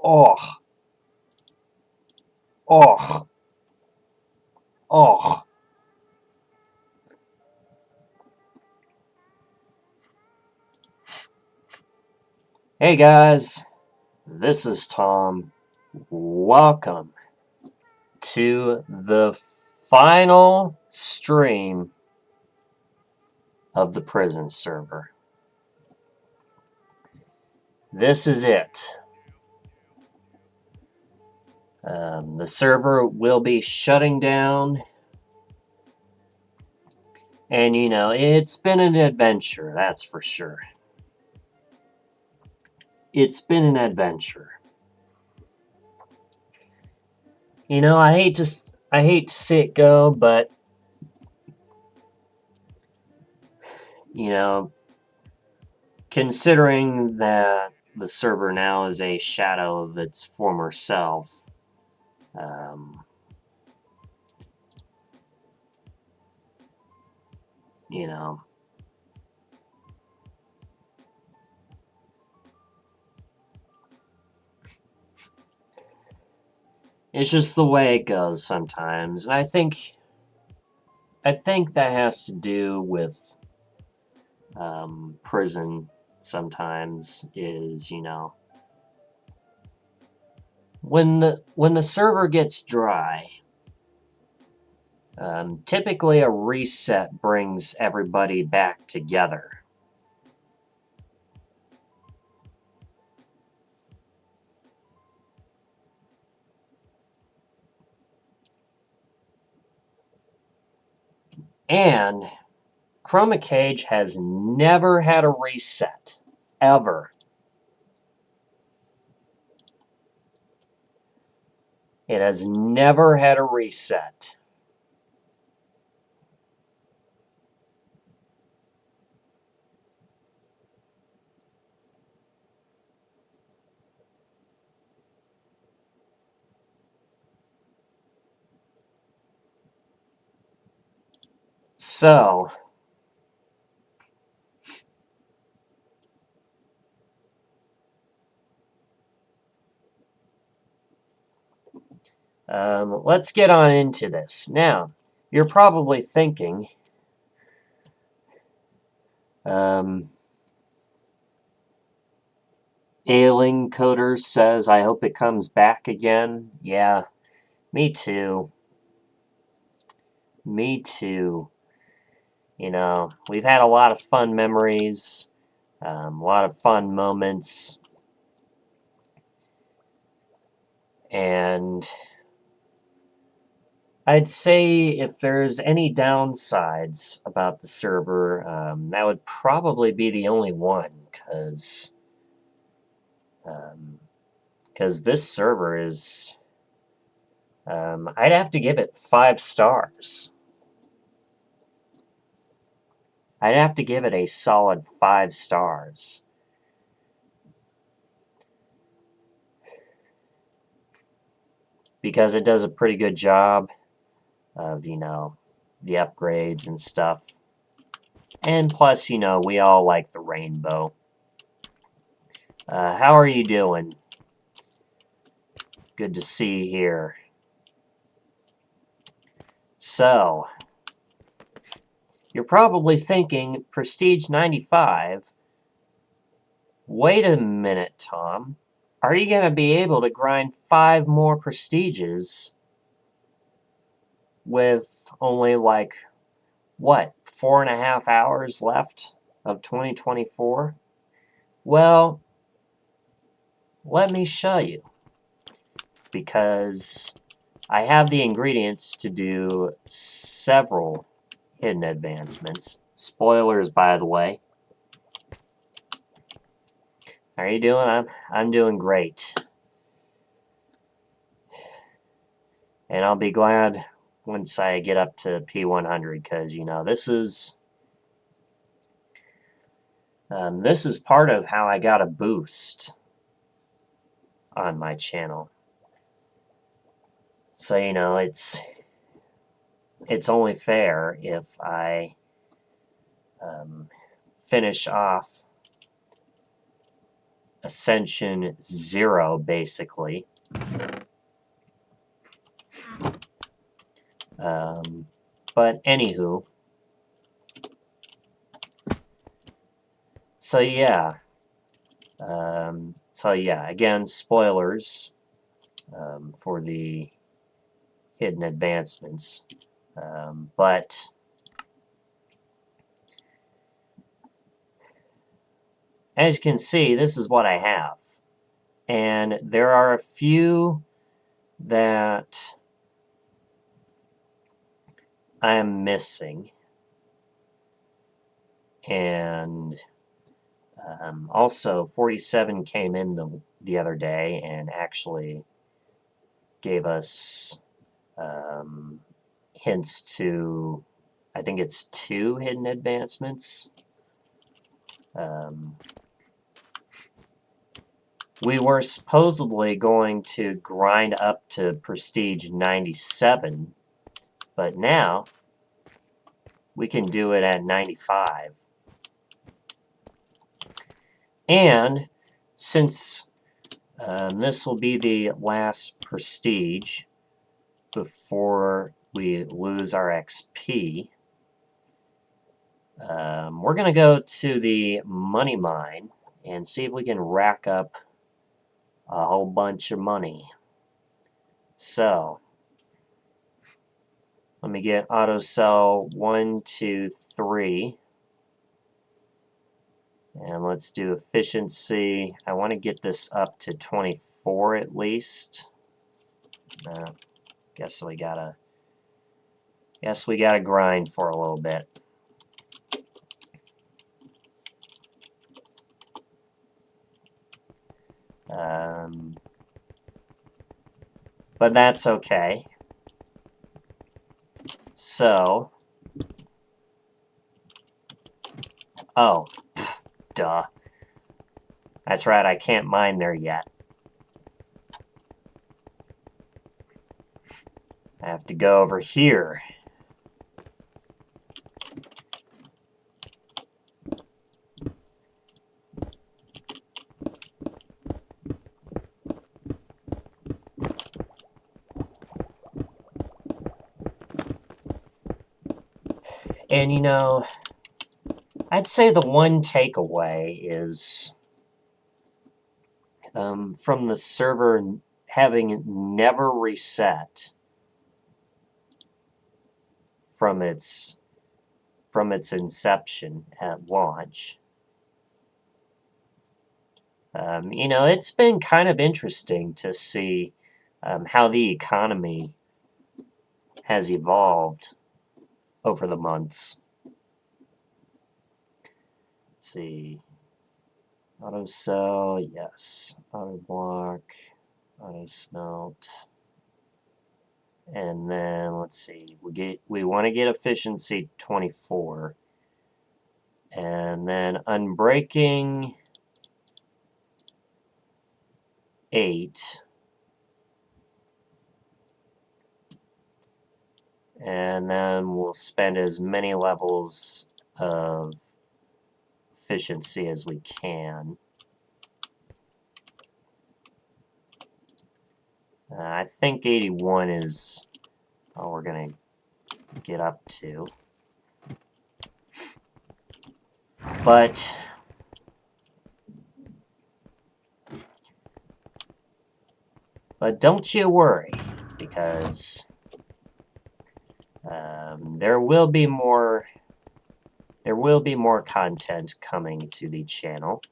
Oh, oh, oh. Hey guys, this is Tom. Welcome to the final stream of the prison server. This is it. The server will be shutting down, and it's been an adventure, that's for sure. It's been an adventure. I hate to see it go, but you know, considering that the server now is a shadow of its former self, um, you know, it's just the way it goes sometimes. And I think that has to do with prison sometimes is, when the server gets dry, typically a reset brings everybody back together. And ChromaCage has never had a reset. Ever. It has never had a reset. So, let's get on into this. Now, you're probably thinking, Ailing Coder says, I hope it comes back again. Yeah, me too. Me too. We've had a lot of fun memories, a lot of fun moments, and I'd say if there's any downsides about the server, that would probably be the only one, because this server is. I'd have to give it 5 stars. I'd have to give it a solid 5 stars. Because it does a pretty good job of, the upgrades and stuff. And plus, we all like the rainbow. How are you doing? Good to see you here. So, you're probably thinking, Prestige 95? Wait a minute, Tom. Are you going to be able to grind 5 more Prestiges with only, 4.5 hours left of 2024? Well, let me show you. Because I have the ingredients to do several hidden advancements. Spoilers, by the way. How are you doing? I'm doing great. And I'll be glad once I get up to P100, because, this is part of how I got a boost on my channel. So, it's only fair if I finish off Ascension 0, basically. But anywho, so yeah, again, spoilers for the hidden advancements, but as you can see, this is what I have, and there are a few that I am missing, and also 47 came in the other day and actually gave us hints to, I think it's 2 hidden advancements. We were supposedly going to grind up to Prestige 97, but now we can do it at 95. And since this will be the last Prestige before we lose our XP, we're going to go to the money mine and see if we can rack up a whole bunch of money. So, let me get auto cell 1, 2, 3. And let's do efficiency. I want to get this up to 24 at least. Guess we gotta grind for a little bit. But that's okay. So, duh. That's right, I can't mine there yet. I have to go over here. And you know, I'd say the one takeaway is from the server having never reset from its inception at launch. You know, it's been kind of interesting to see how the economy has evolved over the months. Let's see. Auto cell, yes. Auto block, auto smelt. And then let's see. We want to get efficiency 24. And then unbreaking 8. And then we'll spend as many levels of efficiency as we can. I think 81 is all we're going to get up to. But don't you worry, because there will be more content coming to the channel.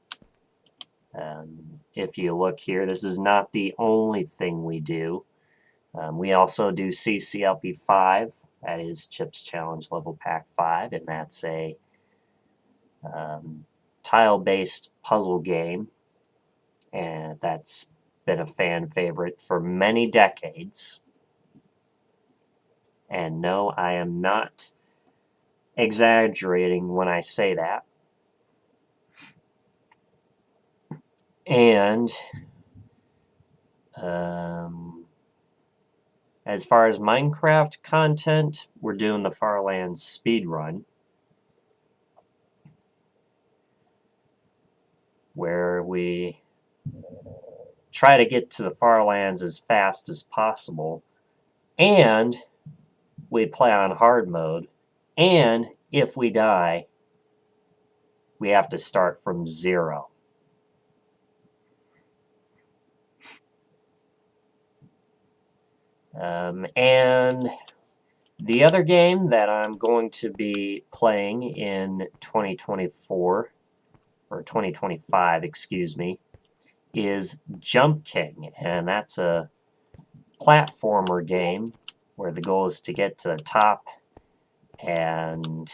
If you look here, this is not the only thing we do. We also do CCLP 5. That is Chips Challenge Level Pack 5, and that's a tile-based puzzle game, and that's been a fan favorite for many decades. And no, I am not exaggerating when I say that. And as far as Minecraft content, we're doing the Farlands speedrun, where we try to get to the far lands as fast as possible. And we play on hard mode. And if we die, we have to start from 0. And the other game that I'm going to be playing in 2024, or 2025, excuse me, is Jump King. And that's a platformer game where the goal is to get to the top, and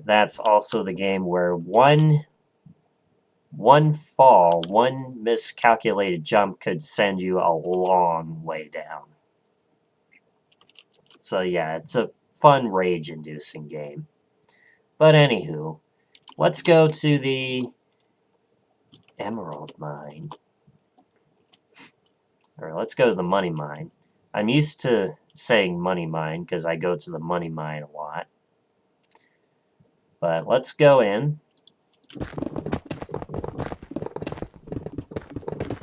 that's also the game where one fall, one miscalculated jump could send you a long way down. So yeah, it's a fun rage-inducing game. But anywho, let's go to the Emerald Mine. Or let's go to the Money Mine. I'm used to saying Money Mine because I go to the Money Mine a lot. But let's go in.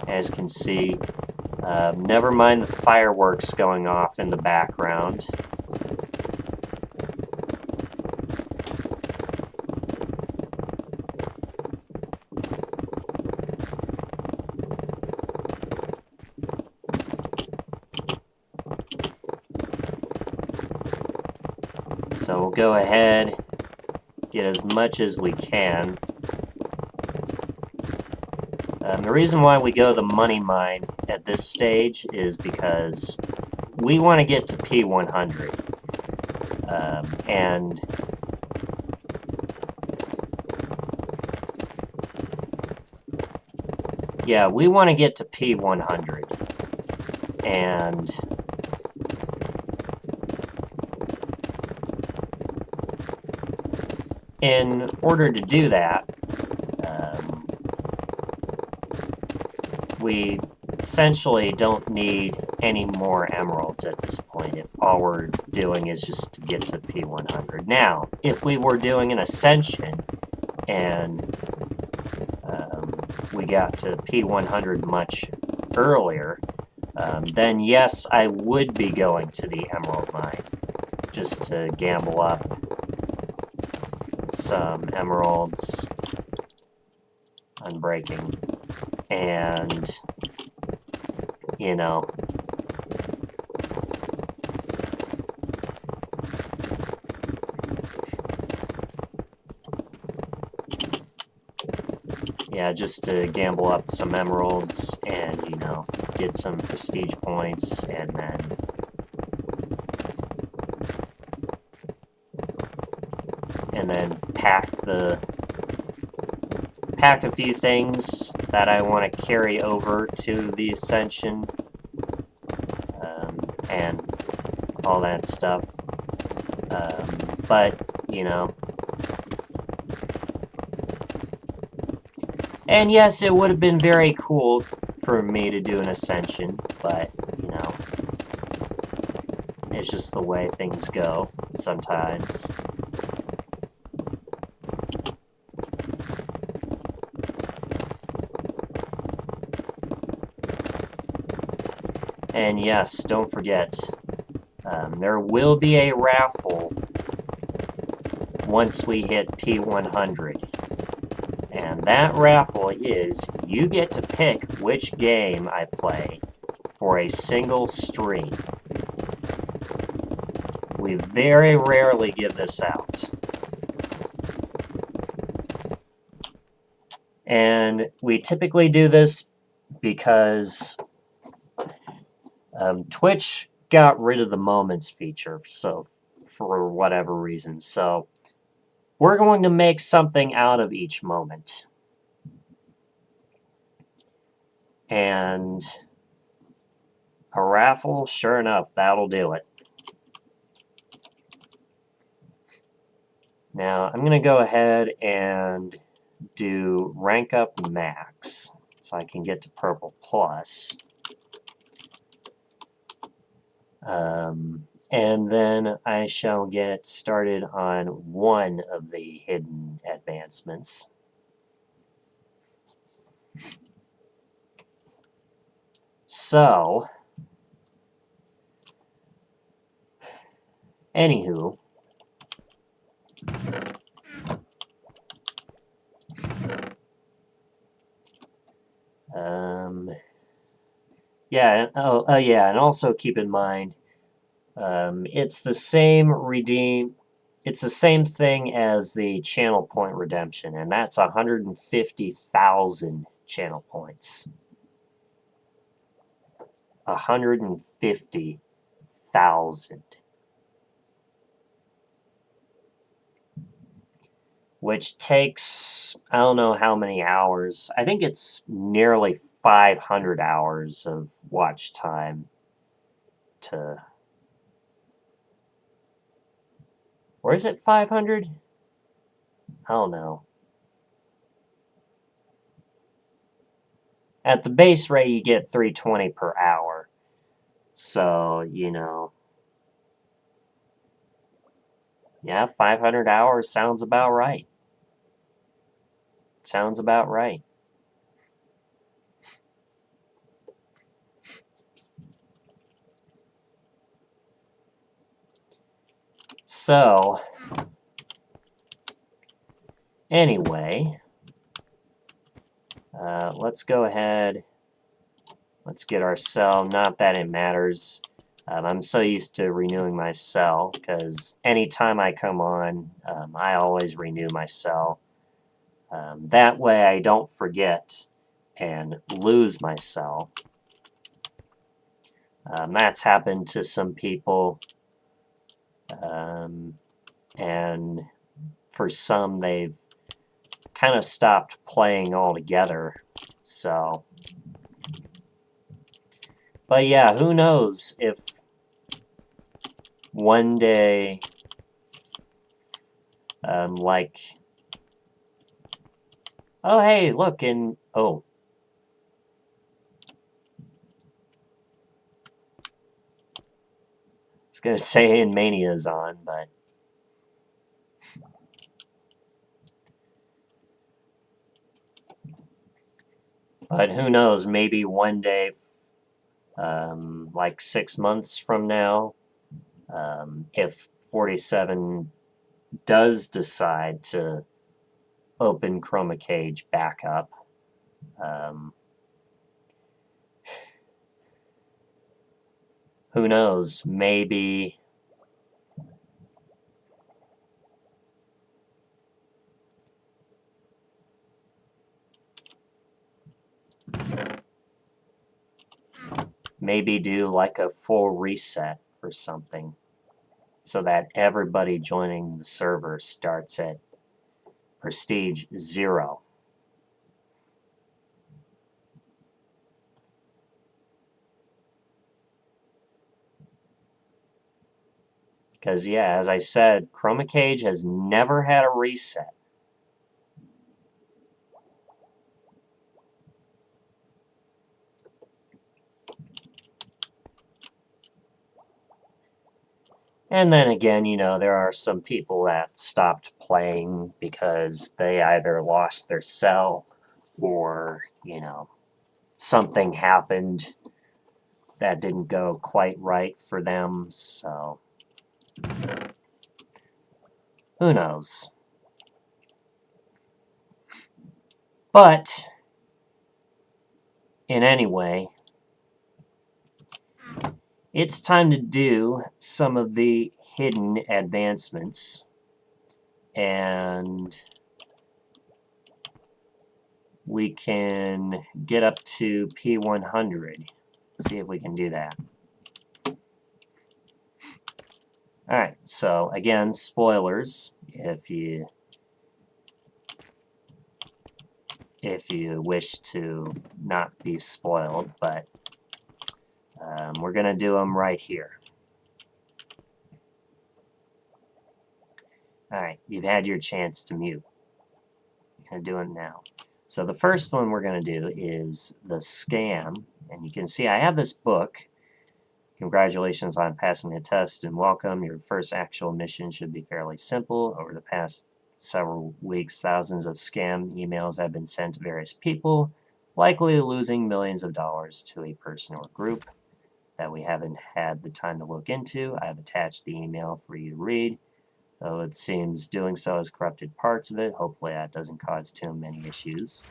As you can see, never mind the fireworks going off in the background. So we'll go ahead, get as much as we can. The reason why we go to the Money Mine at this stage is because we want to get to P100. And yeah, we want to get to P100. And in order to do that, we essentially don't need any more emeralds at this point if all we're doing is just to get to P100. Now, if we were doing an ascension and we got to P100 much earlier, then yes, I would be going to the Emerald Mine just to gamble up some emeralds on breaking. And, you know, yeah, just to gamble up some emeralds and, you know, get some prestige points, and then pack a few things that I want to carry over to the Ascension, and all that stuff. But, you know, and yes, it would have been very cool for me to do an Ascension, but, you know, it's just the way things go sometimes. And yes, don't forget, there will be a raffle once we hit P100. And that raffle is, you get to pick which game I play for a single stream. We very rarely give this out. And we typically do this because Twitch got rid of the moments feature, so for whatever reason. So we're going to make something out of each moment. And a raffle, sure enough, that'll do it. Now, I'm going to go ahead and do rank up max so I can get to purple plus. And then I shall get started on one of the hidden advancements. So, anywho, yeah, yeah, and also keep in mind, it's the same It's the same thing as the channel point redemption, and that's 150,000 channel points. 150,000. Which takes, I don't know how many hours. I think it's nearly 500 hours of watch time to. Or is it 500? I don't know. At the base rate, you get 320 per hour. So, yeah, 500 hours sounds about right. Sounds about right. So, anyway, let's go ahead. Let's get our cell. Not that it matters. I'm so used to renewing my cell because anytime I come on, I always renew my cell. That way I don't forget and lose my cell. That's happened to some people. And for some, they've kind of stopped playing altogether. So, but yeah, who knows if one day, like, oh hey, look, and oh, I was gonna say in Mania's on, but who knows? Maybe one day, like 6 months from now, if 47 does decide to open ChromaCage back up, who knows? Maybe do like a full reset or something so that everybody joining the server starts at Prestige 0. Because, yeah, as I said, ChromaCage has never had a reset. And then again, there are some people that stopped playing because they either lost their cell or, something happened that didn't go quite right for them. So, who knows? But, in any way, it's time to do some of the hidden advancements. And we can get up to P100. See if we can do that. Alright, so again, spoilers if you wish to not be spoiled, but we're going to do them right here. Alright, you've had your chance to mute. I'm going to do it now. So the first one we're going to do is the scam, and you can see I have this book, Congratulations on passing the test and welcome. Your first actual mission should be fairly simple. Over the past several weeks, thousands of scam emails have been sent to various people, likely losing millions of dollars to a person or group that we haven't had the time to look into. I have attached the email for you to read, though it seems doing so has corrupted parts of it. Hopefully that doesn't cause too many issues.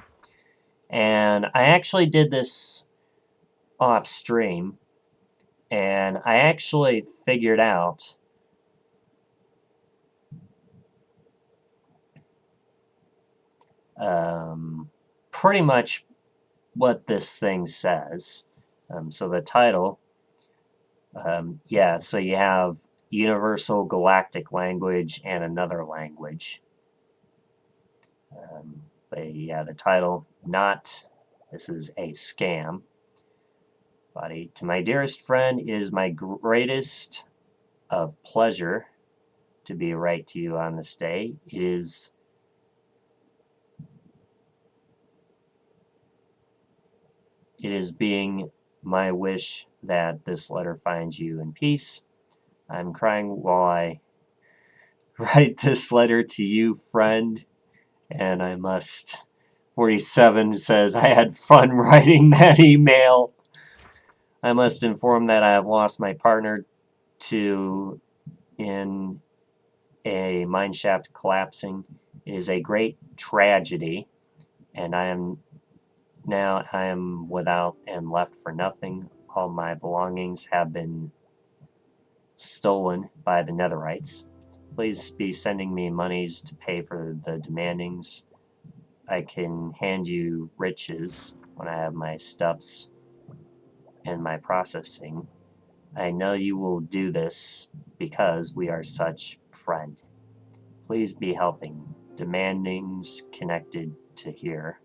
And I actually did this off stream, and I actually figured out pretty much what this thing says. So the title, yeah, so you have Universal Galactic Language and another language. But yeah, the title, this is a scam. Buddy, to my dearest friend, it is my greatest of pleasure to be right to you on this day. It is being my wish that this letter finds you in peace. I'm crying while I write this letter to you, friend, and I must. 47 says, I had fun writing that email. I must inform that I have lost my partner in a mineshaft collapsing. It is a great tragedy, and I am without and left for nothing. All my belongings have been stolen by the Netherites. Please be sending me monies to pay for the demandings. I can hand you riches when I have my stuffs and my processing. I know you will do this because we are such friend. Please be helping. Demandings connected to here.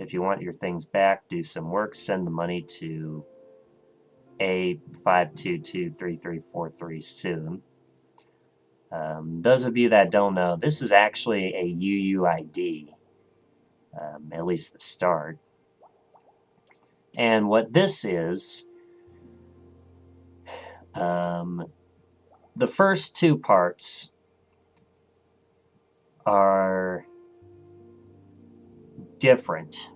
If you want your things back, do some work, send the money to A5223343 soon. Those of you that don't know, this is actually a UUID, at least the start. And what this is, the first two parts are different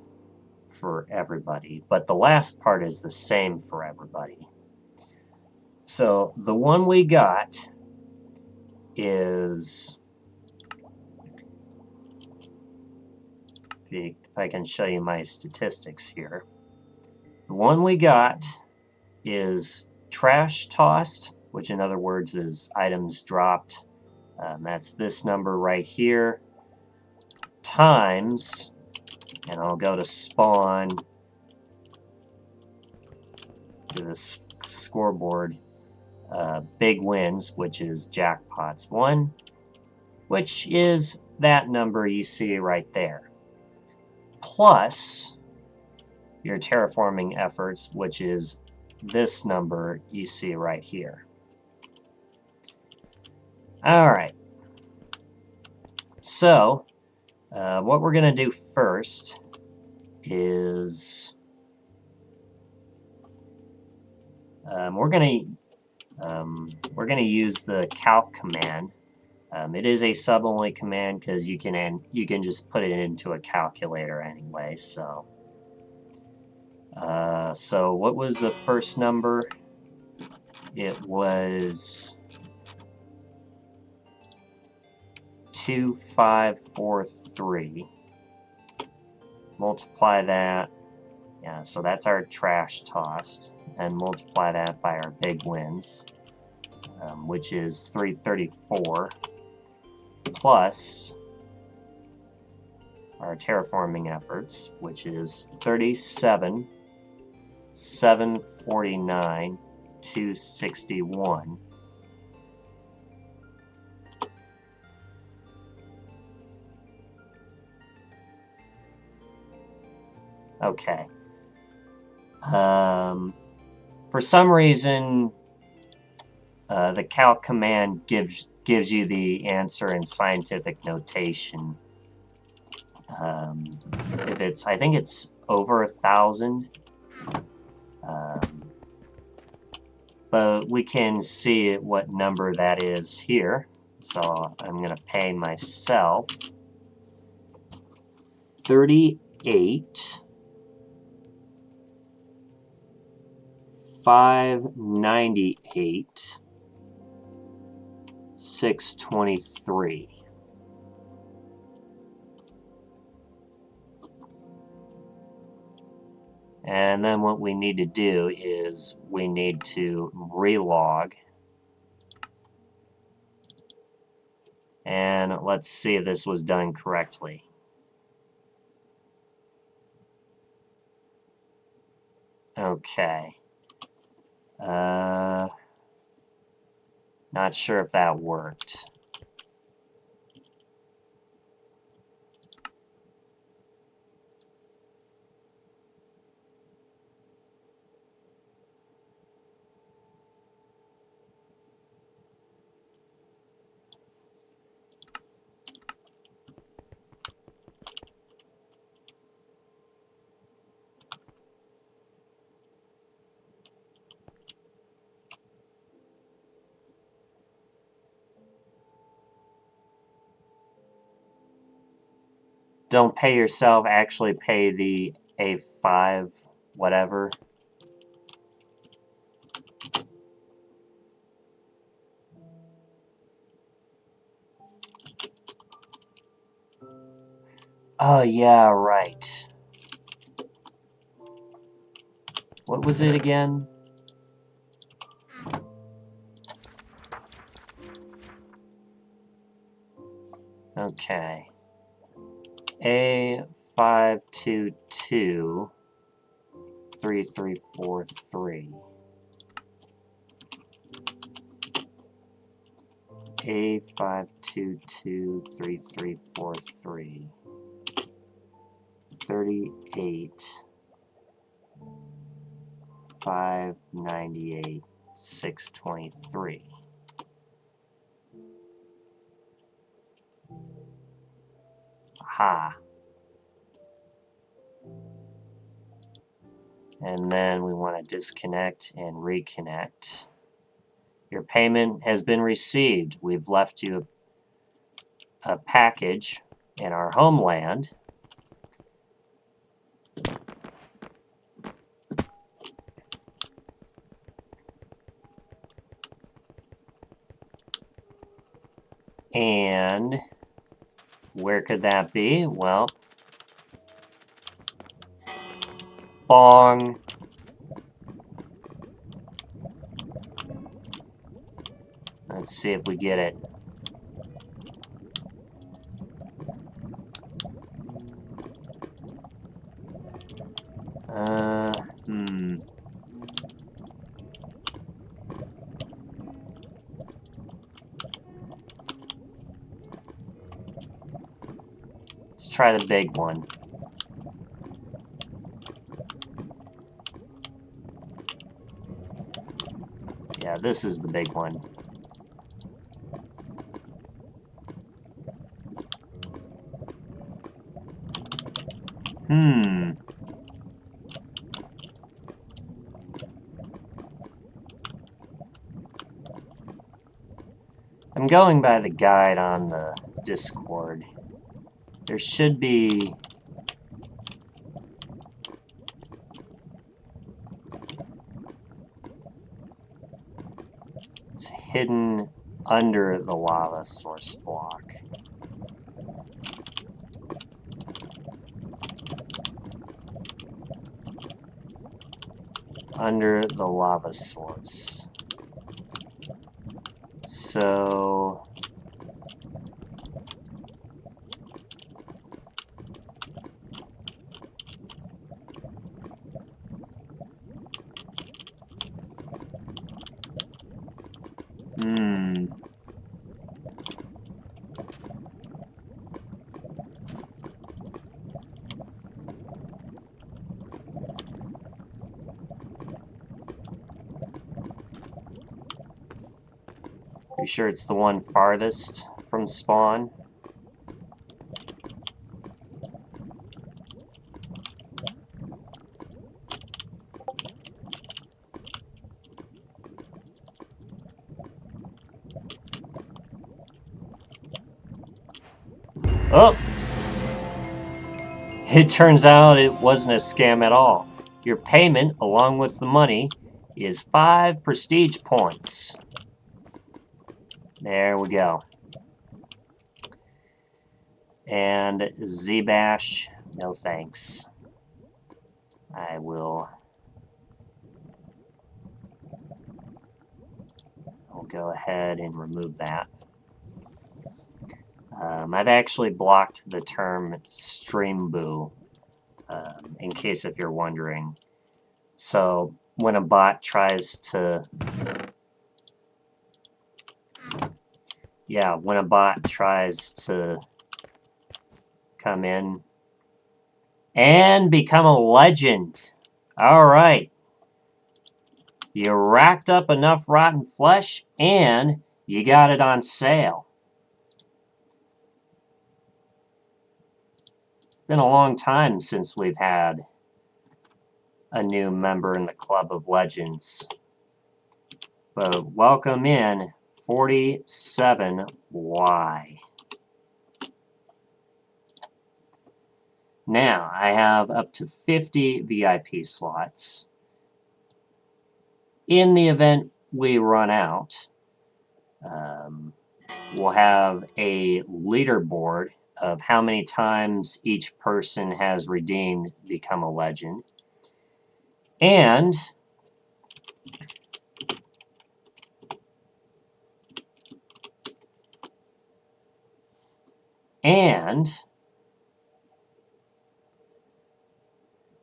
for everybody, but the last part is the same for everybody. So the one we got is, if I can show you my statistics here, the one we got is trash tossed, which in other words is items dropped. That's this number right here, times, and I'll go to spawn, to the scoreboard, big wins, which is jackpots 1, which is that number you see right there, plus your terraforming efforts, which is this number you see right here. All right. So, what we're going to do first is we're going to use the calc command. It is a sub-only command because you can just put it into a calculator anyway. So, so what was the first number? It was 2543. Multiply that. Yeah, so that's our trash tossed. And multiply that by our big wins, which is 334, plus our terraforming efforts, which is 37, 749, 261. Okay. For some reason, the calc command gives you the answer in scientific notation. If it's, I think it's over 1,000. but we can see what number that is here. So I'm going to pay myself $38, $598, $623. And then what we need to do is we need to relog. And let's see if this was done correctly. Okay. Not sure if that worked. Don't pay yourself, actually pay the A5 whatever. Oh, yeah, right. What was it again? Okay. A522 3343. A522 3343. 38 598 623. Aha. And then we want to disconnect and reconnect. Your payment has been received. We've left you a package in our homeland. And where could that be? Well, bong. Let's see if we get it. Let's try the big one. Yeah, this is the big one. I'm going by the guide on the Discord. There should be... It's hidden under the lava source block. Under the lava source. So... Are you sure it's the one farthest from spawn? Oh! It turns out it wasn't a scam at all. Your payment, along with the money, is 5 prestige points. There we go. And Z-Bash, no thanks. I'll go ahead and remove that. I've actually blocked the term stream boo, in case if you're wondering. So when a bot tries to... Yeah, when a bot tries to come in and become a legend. All right. You racked up enough rotten flesh and you got it on sale. It's been a long time since we've had a new member in the Club of Legends. But welcome in 47Y. Now, I have up to 50 VIP slots. In the event we run out, we'll have a leaderboard of how many times each person has redeemed Become a Legend. And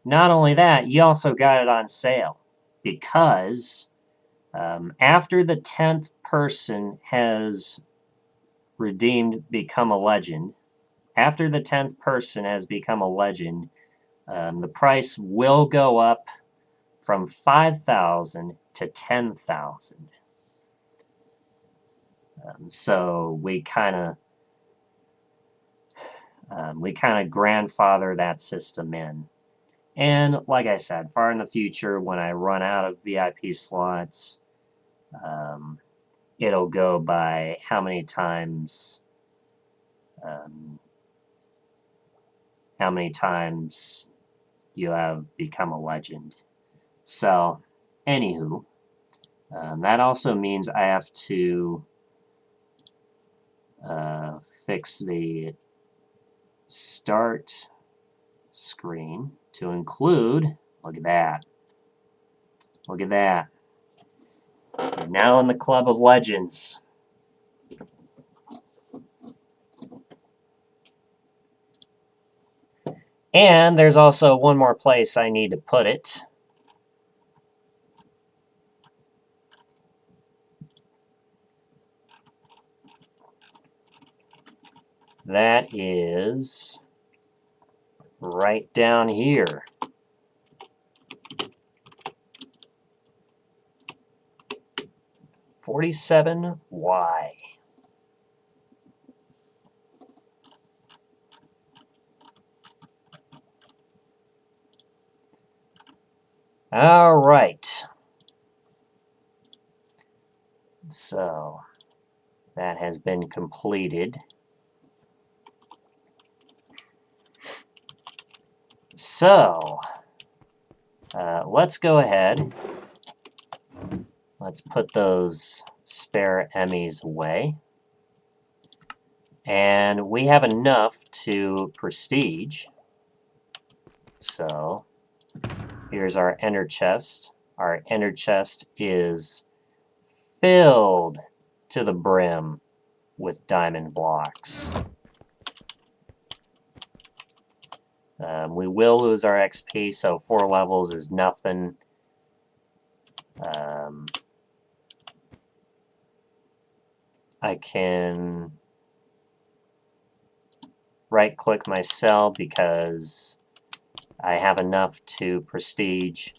not only that, you also got it on sale because after the 10th person has redeemed Become a Legend, after the 10th person has become a legend, the price will go up from 5,000 to 10,000. So we kind of grandfather that system in. And like I said, far in the future, when I run out of VIP slots, it'll go by how many times you have become a legend. So, anywho, that also means I have to fix the start screen to include, look at that. Look at that. You're now in the Club of Legends. And there's also one more place I need to put it. That is right down here. $47Y. All right. So that has been completed. So let's go ahead. Let's put those spare Emmys away. And we have enough to prestige. So here's our ender chest. Our ender chest is filled to the brim with diamond blocks. We will lose our XP, so 4 levels is nothing. I can right-click my cell because I have enough to prestige.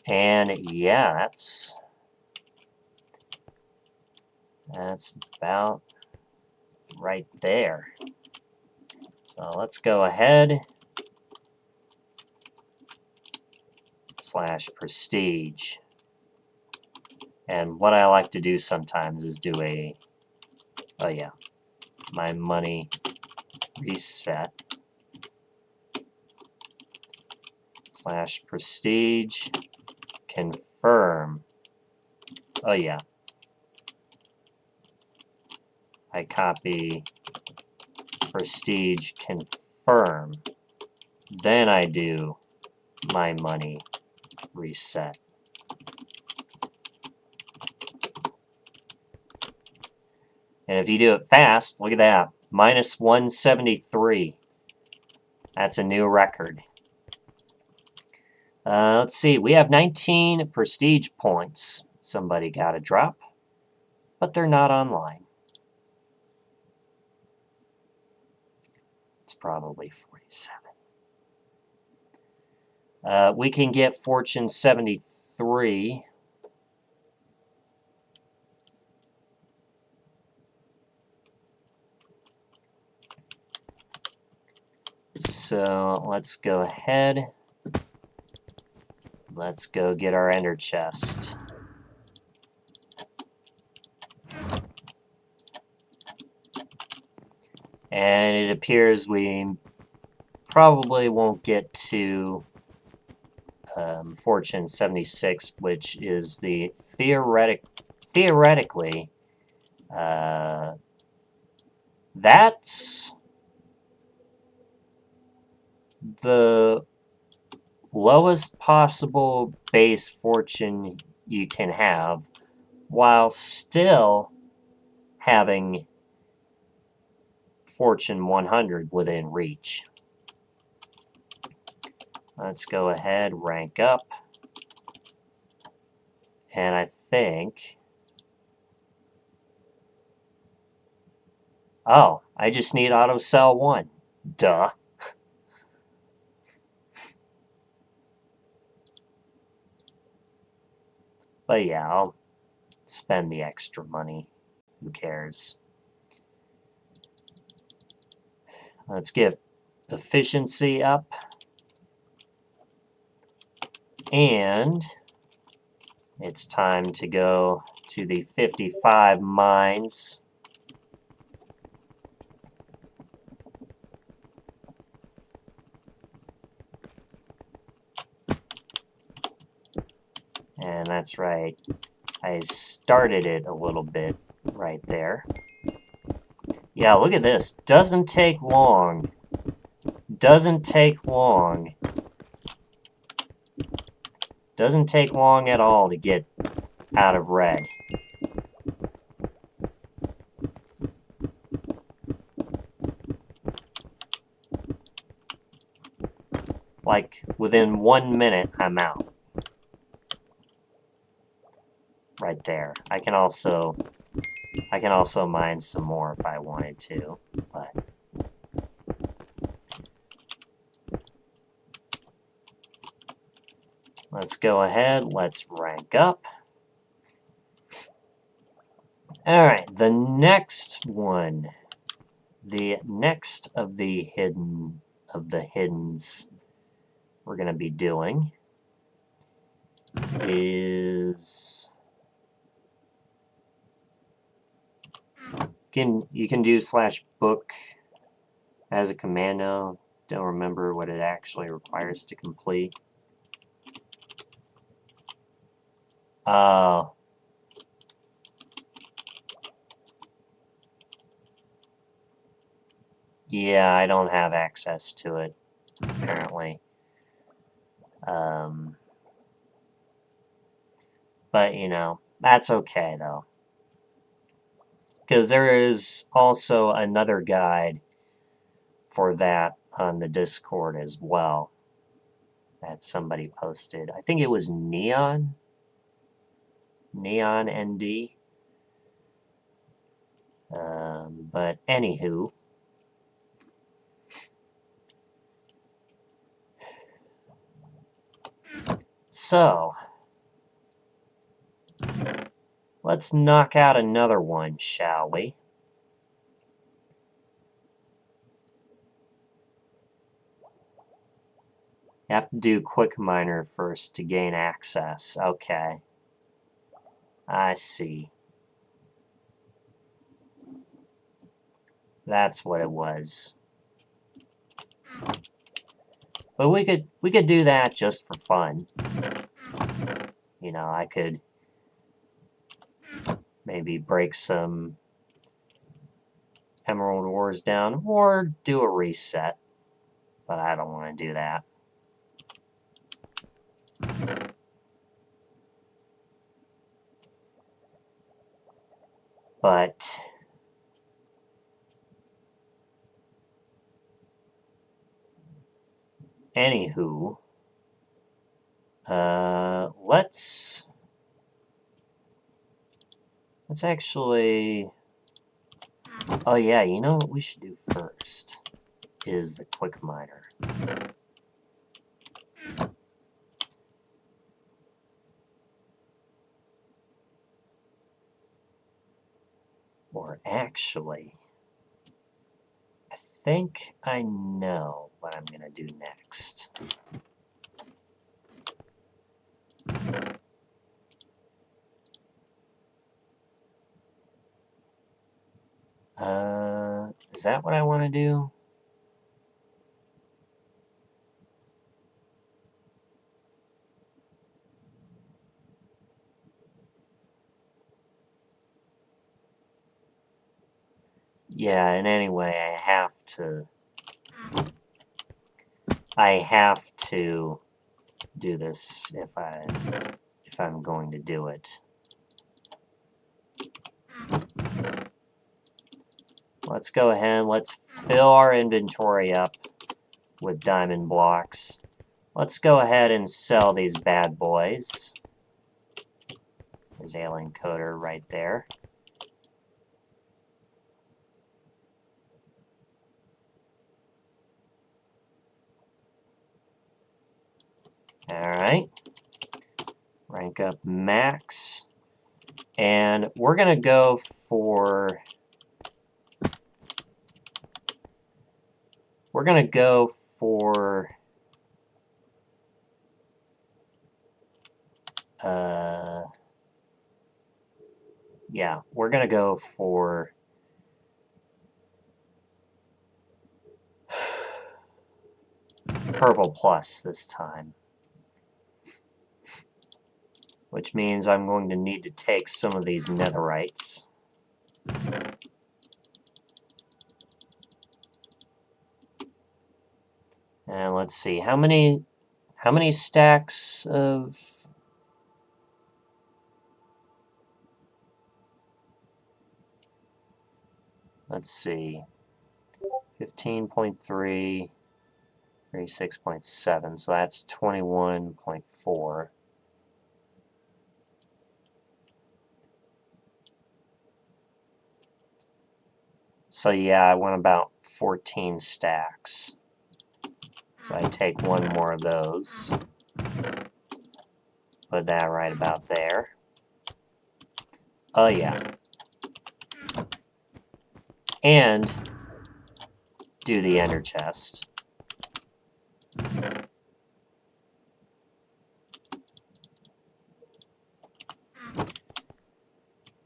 And yeah, that's about right there. So let's go ahead /prestige. And what I like to do sometimes is do a, oh yeah, my money reset. / prestige confirm. Oh yeah. I copy prestige confirm. Then I do my money reset. And if you do it fast, look at that. Minus 173. That's a new record. Let's see. We have 19 prestige points. Somebody got a drop, but they're not online. It's probably 47. We can get fortune 73. So let's go ahead. Let's go get our ender chest. And it appears we probably won't get to fortune 76, which is the theoretically that's the lowest possible base fortune you can have while still having fortune 100 within reach. Let's go ahead, rank up. And I think... Oh, I just need auto sell 1. Duh. But yeah, I'll spend the extra money. Who cares? Let's give efficiency up. And it's time to go to the 55 mines. And that's right. I started it a little bit right there. Yeah, look at this. Doesn't take long. Doesn't take long. Doesn't take long at all to get out of red. Like, within 1 minute, I'm out. Right there. I can also mine some more if I wanted to, but let's go ahead, let's rank up. Alright, the next one, the next of the hiddens we're gonna be doing is you can do /book as a commando. Don't remember what it actually requires to complete. Yeah, I don't have access to it, apparently. But, you know, that's okay, though. Because there is also another guide for that on the Discord as well that somebody posted. I think it was Neon ND. But anywho, so let's knock out another one, shall we? You have to do Quick Miner first to gain access. Okay. I see. That's what it was. But we could do that just for fun. You know, I could maybe break some emerald ores down or do a reset. But I don't want to do that. But anywho, let's actually. Oh yeah, you know what we should do first is the quick miner. Or actually, I think I know what I'm going to do next. Is that what I want to do? Yeah, and anyway, I have to do this if I'm going to do it. Let's go ahead, let's fill our inventory up with diamond blocks. Let's go ahead and sell these bad boys. There's alien coder right there. Alright. Rank up max. And we're going to go for... We're going to go for... yeah, we're going to go for... Purple plus this time. Which means I'm going to need to take some of these netherites. And let's see, how many stacks of... Let's see, 15.3, 36.7, so that's 21.4. So yeah, I want about 14 stacks. So I take one more of those. Put that right about there. Oh yeah. And do the ender chest.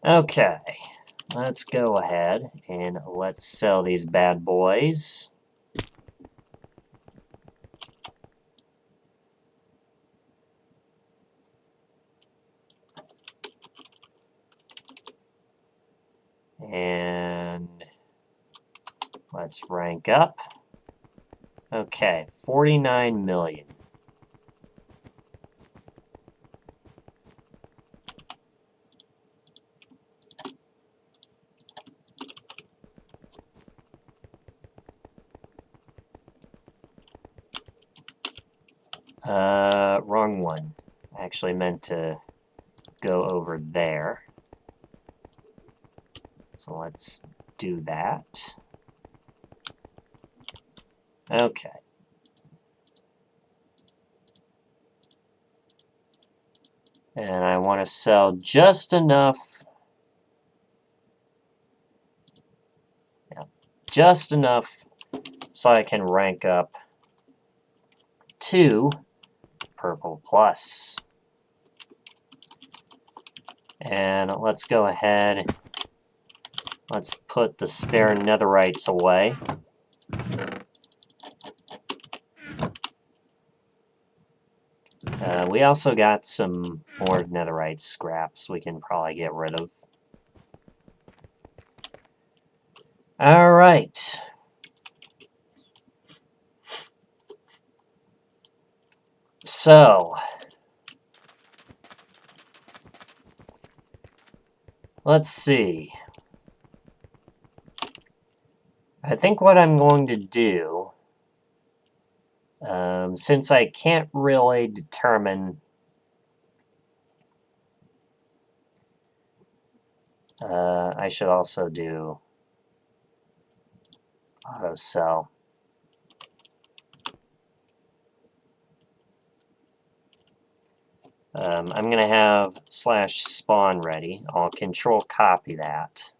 Okay, let's go ahead and let's sell these bad boys. And let's rank up. Okay, 49 million. Wrong one. I actually meant to go over there. So let's do that. Okay. And I want to sell just enough. Yeah, just enough so I can rank up to purple plus. And let's go ahead Let's put the spare netherites away. We also got some more netherite scraps we can probably get rid of. Alright. So, let's see. I think what I'm going to do, since I can't really determine I should also do auto sell. I'm going to have /spawn ready. I'll control copy that.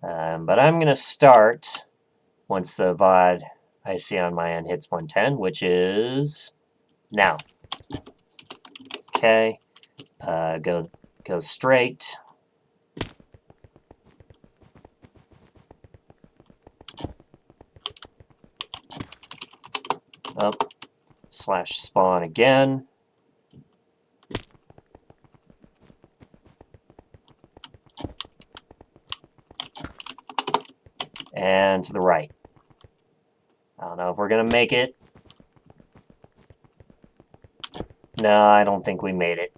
But I'm going to start once the VOD I see on my end hits 110, which is now. Okay. Go straight. Up. /spawn again. And to the right. I don't know if we're going to make it. No, I don't think we made it.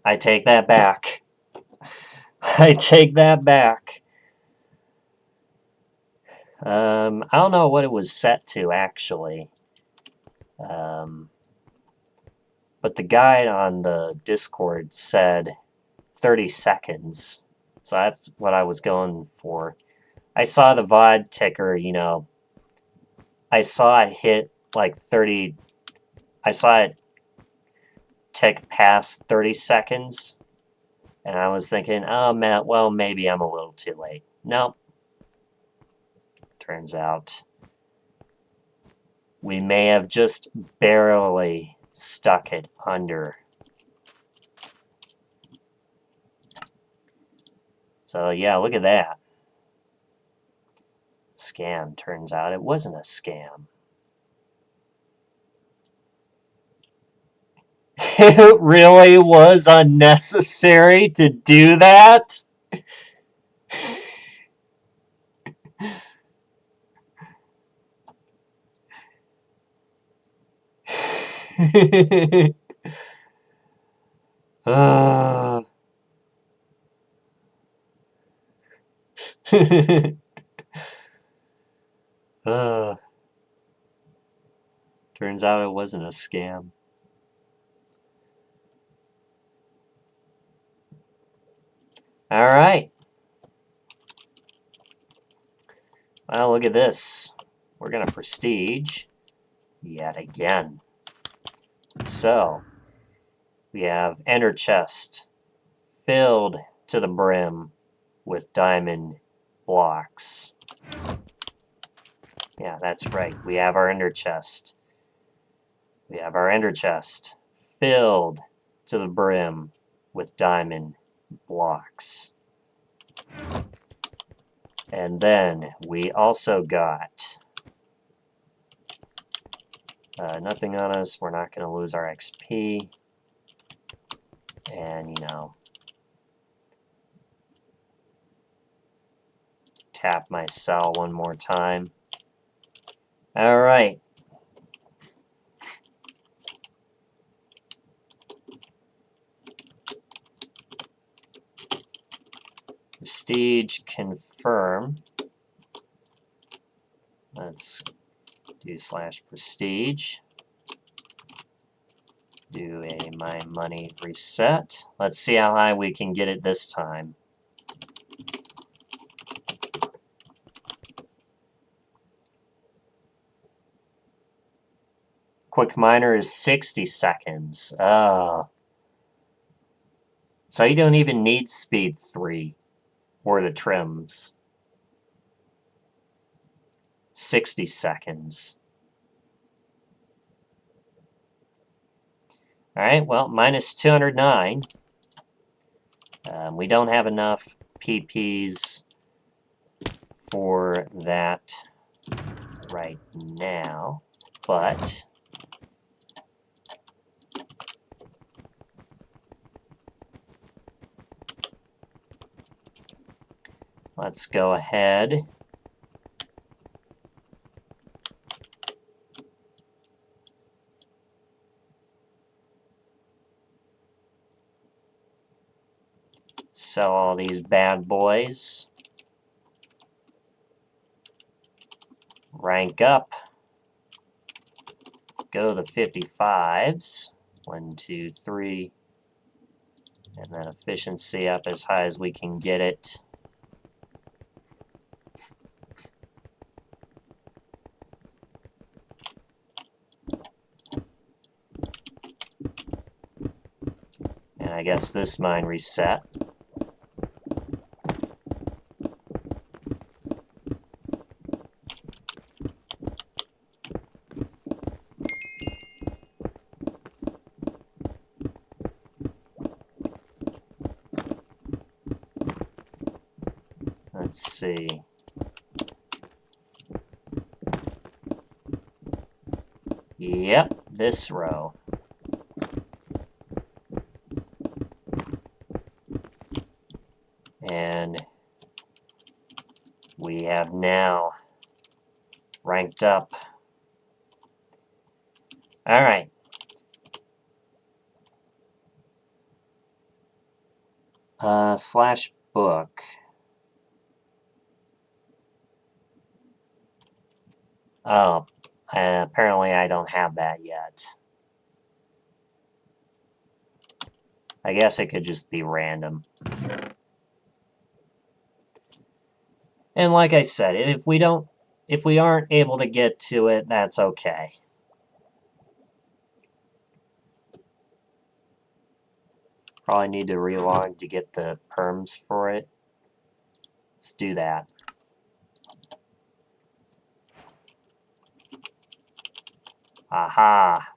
I take that back. I take that back. I don't know what it was set to, actually. But the guide on the Discord said 30 seconds. So that's what I was going for. I saw the VOD ticker, you know. I saw it hit like 30. I saw it tick past 30 seconds. And I was thinking, oh, man, well, maybe I'm a little too late. Nope. Turns out we may have just barely stuck it under. So, yeah, look at that. Scam. Turns out it wasn't a scam. It really was unnecessary to do that? Turns out it wasn't a scam. All right. Well, look at this. We're going to prestige yet again. So, we have ender chest filled to the brim with diamond blocks. Yeah, that's right. We have our ender chest. We have our ender chest filled to the brim with diamond blocks. And then we also got nothing on us. We're not going to lose our XP. And, you know, tap my cell one more time. All right. Prestige confirm. Let's do /prestige. Do a my money reset. Let's see how high we can get it this time. Quick miner is 60 seconds. So you don't even need speed 3 or the trims. 60 seconds. All right, well, minus 209. We don't have enough PPs for that right now, but let's go ahead. Sell all these bad boys. Rank up. Go the 55s. 1, 2, 3. And then efficiency up as high as we can get it. And I guess this mine reset. Let's see. Yep, this row. And we have now ranked up. All right. Slash book. Oh, apparently I don't have that yet. I guess it could just be random. And like I said, if we aren't able to get to it, that's okay. Probably need to relog to get the perms for it. Let's do that. Aha!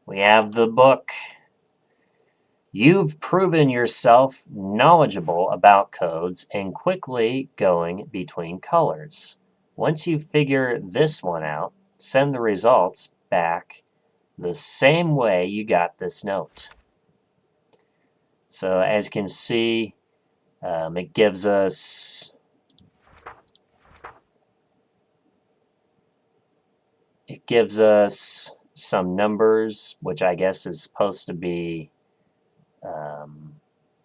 We have the book. You've proven yourself knowledgeable about codes and quickly going between colors. Once you figure this one out, send the results back the same way you got this note. So as you can see, it gives us some numbers, which I guess is supposed to be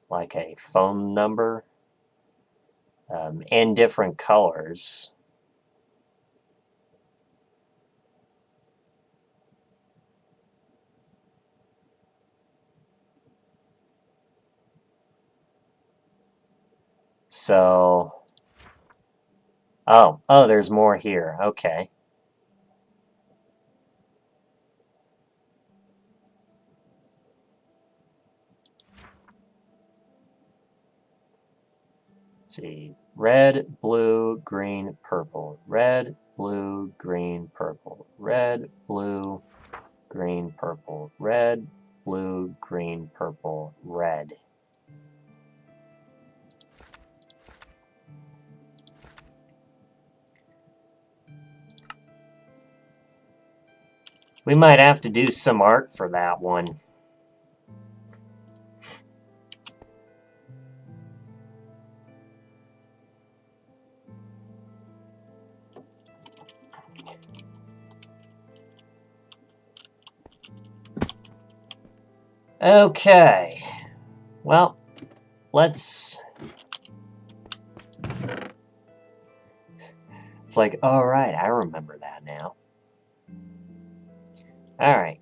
like a phone number, in different colors. So, oh, there's more here. Okay. Let's see, red, blue, green, purple. Red, blue, green, purple. Red, blue, green, purple. Red, blue, green, purple, red. We might have to do some art for that one. Okay. Well, let's... It's like, all right, I remember that now. All right.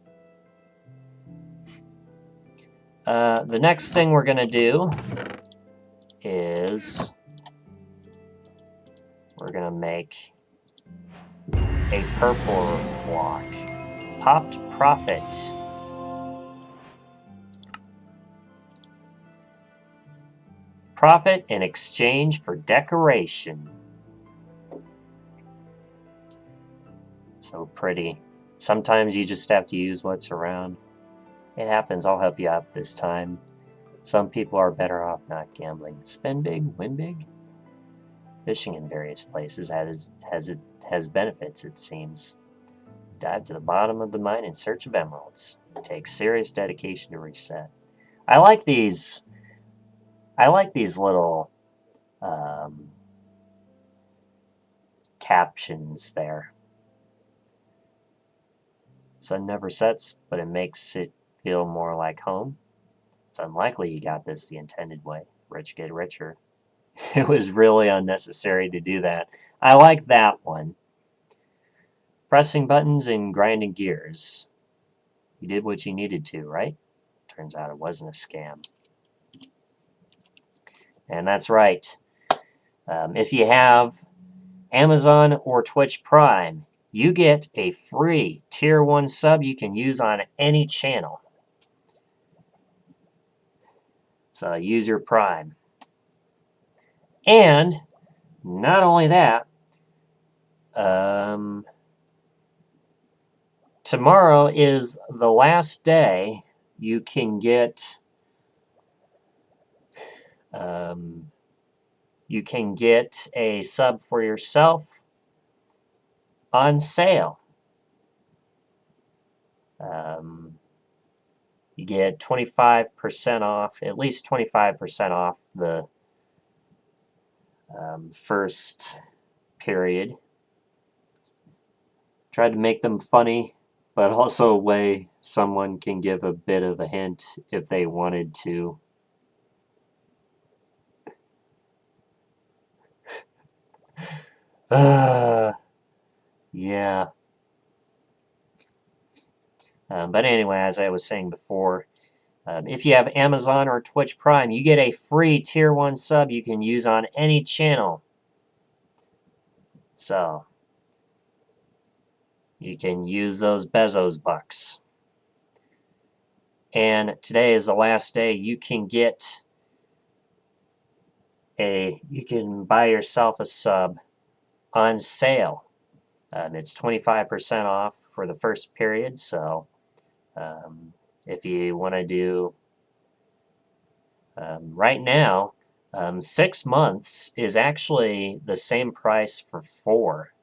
The next thing we're going to do is we're going to make a purple block. Popped profit. Profit in exchange for decoration. So pretty. Sometimes you just have to use what's around. It happens. I'll help you out this time. Some people are better off not gambling. Spend big, win big. Fishing in various places has benefits, it seems. Dive to the bottom of the mine in search of emeralds. It takes serious dedication to reset. I like these. I like these little captions there. Sun never sets, but it makes it feel more like home. It's unlikely you got this the intended way. Rich get richer. It was really unnecessary to do that. I like that one. Pressing buttons and grinding gears. You did what you needed to, right? Turns out it wasn't a scam. And that's right. If you have Amazon or Twitch Prime, you get a free Tier 1 sub you can use on any channel. So use your Prime. And not only that, tomorrow is the last day you can get a sub for yourself on sale. You get 25% off, at least 25% off the first period. Tried to make them funny, but also a way someone can give a bit of a hint if they wanted to. Yeah. But anyway, as I was saying before, if you have Amazon or Twitch Prime, you get a free Tier 1 sub you can use on any channel. So, you can use those Bezos bucks. And today is the last day you can buy yourself a sub on sale. It's 25% off for the first period, so if you want to do right now, 6 months is actually the same price for 4,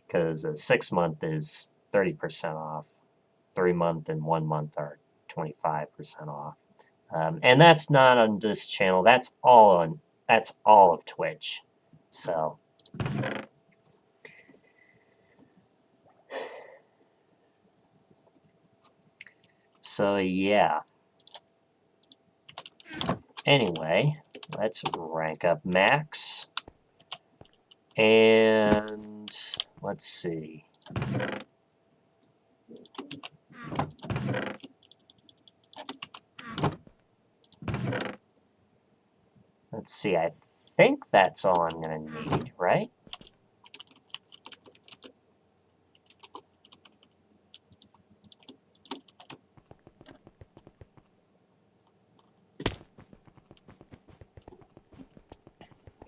because a 6-month is 30% off. 3 month and 1 month are 25% off, and that's not on this channel. That's all of Twitch. So yeah. Anyway, let's rank up Max. And let's see. Let's see, I think that's all I'm going to need, right?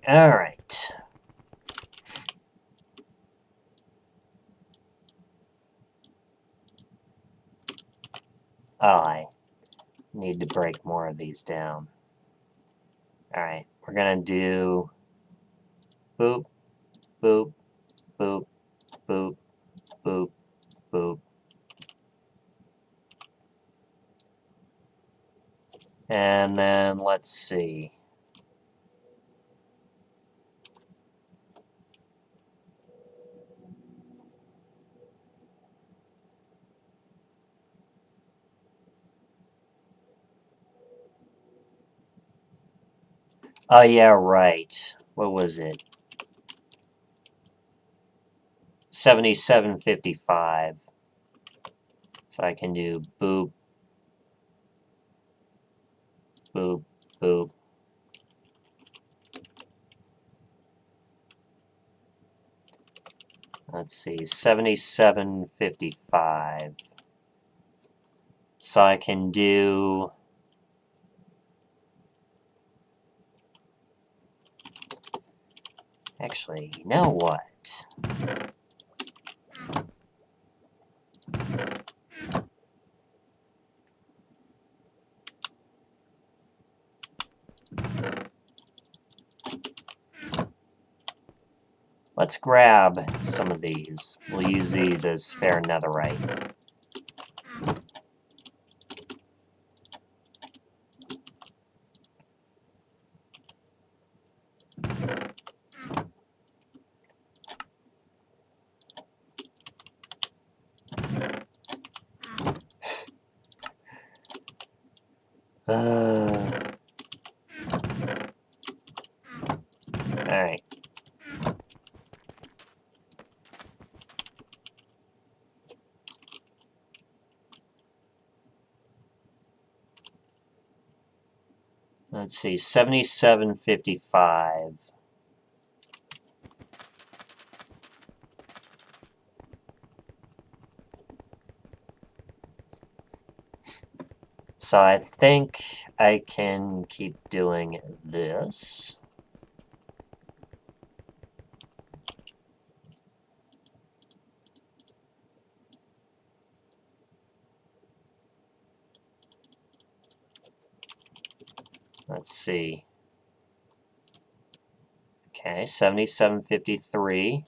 All right. Oh, I need to break more of these down. All right, we're going to do boop, boop, boop, boop, boop, boop. And then let's see. Oh, yeah, right. What was it? 7755. So I can do boop, boop, boop. Let's see, 7755. So I can do... Actually, you know what? Let's grab some of these. We'll use these as spare netherite. Alright. Let's see, 77.55. So I think I can keep doing this. Let's see. Okay, 77.53.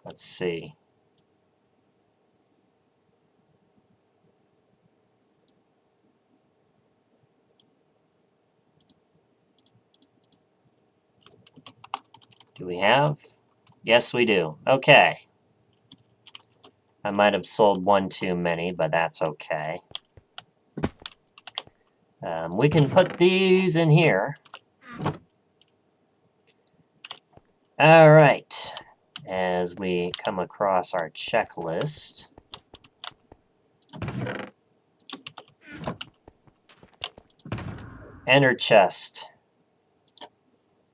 Let's see. Do we have? Yes, we do. Okay. I might have sold one too many, but that's okay. We can put these in here. All right. As we come across our checklist. Ender chest.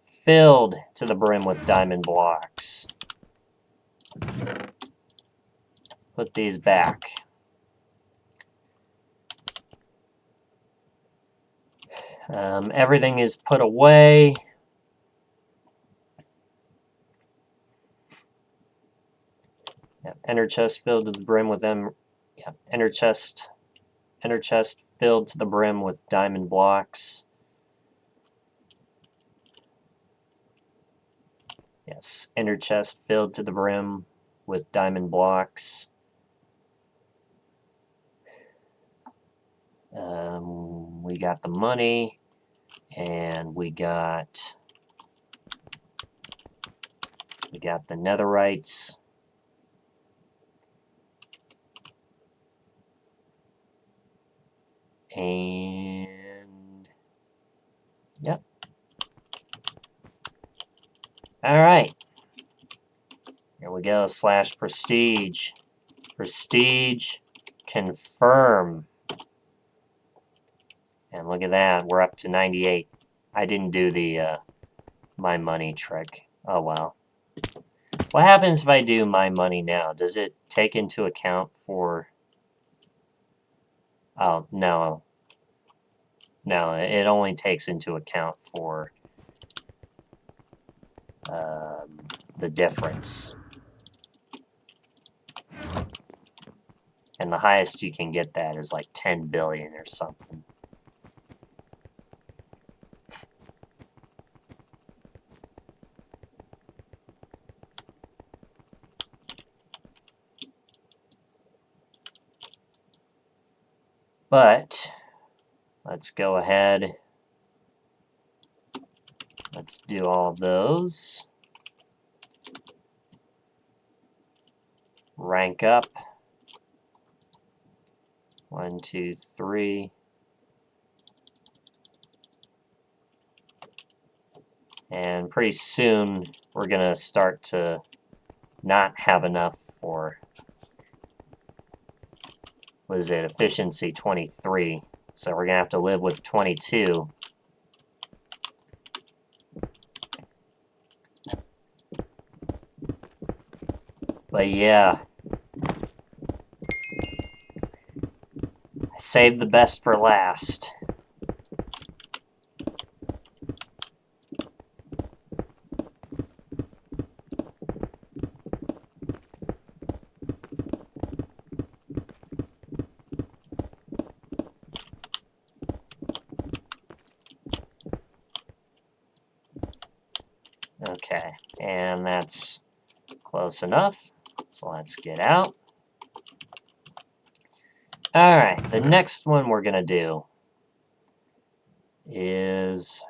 Filled to the brim with diamond blocks. Put these back. Everything is put away. Yep. Ender chest filled to the brim with them. Yep. Ender chest filled to the brim with diamond blocks. Yes, ender chest filled to the brim with diamond blocks. We got the money, and we got the netherites. And yep. All right. Here we go. / prestige. Prestige confirm. And look at that. We're up to 98. I didn't do the my money trick. Oh well. What happens if I do my money now? Does it take into account for... Oh, no. No, it only takes into account for the difference. And the highest you can get that is like 10 billion or something. But let's go ahead. Let's do all of those. Rank up. 1, 2, 3. And pretty soon we're going to start to not have enough for, what is it, efficiency 23. So we're going to have to live with 22. But yeah, I saved the best for last. Okay. And that's close enough. So let's get out. Alright, the next one we're going to do is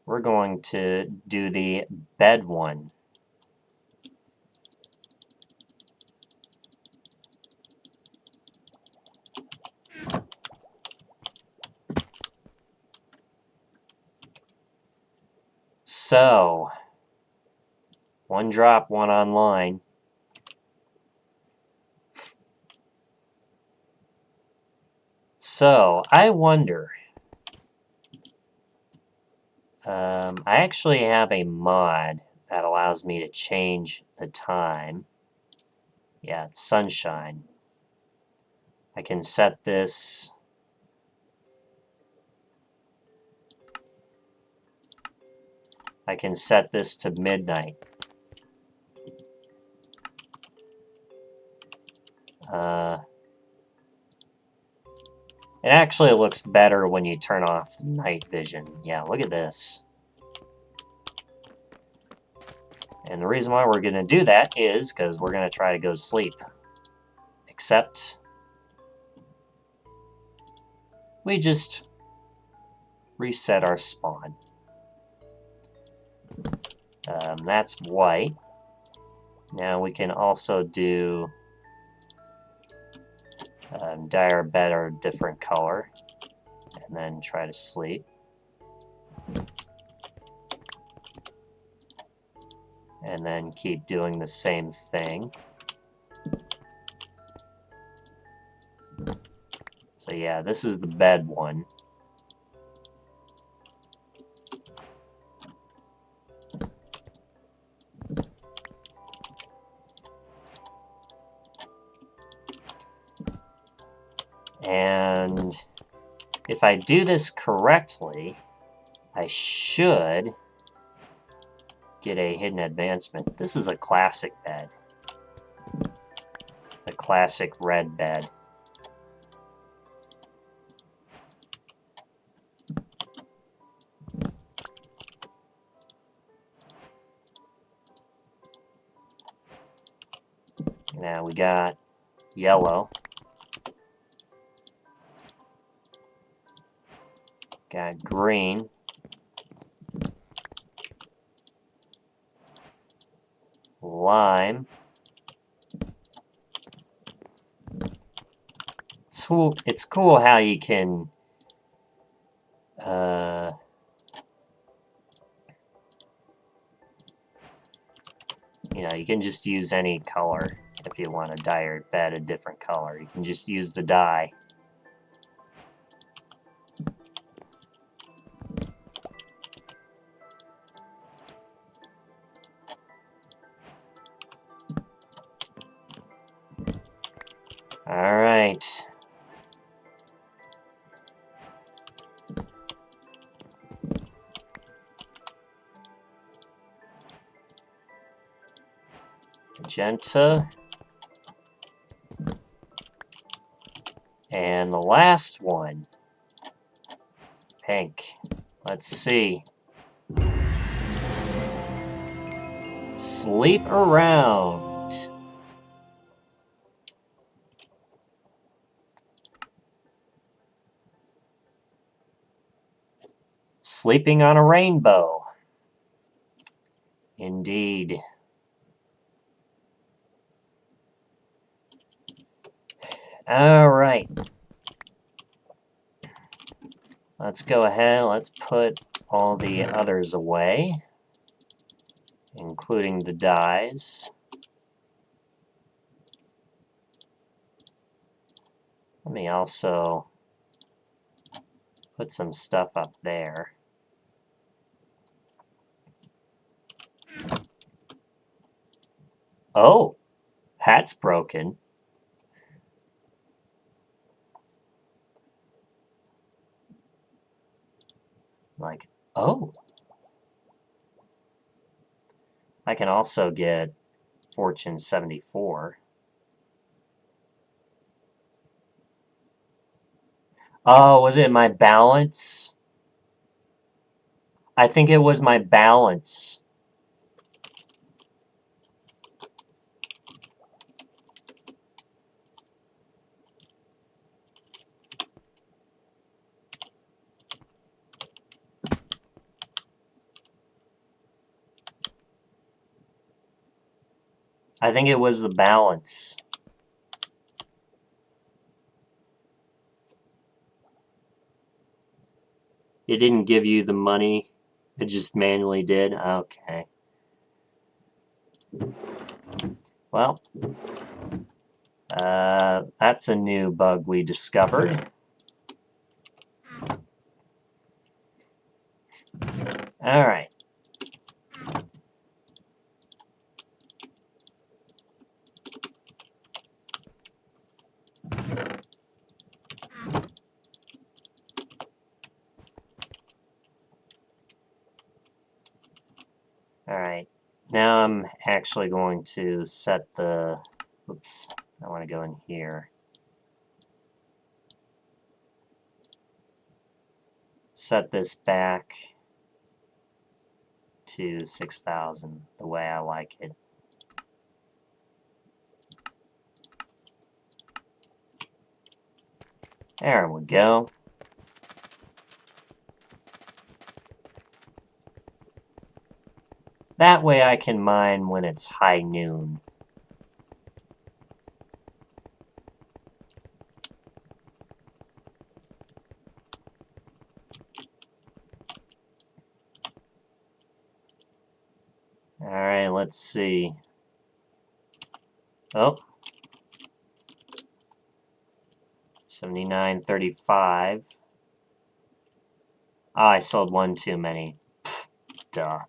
we're going to do the bed one. So, one drop, one online. So, I wonder, I actually have a mod that allows me to change the time. Yeah, it's sunshine. I can set this. I can set this to midnight. It actually looks better when you turn off night vision. Yeah, look at this. And the reason why we're going to do that is because we're going to try to go to sleep. Except we just reset our spawn. That's white. Now we can also do dye our bed a different color and then try to sleep. And then keep doing the same thing. So yeah, this is the bed one. And if I do this correctly, I should get a hidden advancement. This is a classic bed. A classic red bed. Now we got yellow. Got green. Lime. It's cool how you can you can just use any color if you want to dye your bed a different color. You can just use the dye. All right. Magenta. And the last one. Pink. Let's see. Sleep around. Sleeping on a rainbow. Indeed. All right. Let's go ahead. Let's put all the others away, including the dyes. Let me also put some stuff up there. Oh, that's broken. Like, oh. I can also get Fortune 74. Oh, was it my balance? I think it was my balance. I think it was the balance. It didn't give you the money. It just manually did? Okay. Well, that's a new bug we discovered. All right. All right. Now I'm actually going to set the... Oops. I want to go in here. Set this back to 6,000 the way I like it. There we go. That way I can mine when it's high noon. Alright, let's see. Oh. 79.35. Oh, I sold one too many. Pfft, duh.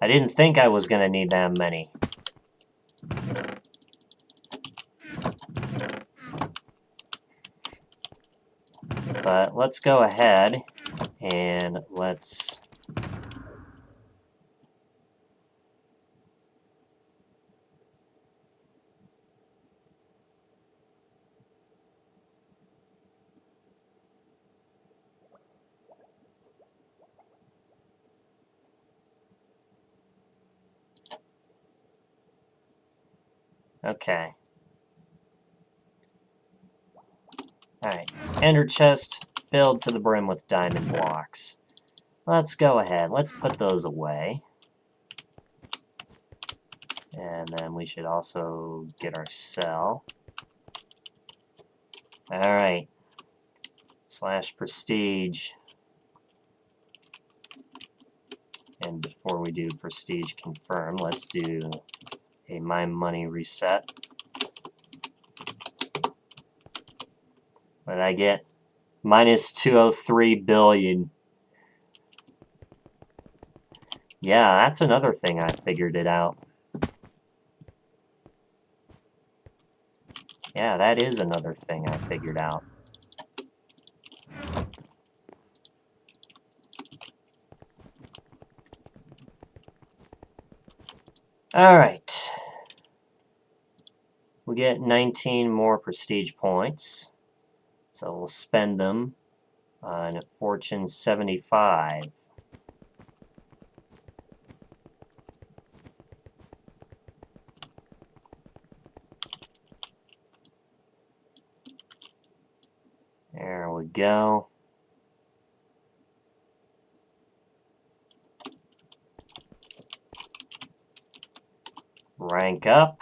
I didn't think I was going to need that many. But let's go ahead and let's... Okay. Alright. Ender chest filled to the brim with diamond blocks. Let's go ahead. Let's put those away. And then we should also get our cell. Alright. / prestige. And before we do prestige confirm, let's do a my money reset. What did I get? Minus 203 billion. Yeah, that's another thing I figured it out. Yeah, that is another thing I figured out. Alright. We get 19 more prestige points. So we'll spend them on Fortune 75. There we go. Rank up.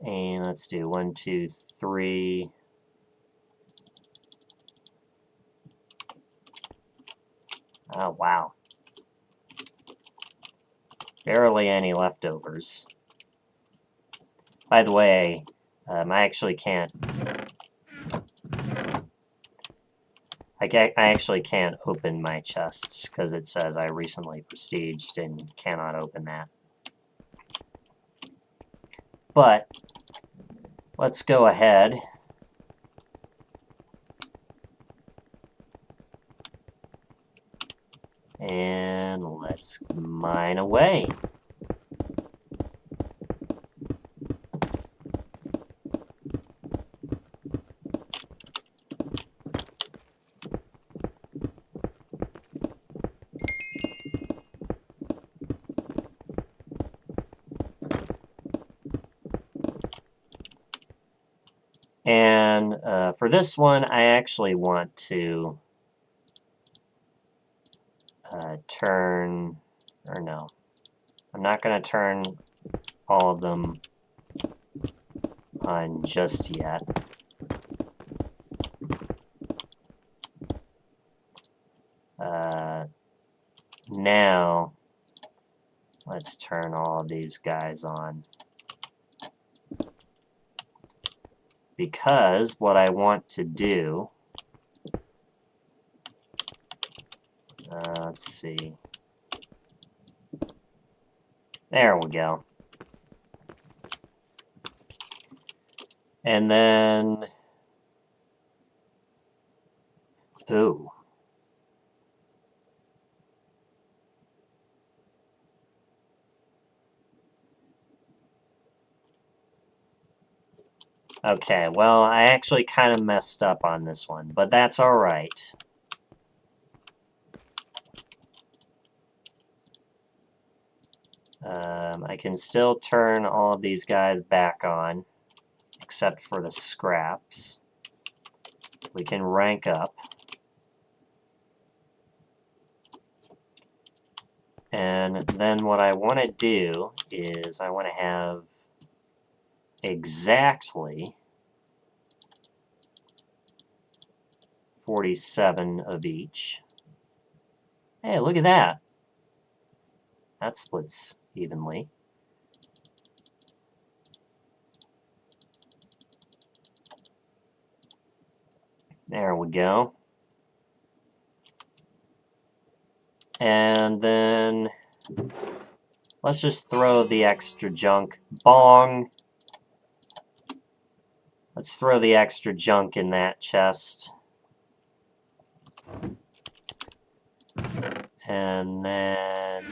And let's do 1, 2, 3. Oh, wow. Barely any leftovers. By the way, I actually can't... I actually can't open my chests because it says I recently prestiged and cannot open that. But let's go ahead and let's mine away. And for this one, I actually want to turn, or no, I'm not going to turn all of them on just yet. Now, let's turn all of these guys on. Because what I want to do, let's see. There we go. And then, ooh. Okay, well, I actually kind of messed up on this one, but that's all right. I can still turn all of these guys back on, except for the scraps. We can rank up. And then what I want to do is I want to have exactly 47 of each. Hey, look at that. That splits evenly. There we go. And then let's just throw the extra junk. Bong! Let's throw the extra junk in that chest. And then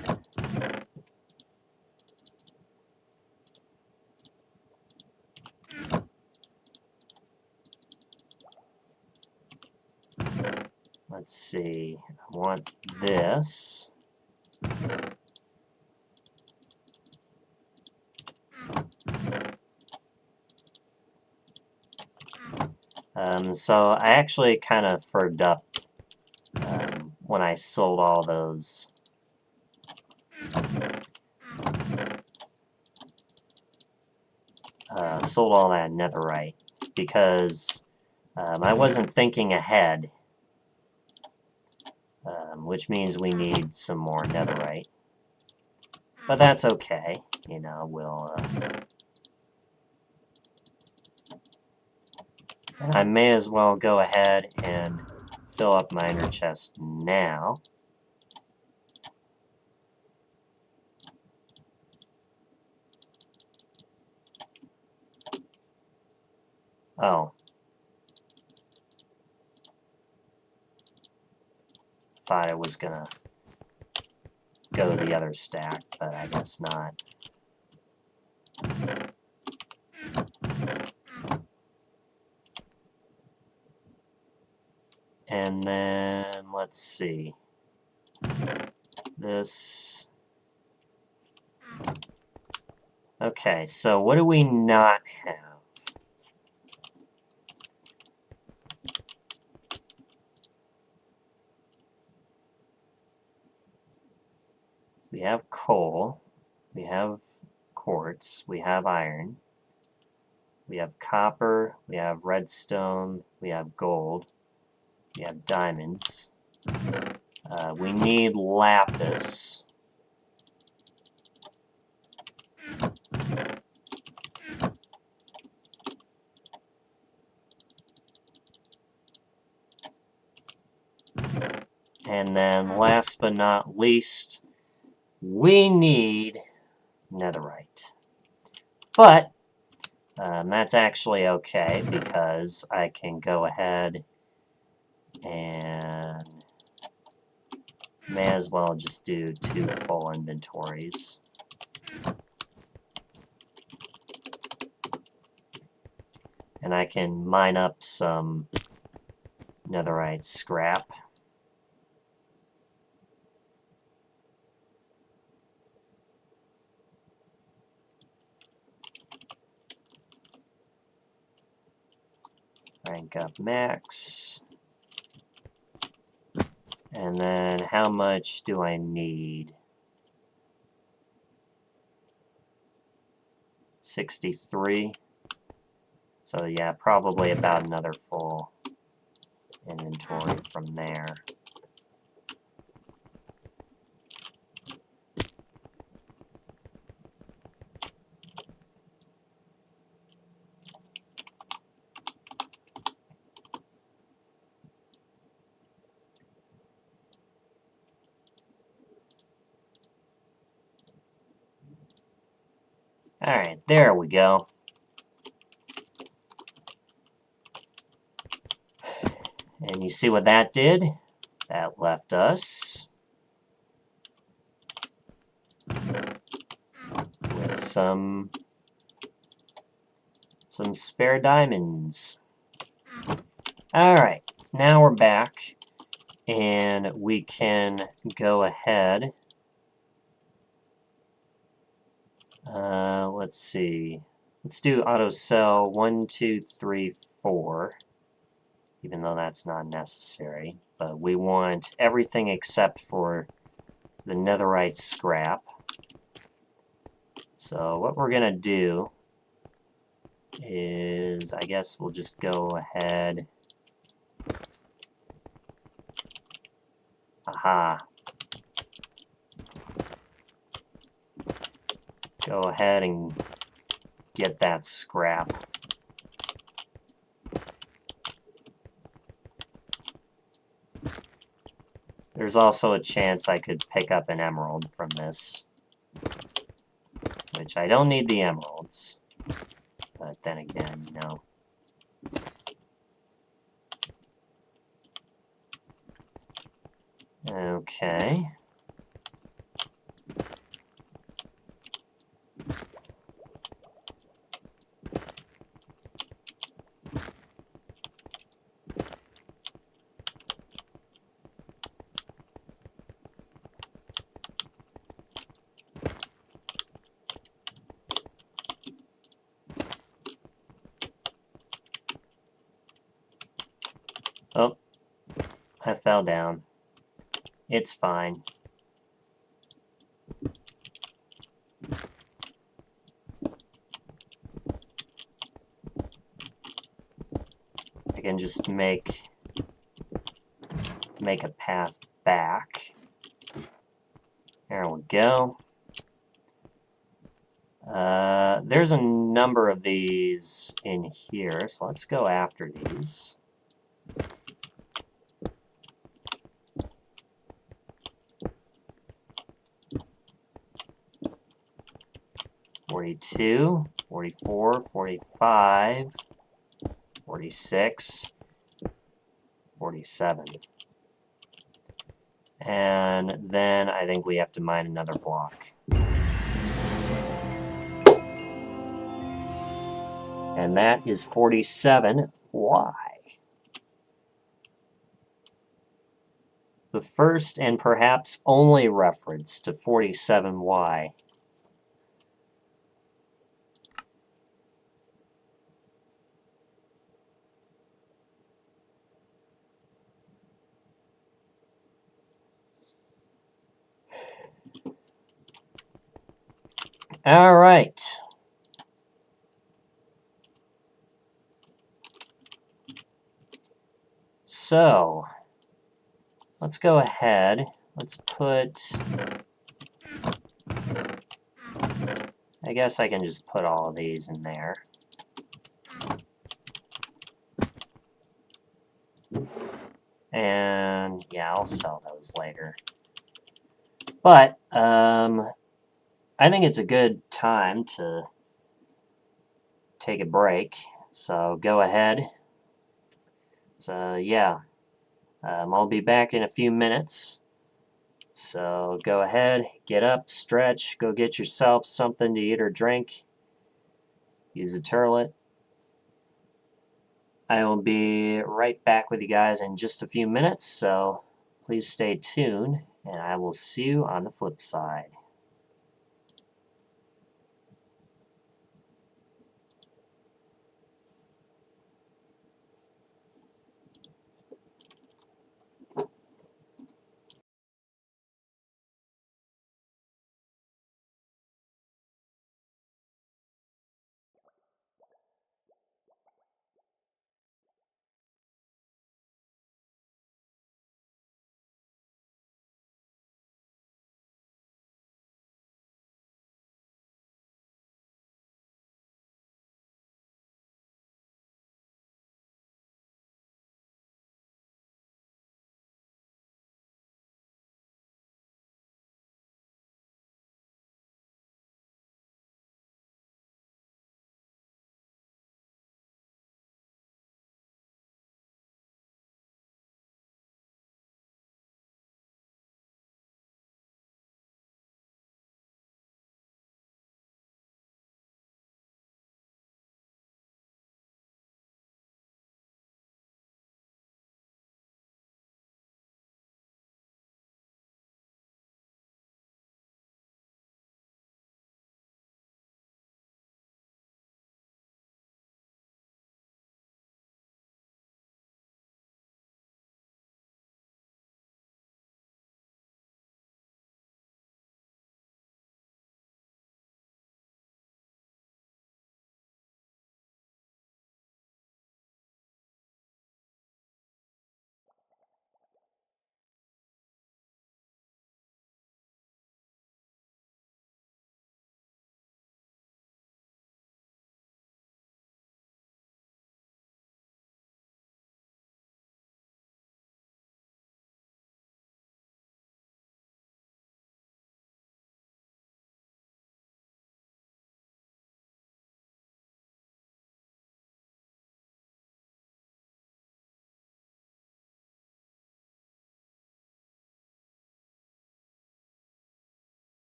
let's see. I want this. So I actually kind of furred up when I sold all those. Sold all that netherite because I wasn't thinking ahead, which means we need some more netherite. But that's okay, you know, we'll... I may as well go ahead and fill up my inner chest now. Oh. Thought it was gonna go to the other stack, but I guess not. And then, let's see. This... Okay, so what do we not have? We have coal, we have quartz, we have iron, we have copper, we have redstone, we have gold, we have diamonds. We need lapis. And then last but not least, we need netherite. But that's actually okay because I can go ahead and may as well just do 2 full inventories. And I can mine up some netherite scrap. Crank up max. And then how much do I need? 63. So yeah, probably about another full inventory from there. Alright, there we go. And you see what that did? That left us with some spare diamonds. Alright, now we're back, and we can go ahead. Let's see. Let's do auto sell 1, 2, 3, 4, even though that's not necessary. But we want everything except for the netherite scrap. So what we're going to do is, I guess we'll just go ahead. Aha. Go ahead and get that scrap. There's also a chance I could pick up an emerald from this, which I don't need the emeralds, but then again, you know. Okay. Oh, I fell down. It's fine. I can just make a path back. There we go. There's a number of these in here, so let's go after these. $42, $44, $45, $46, $47. And then I think we have to mine another block. And that is 47. Why? The first and perhaps only reference to 47Y. All right. So, let's go ahead. Let's put... I guess I can just put all of these in there. And, yeah, I'll sell those later. But, I think it's a good time to take a break. So, go ahead. So, yeah. I'll be back in a few minutes. So go ahead, get up, stretch, go get yourself something to eat or drink. Use the toilet. I will be right back with you guys in just a few minutes, so please stay tuned, and I will see you on the flip side.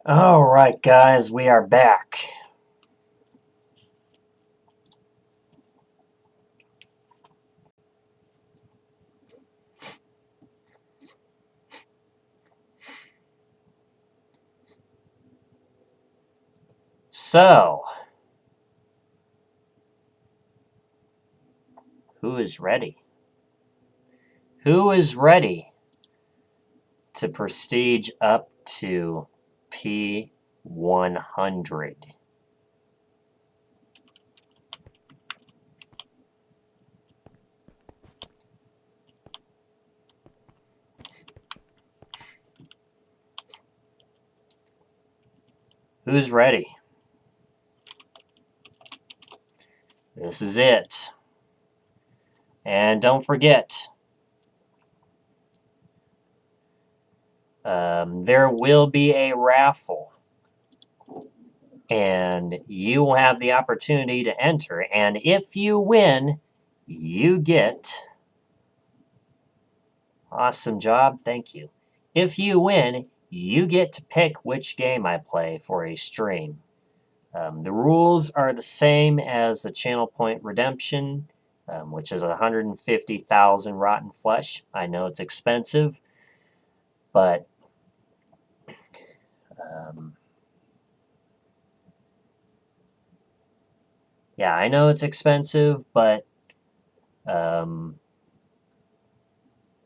All right, guys, we are back. So, who is ready? Who is ready to prestige up to P100? Who's ready? This is it. And don't forget, there will be a raffle. And you will have the opportunity to enter. And if you win, you get... Awesome job, thank you. If you win, you get to pick which game I play for a stream. The rules are the same as the Channel Point Redemption, which is 150,000 rotten flesh. I know it's expensive, but yeah, I know it's expensive, but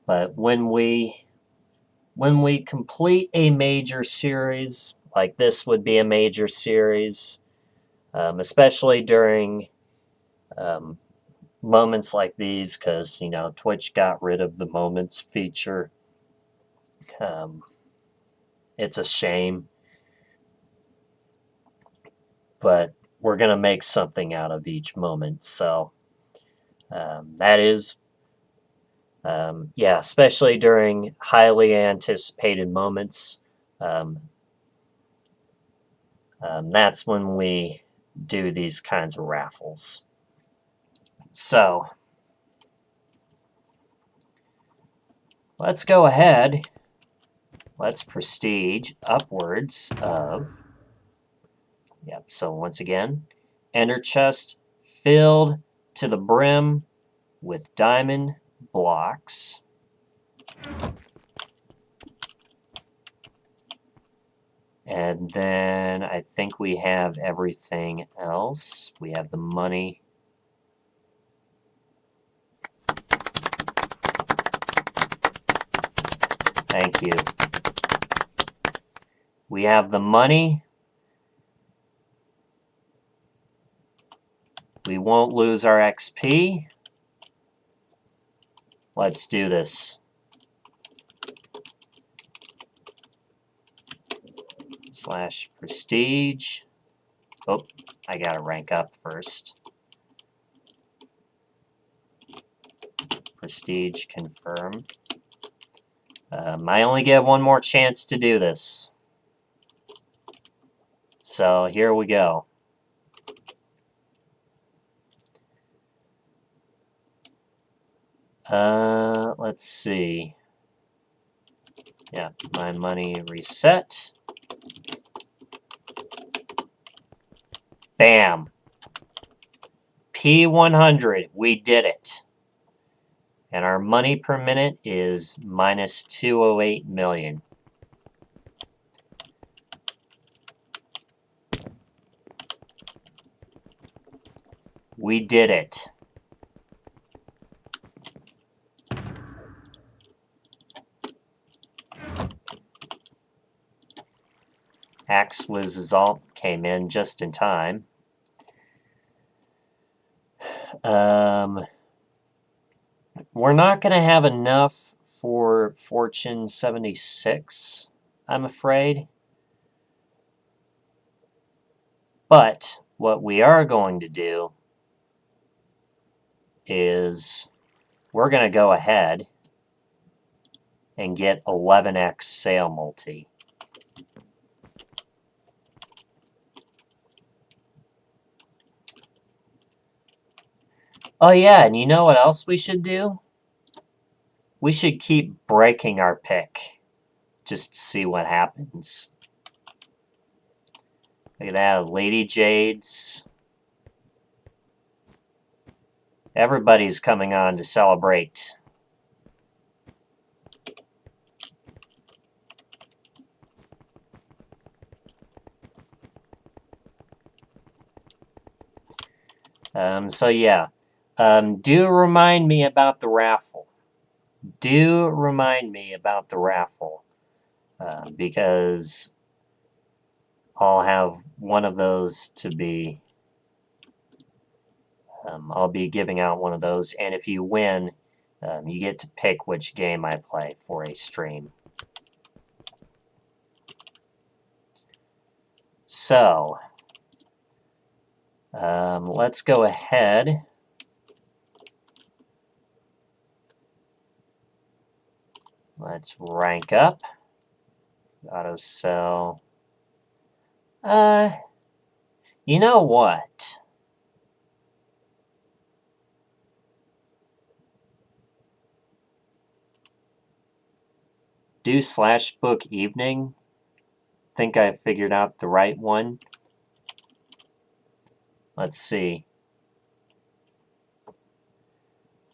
when we complete a major series, like this would be a major series, especially during moments like these, because Twitch got rid of the moments feature. It's a shame, but we're gonna make something out of each moment. So that is, yeah, especially during highly anticipated moments. That's when we do these kinds of raffles. So let's go ahead. Let's prestige upwards of... Yep, so once again, ender chest filled to the brim with diamond blocks. And then I think we have everything else. We have the money. Thank you. We have the money. We won't lose our XP. Let's do this. Slash prestige. Oh, I gotta rank up first. Prestige confirm. I only get one more chance to do this. So here we go. Let's see. Yeah, my money reset. Bam. P100. We did it. And our money per minute is minus 208 million. We did it. Axe Result came in just in time. We're not going to have enough for Fortune 76, I'm afraid. But what we are going to do is we're going to go ahead and get 11x sale multi. Oh yeah, and you know what else we should do? We should keep breaking our pick just to see what happens. Look at that, Lady Jades. Everybody's coming on to celebrate. So yeah, do remind me about the raffle. Do remind me about the raffle, because I'll have one of those to be. I'll be giving out one of those, and if you win, you get to pick which game I play for a stream. So, let's go ahead. Let's rank up. Auto sell. You know what? Do slash book evening. Think I figured out the right one. Let's see.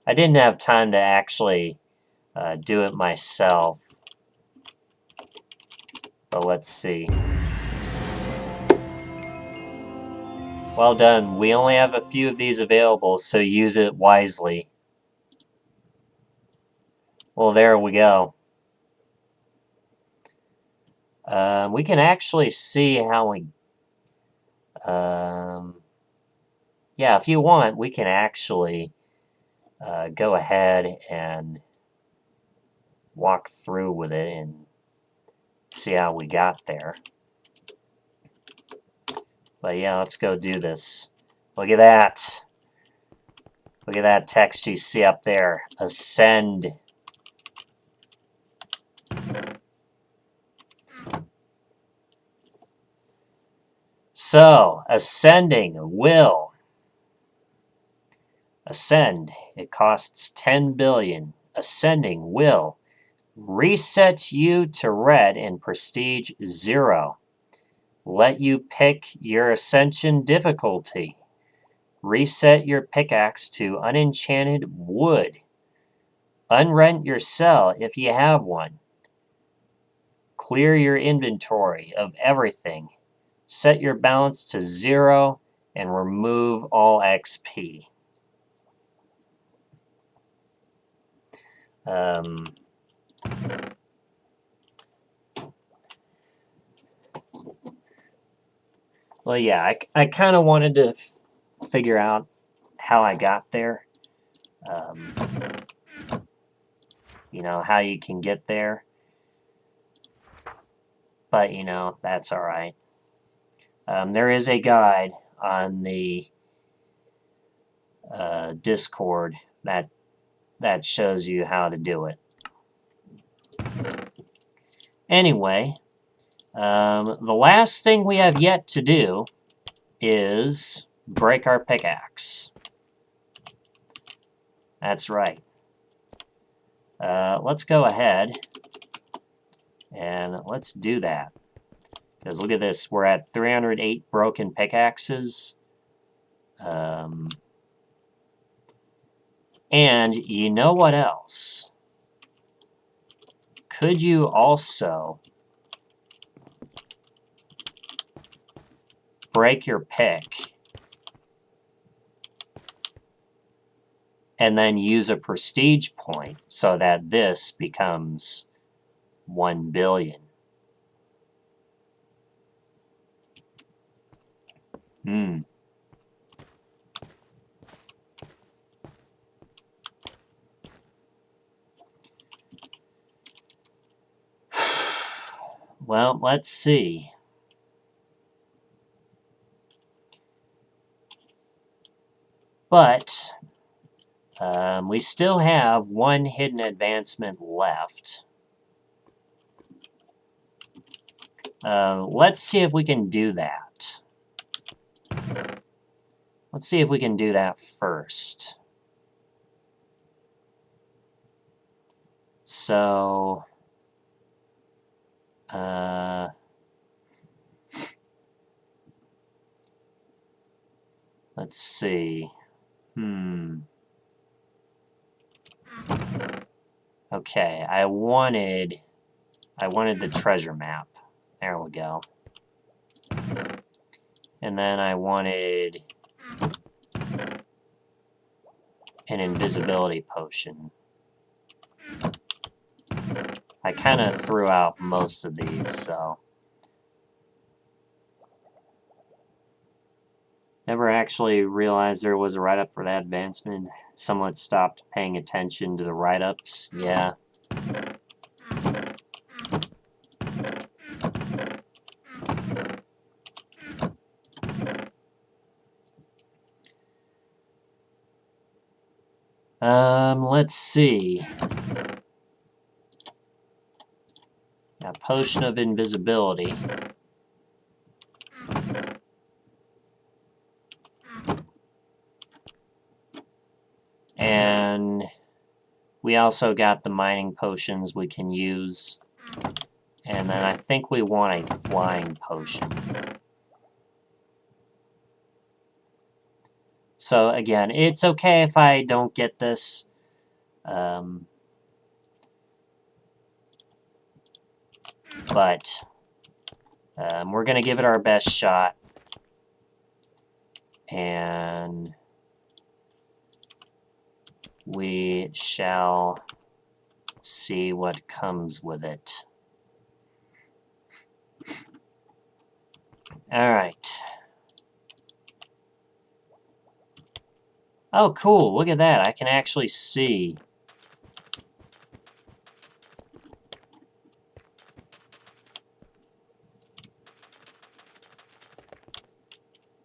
I didn't have time to actually do it myself. But let's see. Well done. We only have a few of these available, so use it wisely. Well, there we go. We can actually see how we... yeah, if you want, we can actually go ahead and walk through with it and see how we got there. But yeah, let's go do this. Look at that. Look at that text you see up there. Ascend. So, ascending will ascend. It costs 10 billion. Ascending will reset you to red in prestige 0. Let you pick your ascension difficulty. Reset your pickaxe to unenchanted wood. Unrent your cell if you have one. Clear your inventory of everything. Set your balance to 0 and remove all XP. Well, yeah, I kind of wanted to figure out how I got there. You know, how you can get there. But, you know, that's all right. There is a guide on the Discord that shows you how to do it. Anyway, the last thing we have yet to do is break our pickaxe. That's right. Let's go ahead and let's do that. Because look at this, we're at 308 broken pickaxes. And you know what else? Could you also break your pick and then use a prestige point so that this becomes 1 billion? Well, let's see. But we still have one hidden advancement left. Let's see if we can do that. Let's see if we can do that first. So, Let's see. Okay, I wanted the treasure map. There we go. And then I wanted an invisibility potion. I kind of threw out most of these, so. Never actually realized there was a write-up for that advancement. Somewhat stopped paying attention to the write-ups. Yeah. Let's see. A potion of invisibility. And we also got the mining potions we can use. And then I think we want a flying potion. So again, it's okay if I don't get this. But we're going to give it our best shot. And we shall see what comes with it. Alright. Oh, cool. Look at that. I can actually see.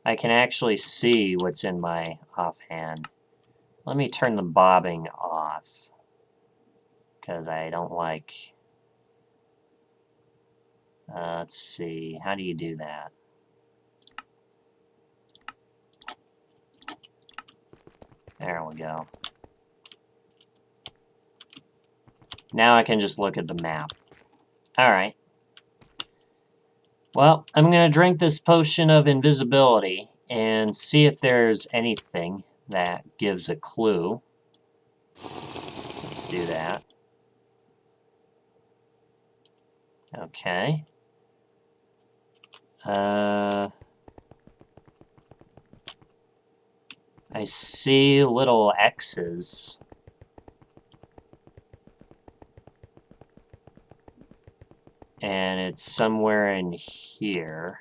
I can actually see what's in my offhand. Let me turn the bobbing off, because I don't like... let's see. How do you do that? There we go. Now I can just look at the map. Alright. Well, I'm going to drink this potion of invisibility and see if there's anything that gives a clue. Let's do that. Okay. I see little X's. And it's somewhere in here.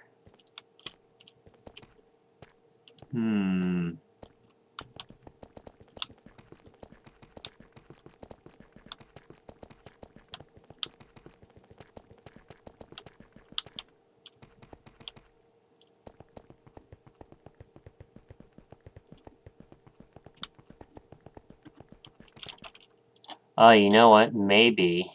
Oh, you know what? Maybe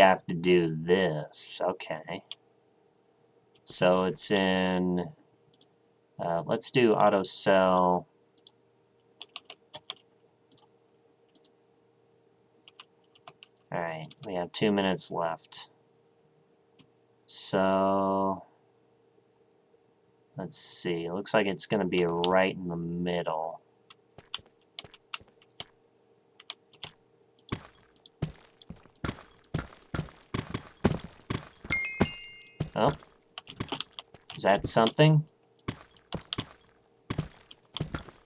I have to do this. Okay. So it's in... let's do auto sell. Alright, we have 2 minutes left. So... let's see. It looks like it's going to be right in the middle. Oh. Is that something?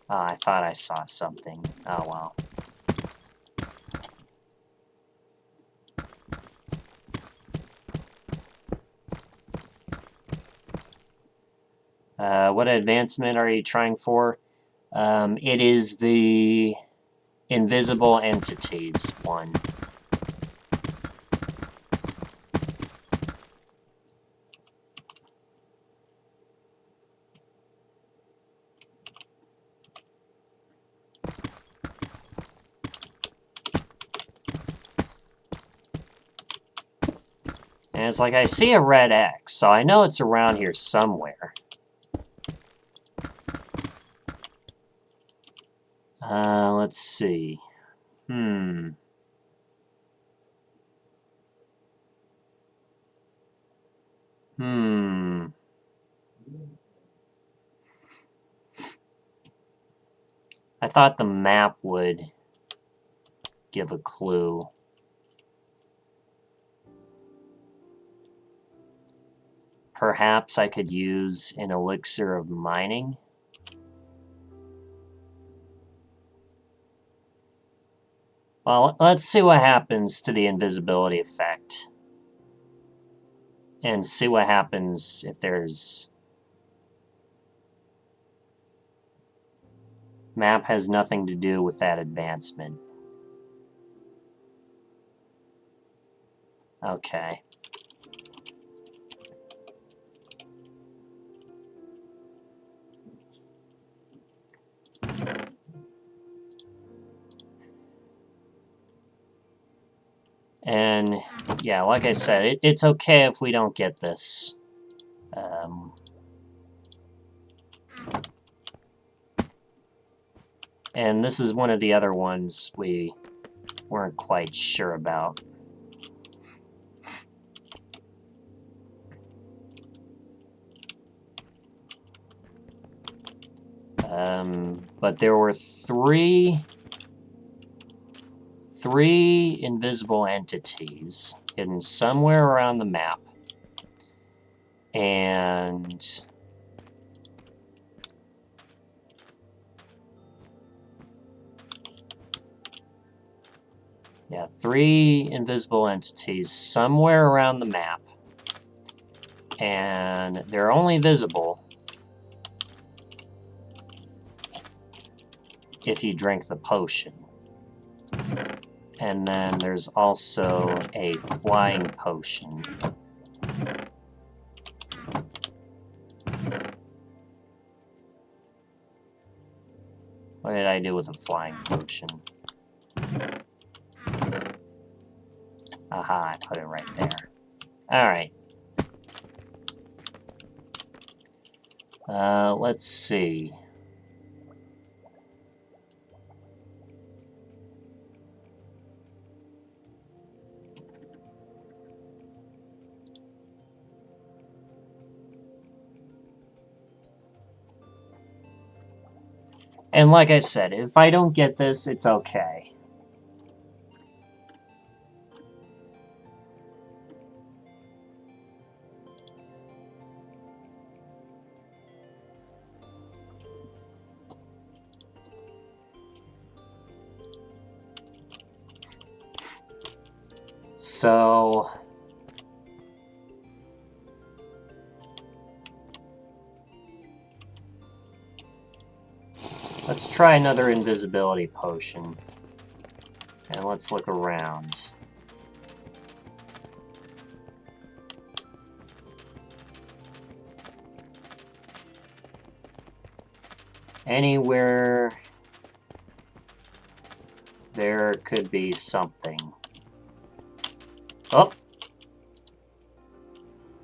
Oh, I thought I saw something. Oh, well. What advancement are you trying for? It is the invisible entities one. And it's like I see a red X, so I know it's around here somewhere. Let's see. I thought the map would give a clue. Perhaps I could use an elixir of mining. Well, let's see what happens to the invisibility effect. And see what happens if there's... Map has nothing to do with that advancement. Okay. And yeah, like I said, it's okay if we don't get this. And this is one of the other ones we weren't quite sure about. But there were three invisible entities hidden somewhere around the map. And yeah, 3 invisible entities somewhere around the map. And they're only visible if you drink the potion. And then there's also a flying potion. What did I do with a flying potion? Aha, I put it right there. Alright. Let's see. And like I said, if I don't get this, it's okay. So... let's try another invisibility potion. And let's look around. Anywhere there could be something. Oh!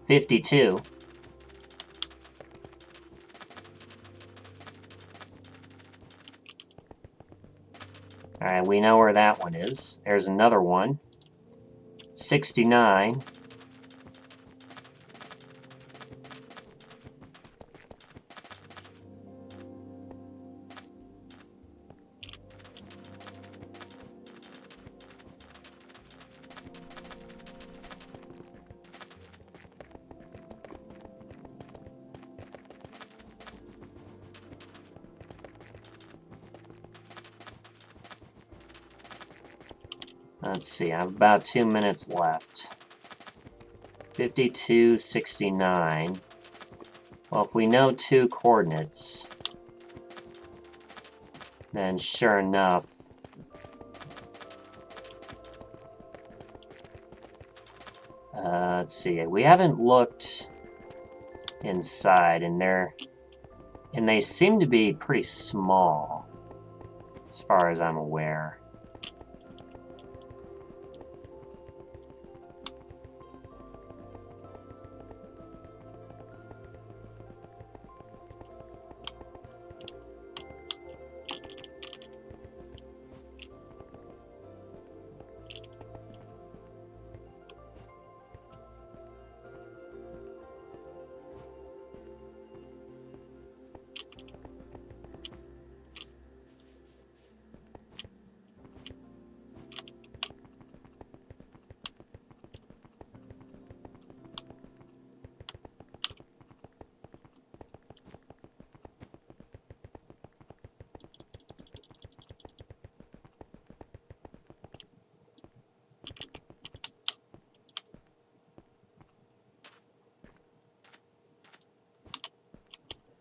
52. Alright, we know where that one is. There's another one. 69. Let's see, I have about 2 minutes left. 52, 69. Well, if we know 2 coordinates, then sure enough, let's see, we haven't looked inside, and they seem to be pretty small, as far as I'm aware.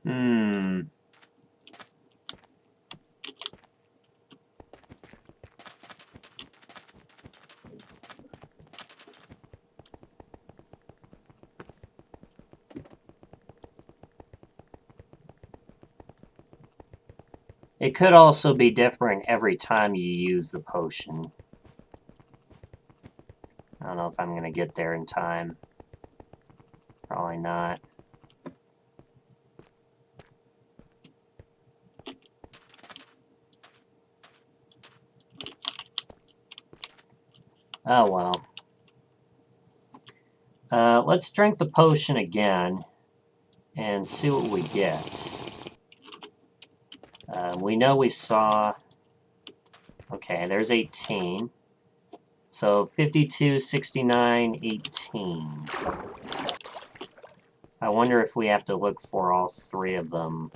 Hmm. It could also be different every time you use the potion. I don't know if I'm going to get there in time. Probably not. Oh well. Let's drink the potion again and see what we get. We know we saw... Okay, there's 18. So 52, 69, 18. I wonder if we have to look for all three of them.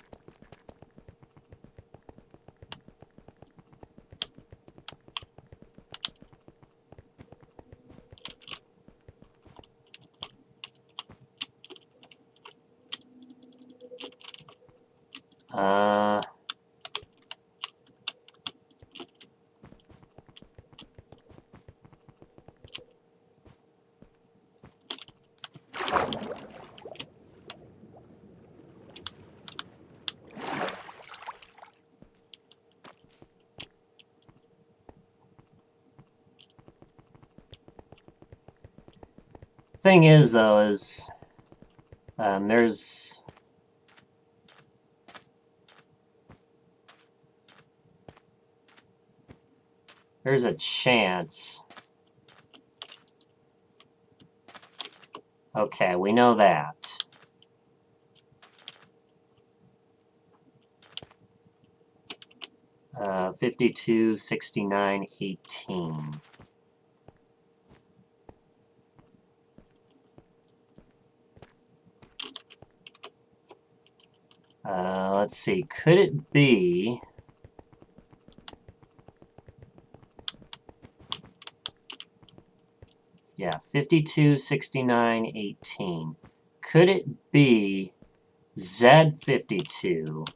Uh... Thing is, though, is there's a chance. Okay, we know that. Uh, 52, 69, 18. Let's see. Could it be... Yeah, 52, 69, 18. Could it be Z52?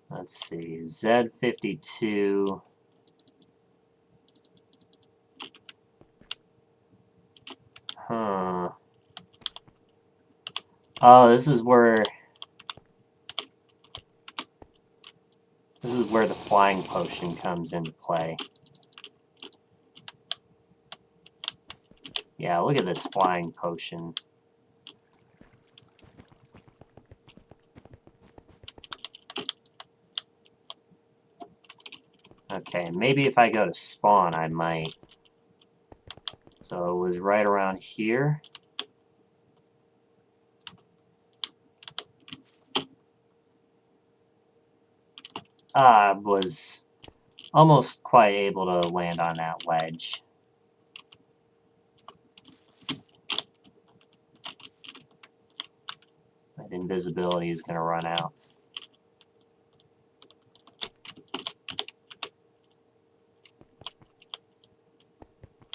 Let's see. Z52... Huh. Oh, this is where the flying potion comes into play. Yeah, look at this flying potion. Okay, maybe if I go to spawn, I might. So it was right around here. I was almost quite able to land on that ledge. But invisibility is going to run out.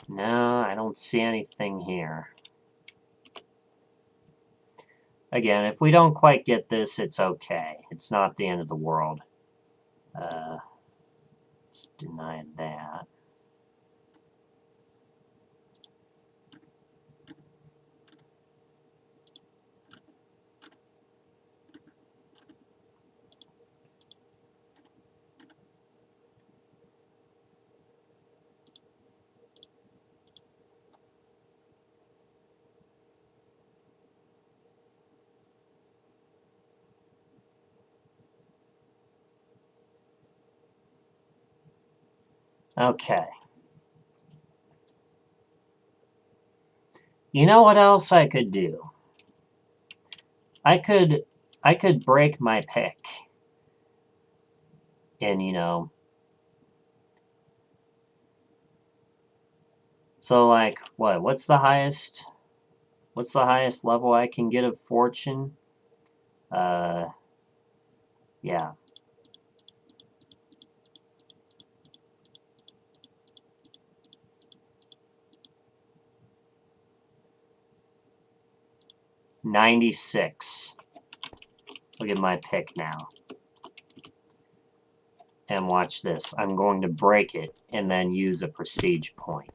No, I don't see anything here. Again, if we don't quite get this, it's okay. It's not the end of the world. Let's deny that. Okay. You know what else I could do? I could break my pick. And, you know... So, like, what's the highest level I can get of fortune? Yeah. 96. Look at my pick now. And watch this. I'm going to break it and then use a prestige point.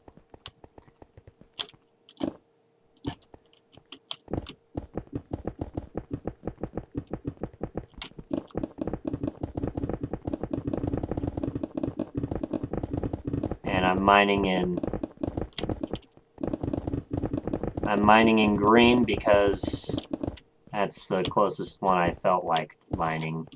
And I'm mining in green because that's the closest one I felt like mining.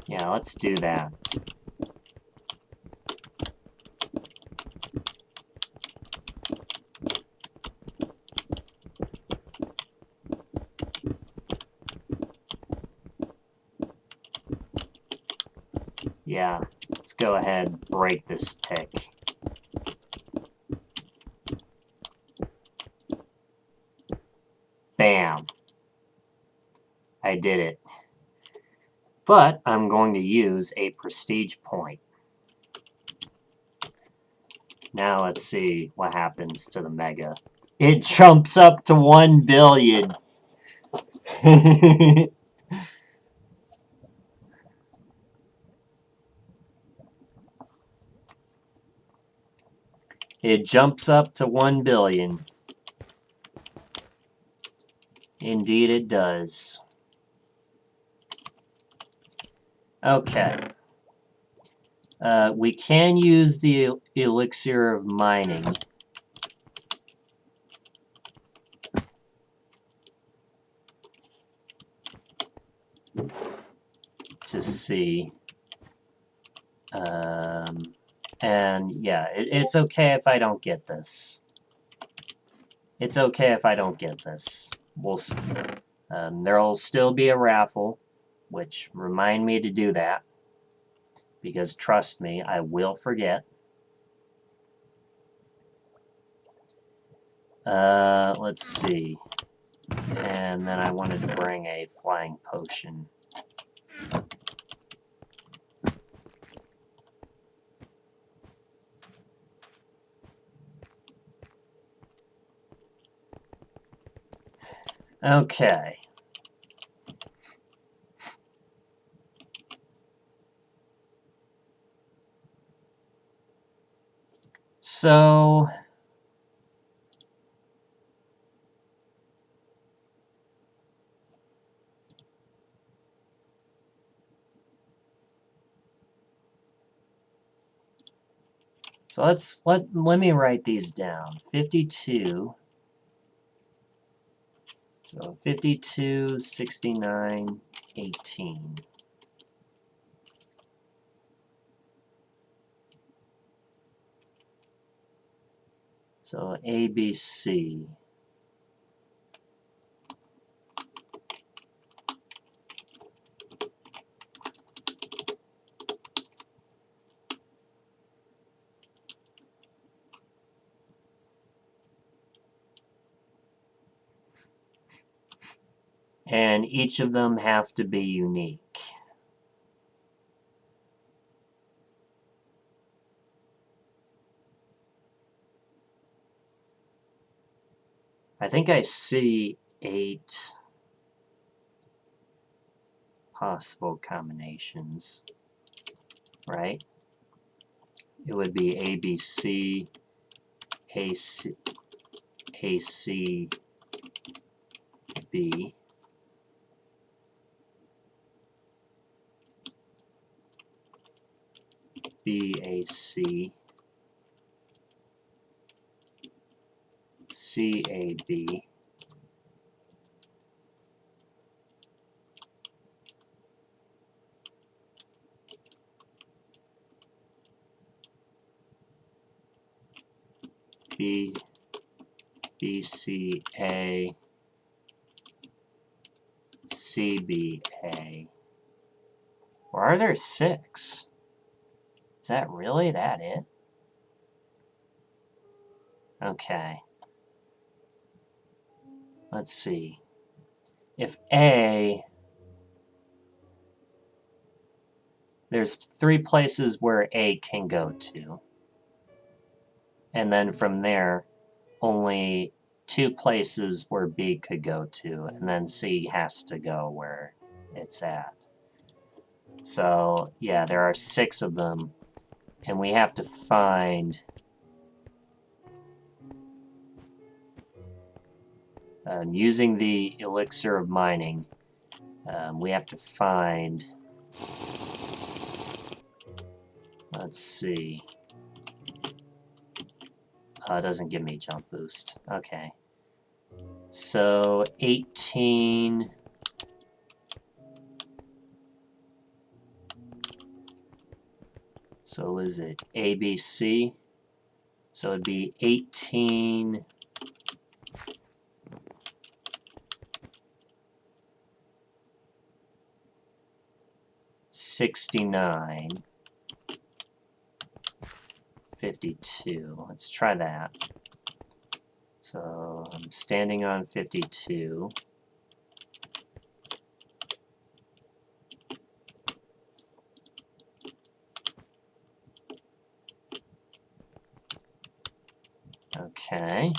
Yeah, let's do that. Yeah, let's go ahead and break this pick. Bam. I did it. But I'm going to use a prestige point. Now let's see what happens to the Mega. It jumps up to 1 billion. It jumps up to 1 billion. Indeed it does. Okay. We can use the elixir of mining. To see. And yeah, it's okay if I don't get this. It's okay if I don't get this. There'll still be a raffle, which remind me to do that. Because trust me, I will forget. Let's see. And then I wanted to bring a flying potion. Okay. So let me write these down. 52. So 52, 69, 18. So ABC. And each of them have to be unique. I think I see 8 possible combinations, right? It would be ABC, AC, AC, B, BAC, CAB, BCA, CBA, Or are there 6? Is that really that it? Okay. Let's see. If A... There's 3 places where A can go to. And then from there, only 2 places where B could go to. And then C has to go where it's at. So, yeah, there are 6 of them. And we have to find... using the elixir of mining, we have to find... Let's see. It doesn't give me jump boost. Okay. So 18... So is it A, B, C? So it'd be 18... 69... 52. Let's try that. So I'm standing on 52. Okay.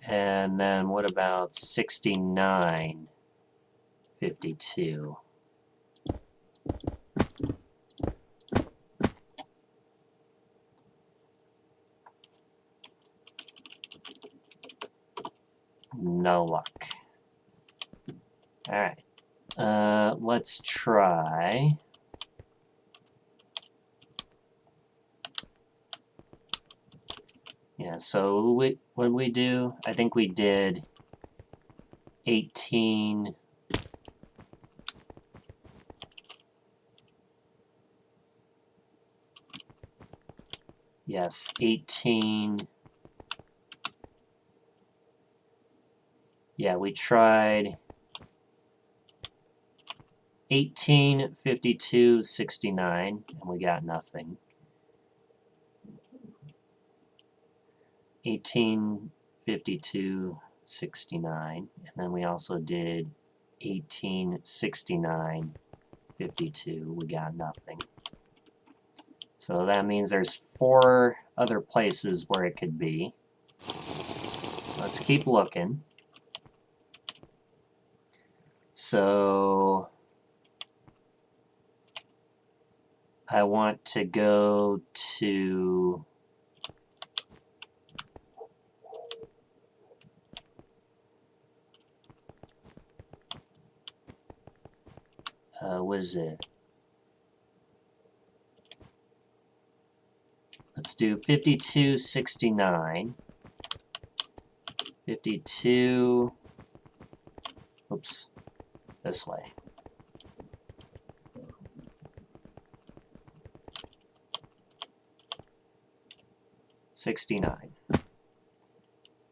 And then what about 69, 52? No luck. All right. Let's try... Yeah, so what did we do? I think we did 18... Yes, 18... Yeah, we tried 18, 52, 69, and we got nothing. 18, 52, 69, and then we also did 18, 69, 52. We got nothing. So that means there's 4 other places where it could be. Let's keep looking. So I want to go to... what is it? Let's do 52, 69. 52... Oops. This way. $69.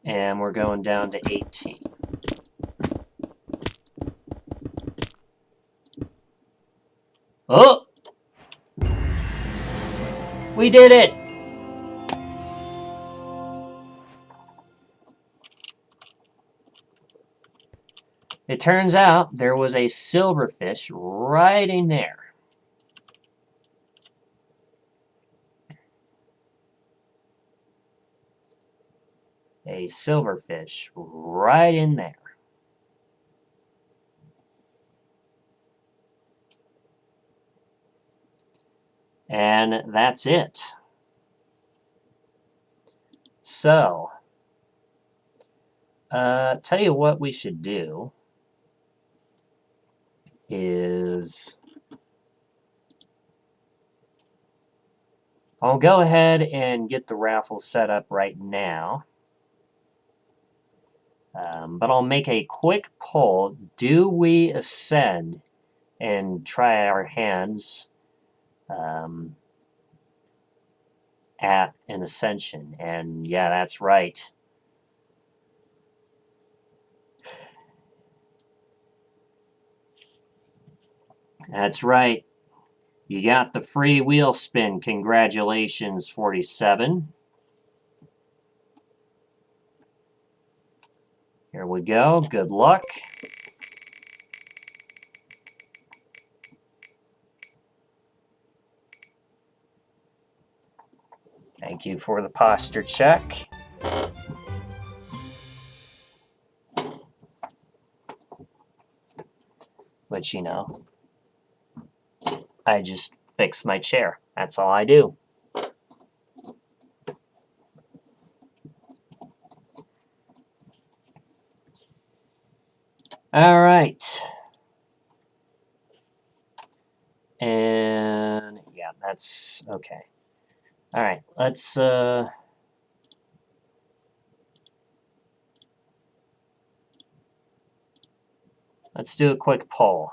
And we're going down to 18. Oh! We did it! It turns out there was a silverfish right in there. A silverfish right in there. And that's it. So, tell you what we should do is I'll go ahead and get the raffle set up right now. But I'll make a quick poll. Do we ascend and try our hands at an ascension? And yeah, that's right. That's right. You got the free wheel spin. Congratulations, 47. Here we go. Good luck. Thank you for the posture check. Which, you know, I just fix my chair. That's all I do. All right. And yeah, that's okay. All right, let's do a quick poll.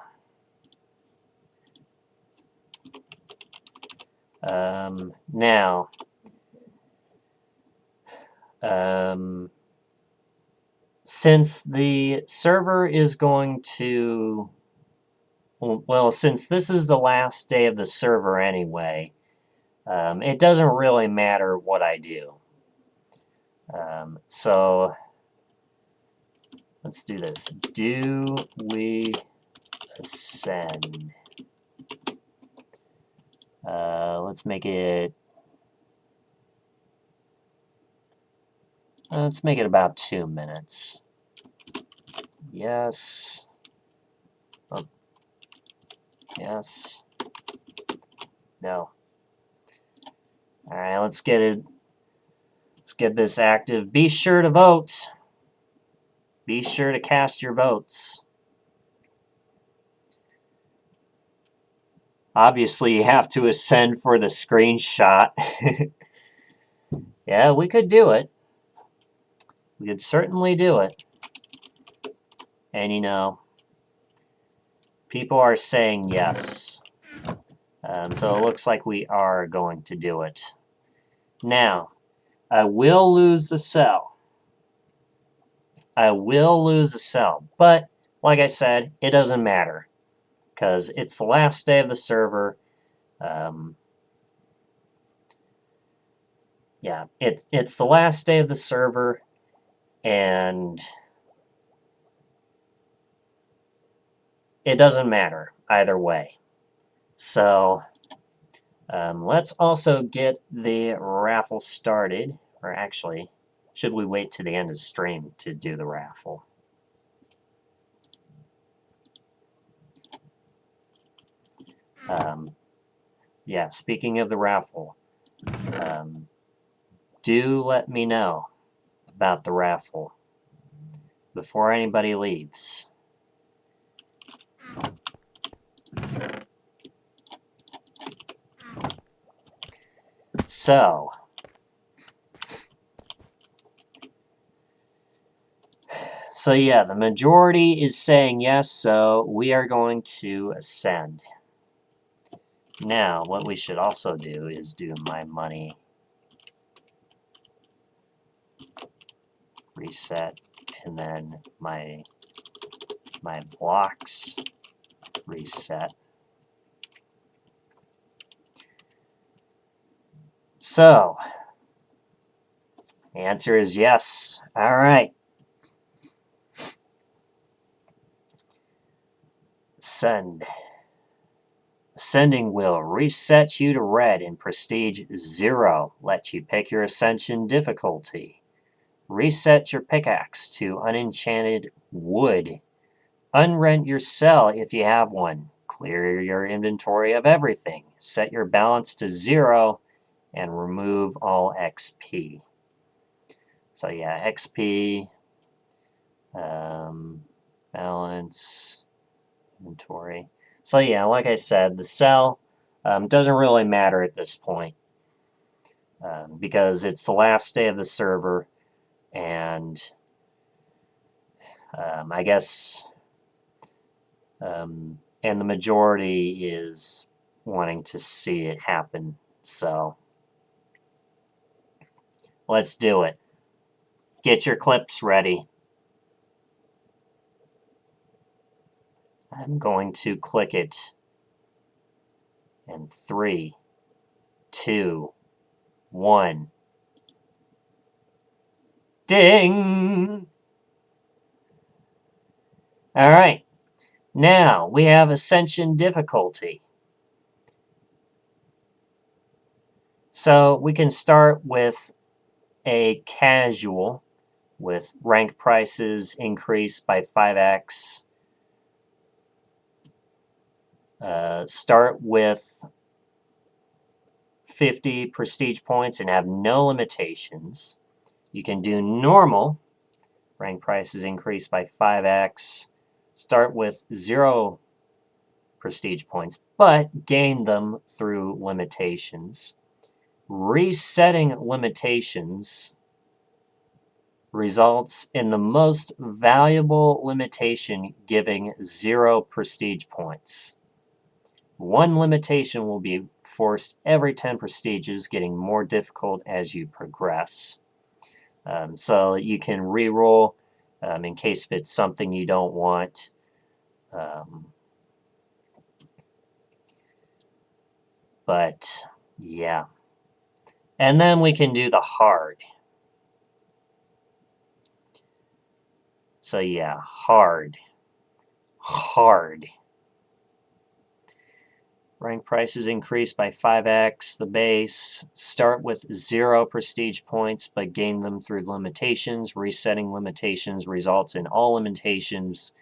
Now, since the server is going to, well, since this is the last day of the server anyway, it doesn't really matter what I do. So let's do this. Do we ascend? Let's make it about 2 minutes. Yes. Oh. Yes. No. All right, let's get it. Let's get this active. Be sure to vote. Be sure to cast your votes. Obviously, you have to ascend for the screenshot. Yeah, we could do it. We could certainly do it. And you know, people are saying yes. So it looks like we are going to do it. Now, I will lose the cell. I will lose a cell. But, like I said, it doesn't matter. Because it's the last day of the server. Yeah, it's the last day of the server. And it doesn't matter either way. So, let's also get the raffle started. Or actually, should we wait to the end of the stream to do the raffle? Yeah, speaking of the raffle, do let me know about the raffle before anybody leaves. So, yeah, the majority is saying yes, so we are going to ascend. Now, what we should also do is do my money reset, and then my blocks reset. So, the answer is yes. All right. Send. Ascending will reset you to red in Prestige 0. Let you pick your Ascension difficulty. Reset your pickaxe to unenchanted wood. Unrent your cell if you have one. Clear your inventory of everything. Set your balance to 0 and remove all XP. So yeah, XP, balance, inventory. So yeah, like I said, the cell doesn't really matter at this point because it's the last day of the server, and I guess, and the majority is wanting to see it happen. So let's do it. Get your clips ready. I'm going to click it And 3, 2, 1. Ding! All right. Now we have Ascension difficulty. So we can start with a casual with rank prices increased by 5x. Start with 50 prestige points and have no limitations. You can do normal, rank prices increased by 5x. Start with 0 prestige points, but gain them through limitations. Resetting limitations results in the most valuable limitation giving 0 prestige points. One limitation will be forced every 10 prestiges, getting more difficult as you progress. So you can reroll in case if it's something you don't want. But yeah. And then we can do the hard. So yeah, hard. Rank prices increased by 5x. The base. Start with 0 prestige points, but gain them through limitations. Resetting limitations results in all limitations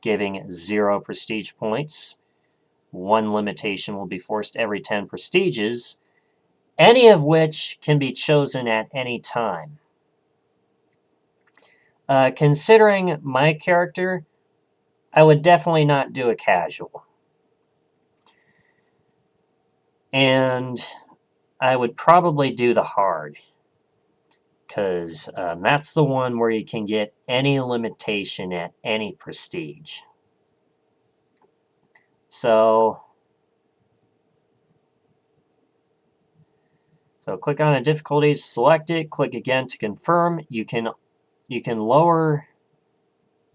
giving 0 prestige points. One limitation will be forced every 10 prestiges, any of which can be chosen at any time. Considering my character, I would definitely not do a casual. And I would probably do the hard, because that's the one where you can get any limitation at any prestige. So click on a difficulty, select it, click again to confirm. You can lower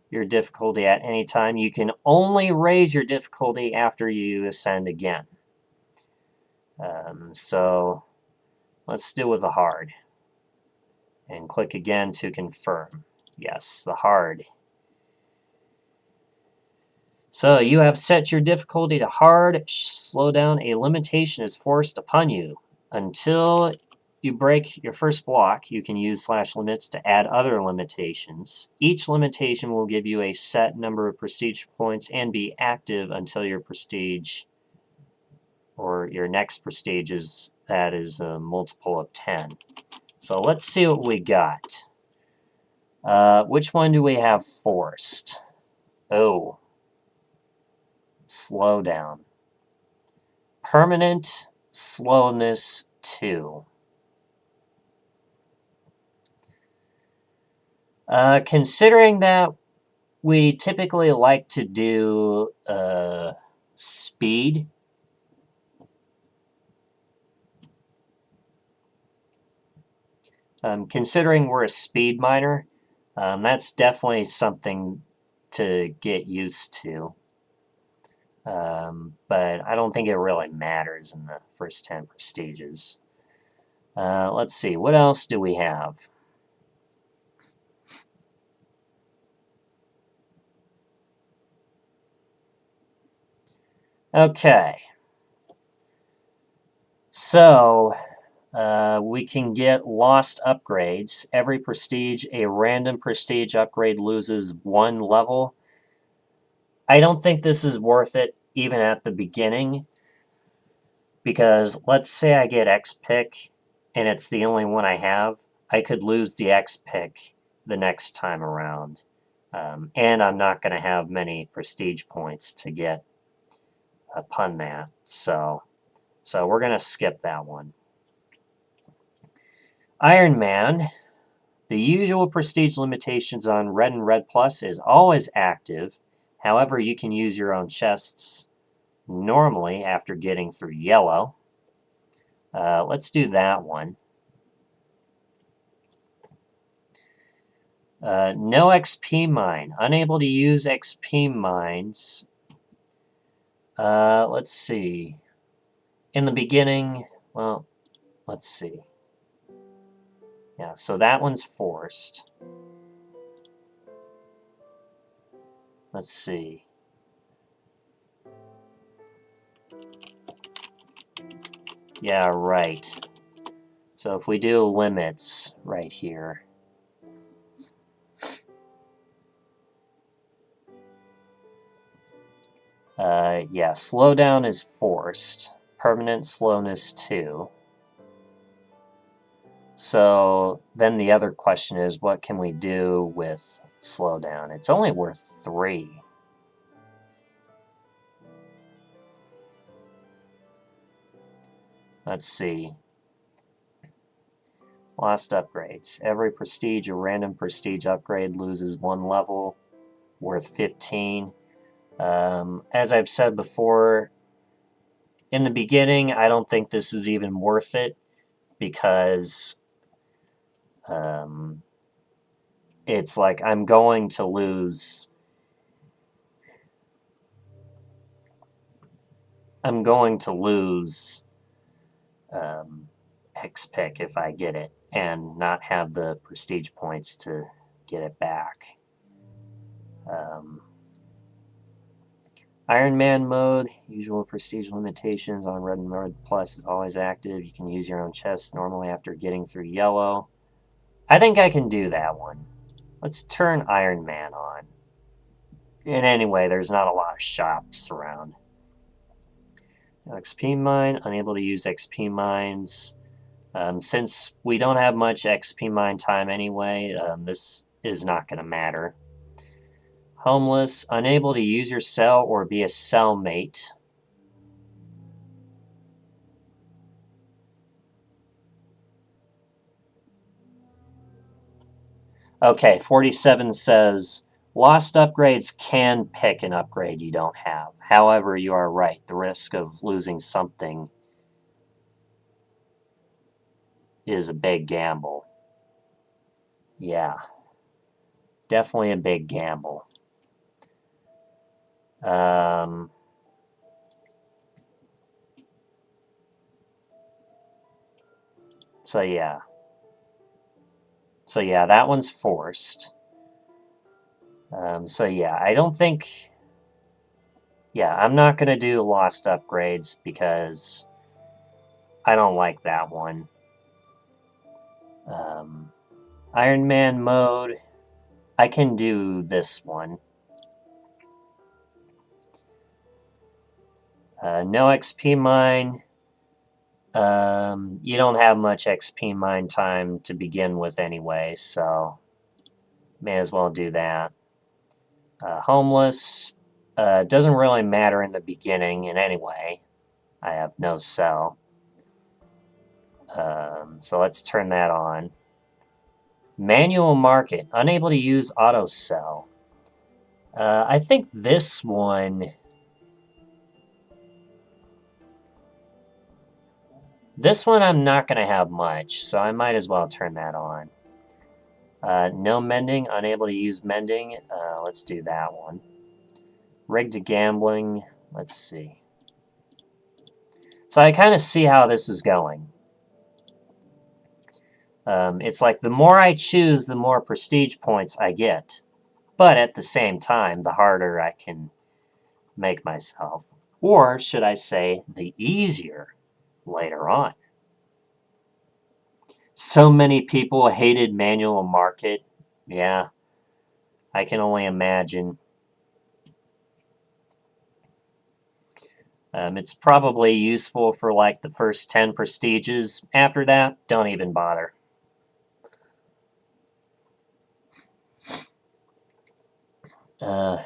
your difficulty at any time. You can only raise your difficulty after you ascend again. So let's do with the hard. And click again to confirm. Yes, the hard. So you have set your difficulty to hard. Slow down. A limitation is forced upon you. Until you break your first block, you can use /limits to add other limitations. Each limitation will give you a set number of prestige points and be active until your prestige or your next prestige is a multiple of 10. So let's see what we got. Which one do we have forced? Oh. Slow down. Permanent slowness 2. Considering that we typically like to do speed, considering we're a speed miner, that's definitely something to get used to. But I don't think it really matters in the first 10 prestiges. Let's see, what else do we have? Okay. So we can get lost upgrades. Every prestige, a random prestige upgrade loses 1 level. I don't think this is worth it even at the beginning, because let's say I get X pick and it's the only one I have, I could lose the X pick the next time around. And I'm not going to have many prestige points to get upon that. So we're going to skip that one. Iron Man. The usual prestige limitations on Red and Red Plus is always active. However, you can use your own chests normally after getting through yellow. Let's do that one. No XP mine. Unable to use XP mines. Let's see. in the beginning, well, let's see. Yeah, so that one's forced. Let's see. Yeah, right. So if we do limits right here. Yeah, slowdown is forced. Permanent slowness 2. So then the other question is, what can we do with slowdown? It's only worth 3. Let's see. Lost upgrades. Every prestige or random prestige upgrade loses 1 level, worth 15. As I've said before, in the beginning, I don't think this is even worth it because it's like I'm going to lose. I'm going to lose X-Pick if I get it and not have the prestige points to get it back. Iron Man mode, usual prestige limitations on Red and Red Plus is always active. You can use your own chest normally after getting through yellow. I think I can do that one. Let's turn Iron Man on. And anyway, there's not a lot of shops around. XP mine, unable to use XP mines. Since we don't have much XP mine time anyway, this is not going to matter. Homeless, unable to use your cell or be a cellmate. Okay, 47 says, lost upgrades can pick an upgrade you don't have. However, you are right. The risk of losing something is a big gamble. Yeah, definitely a big gamble. So yeah. So yeah, that one's forced. So yeah, I don't think... Yeah, I'm not going to do lost upgrades because I don't like that one. Iron Man mode, I can do this one. No XP mine. You don't have much XP mine time to begin with anyway, so may as well do that. Homeless, doesn't really matter in the beginning in any way. I have no cell. So let's turn that on. Manual market, unable to use auto sell. I think this one... This one I'm not going to have much, so I might as well turn that on. No mending, unable to use mending. Let's do that one. Rigged to gambling. Let's see. So I kind of see how this is going. It's like the more I choose, the more prestige points I get. But at the same time, the harder I can make myself. Or should I say, the easier later on. So many people hated manual market. Yeah, I can only imagine. It's probably useful for like the first 10 prestiges. After that, don't even bother. Yeah.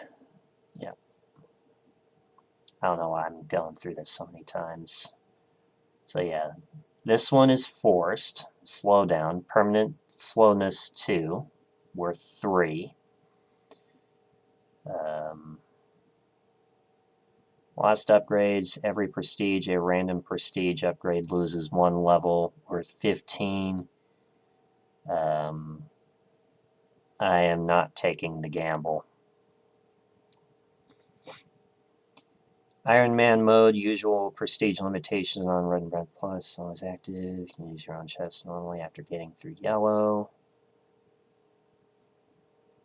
I don't know why I'm going through this so many times. So yeah, this one is forced. Slow down. Permanent slowness 2, worth 3. Lost upgrades. Every prestige, a random prestige upgrade loses 1 level, worth 15. I am not taking the gamble. Iron Man mode, usual prestige limitations on Red and Red Plus. So is active. You can use your own chest normally after getting through yellow.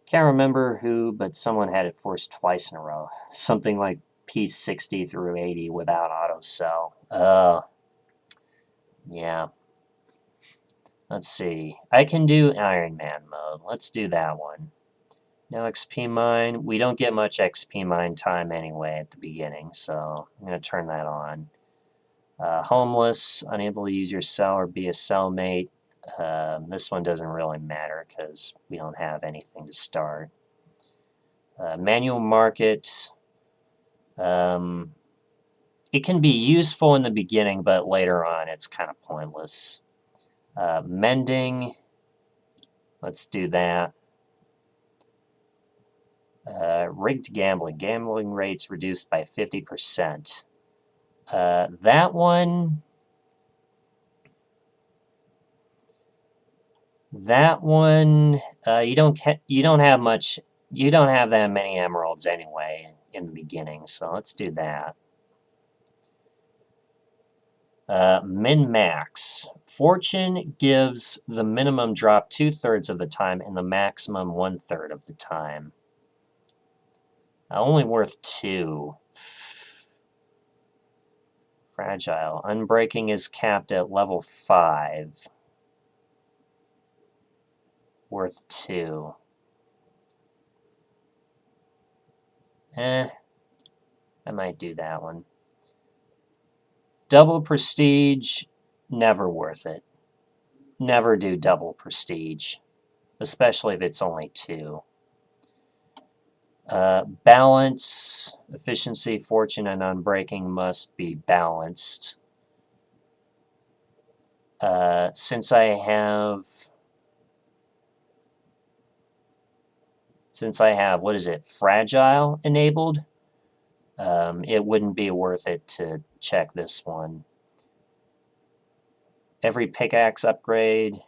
Can't remember who, but someone had it forced twice in a row. Something like piece 60 through 80 without auto sell. Yeah. Let's see. I can do Iron Man mode. Let's do that one. No XP mine. We don't get much XP mine time anyway at the beginning, so I'm going to turn that on. Homeless, unable to use your cell or be a cellmate. This one doesn't really matter because we don't have anything to start. Manual market. It can be useful in the beginning, but later on it's kind of pointless. Mending. Let's do that. Rigged gambling. Gambling rates reduced by 50%. That one... you don't have much. You don't have that many emeralds anyway in the beginning, so let's do that. Min-max. Fortune gives the minimum drop 2/3 of the time and the maximum 1/3 of the time. Only worth 2. Fragile. Unbreaking is capped at level 5. Worth 2. I might do that one. Double prestige, never worth it. Never do double prestige, especially if it's only 2. Balance, efficiency, fortune, and unbreaking must be balanced. Since I have, what is it, fragile enabled, it wouldn't be worth it to check this one. Every pickaxe upgrade,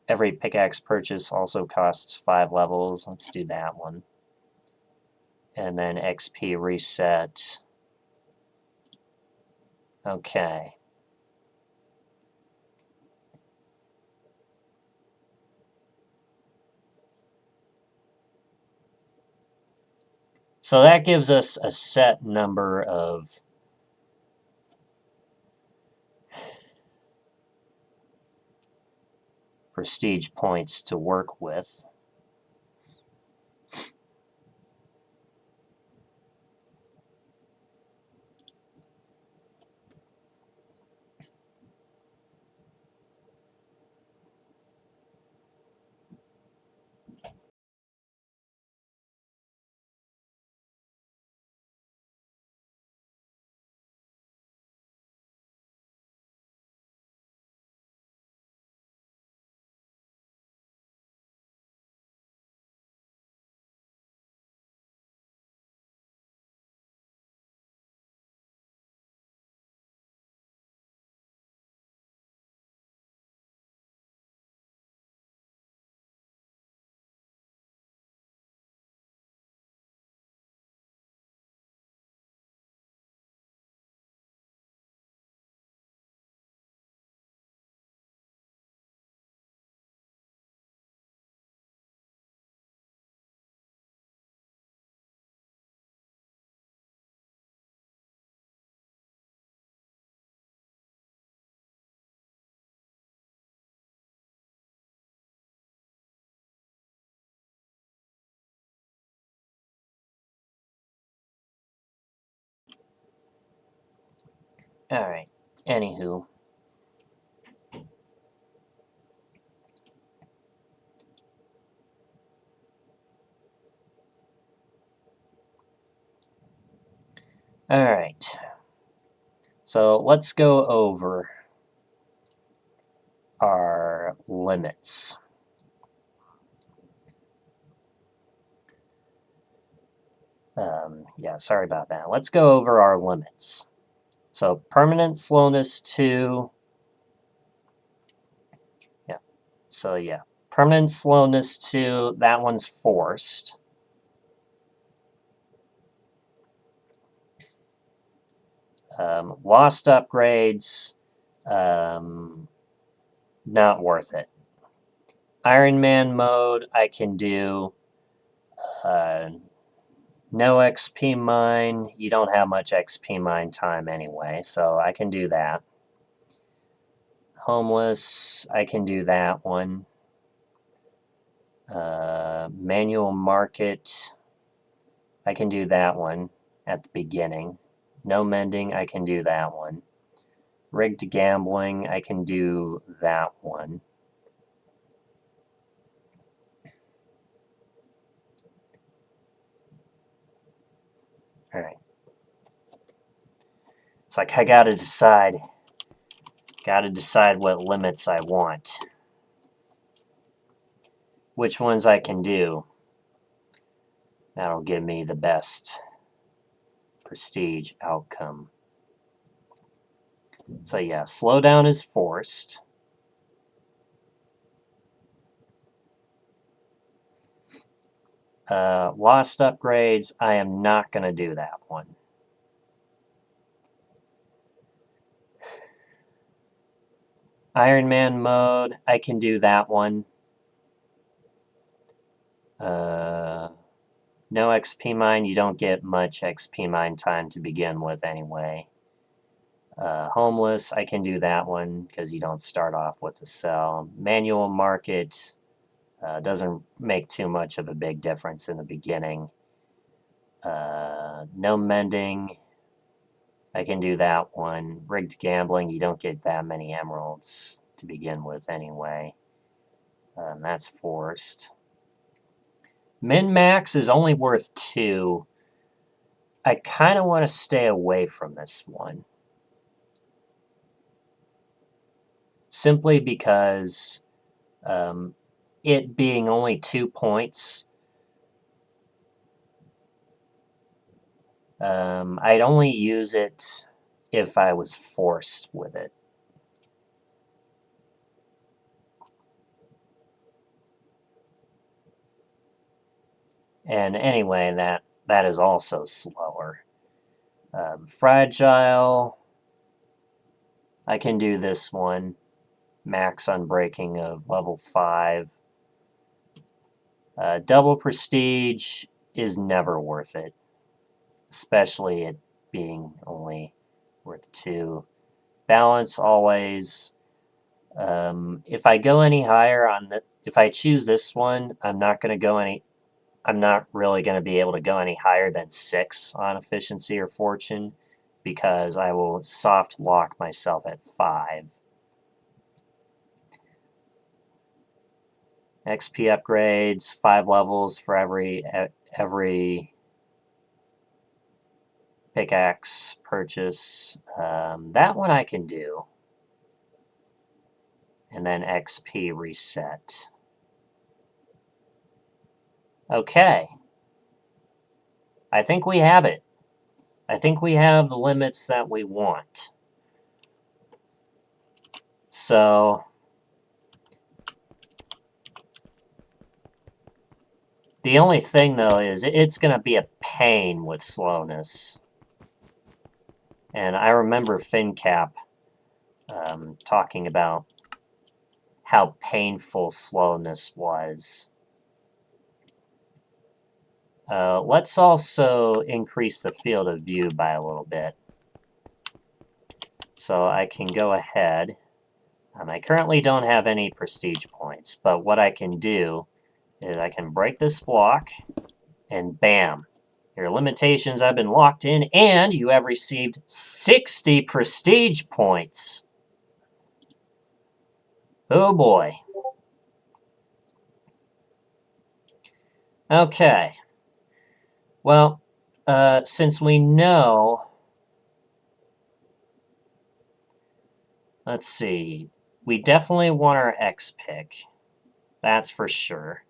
every pickaxe purchase also costs 5 levels. Let's do that one. And then XP reset. Okay. So that gives us a set number of prestige points to work with. All right. Anywho. All right. So let's go over our limits. Yeah, sorry about that. Let's go over our limits. So permanent slowness 2. Yeah. So yeah. Permanent slowness 2, that one's forced. Lost upgrades, not worth it. Iron Man mode, I can do no XP mine. You don't have much XP mine time anyway, so I can do that. Homeless, I can do that one. Manual market, I can do that one at the beginning. No mending, I can do that one. Rigged gambling, I can do that one. All right. It's like I gotta decide. Gotta decide what limits I want. Which ones I can do. That'll give me the best prestige outcome. So yeah, slowdown is forced. Lost upgrades, I am not going to do that one. Iron Man mode, I can do that one. No XP mine, you don't get much XP mine time to begin with anyway. Homeless, I can do that one because you don't start off with a cell. Manual market doesn't make too much of a big difference in the beginning. No mending, I can do that one. Rigged gambling, you don't get that many emeralds to begin with anyway. That's forced. Min-max is only worth 2. I kind of want to stay away from this one. Simply because it being only 2 points, I'd only use it if I was forced with it. And anyway, that is also slower. Fragile, I can do this one. Max unbreaking of level 5. Double prestige is never worth it, especially it being only worth 2. Balance always. If I go any higher if I choose this one, I'm not really going to be able to go any higher than 6 on efficiency or fortune because I will soft lock myself at 5. XP upgrades, 5 levels for every pickaxe purchase. That one I can do. And then XP reset. Okay. I think we have it. I think we have the limits that we want. So the only thing, though, is it's going to be a pain with slowness. And I remember FinCap talking about how painful slowness was. Let's also increase the field of view by a little bit. So I can go ahead. I currently don't have any prestige points, but what I can do is I can break this block, and bam, your limitations have been locked in, and you have received 60 prestige points. Oh boy. Okay. Well, since we know, let's see, we definitely want our X pick. That's for sure.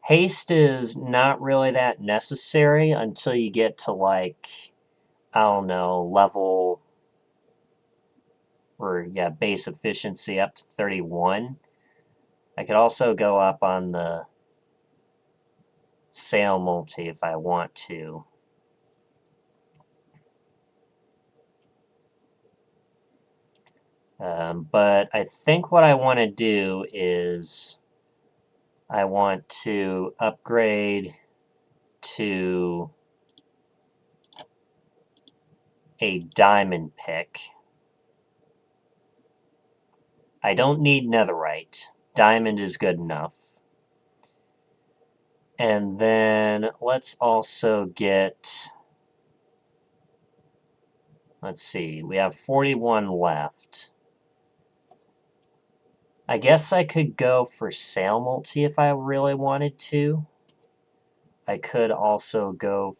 Haste is not really that necessary until you get to, like, I don't know, level or yeah, base efficiency up to 31. I could also go up on the sail multi if I want to. But I think what I want to do is I want to upgrade to a diamond pick. I don't need netherite. Diamond is good enough. And then let's also get, let's see, we have 41 left. I guess I could go for sail multi if I really wanted to. I could also go,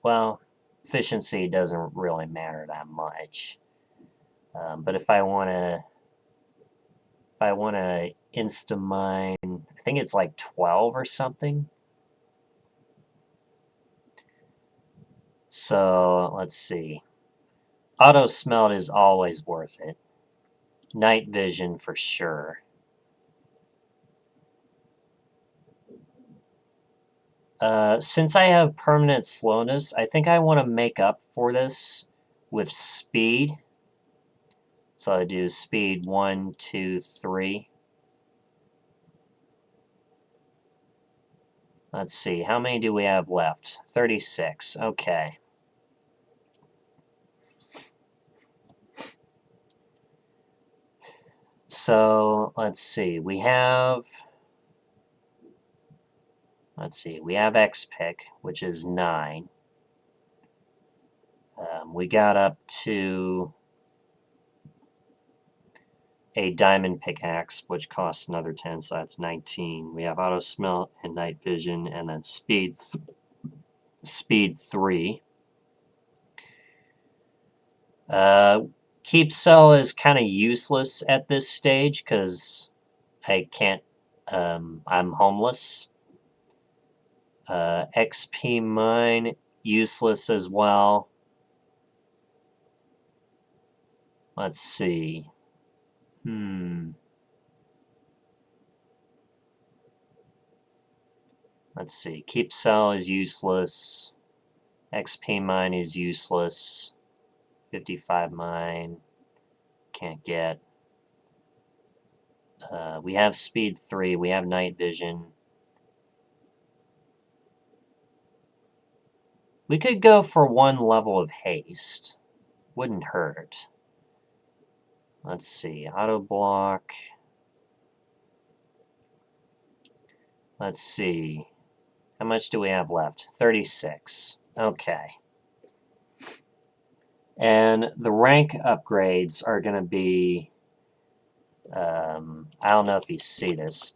well, efficiency doesn't really matter that much. But if I want to insta-mine, I think it's like 12 or something. So let's see. Auto smelt is always worth it. Night vision for sure. Since I have permanent slowness, I think I want to make up for this with speed. So I do speed 1, 2, 3. Let's see, how many do we have left? 36, okay. So let's see, we have X pick, which is 9. We got up to a diamond pickaxe, which costs another 10, so that's 19. We have auto smelt and night vision, and then speed 3. Keep cell is kind of useless at this stage because I can't. I'm homeless. XP mine useless as well. Let's see. Let's see. Keep cell is useless. XP mine is useless. 55 mine. Can't get. We have speed 3. We have night vision. We could go for 1 level of haste. Wouldn't hurt. Let's see. Auto block. Let's see. How much do we have left? 36. Okay. And the rank upgrades are going to be, I don't know if you see this,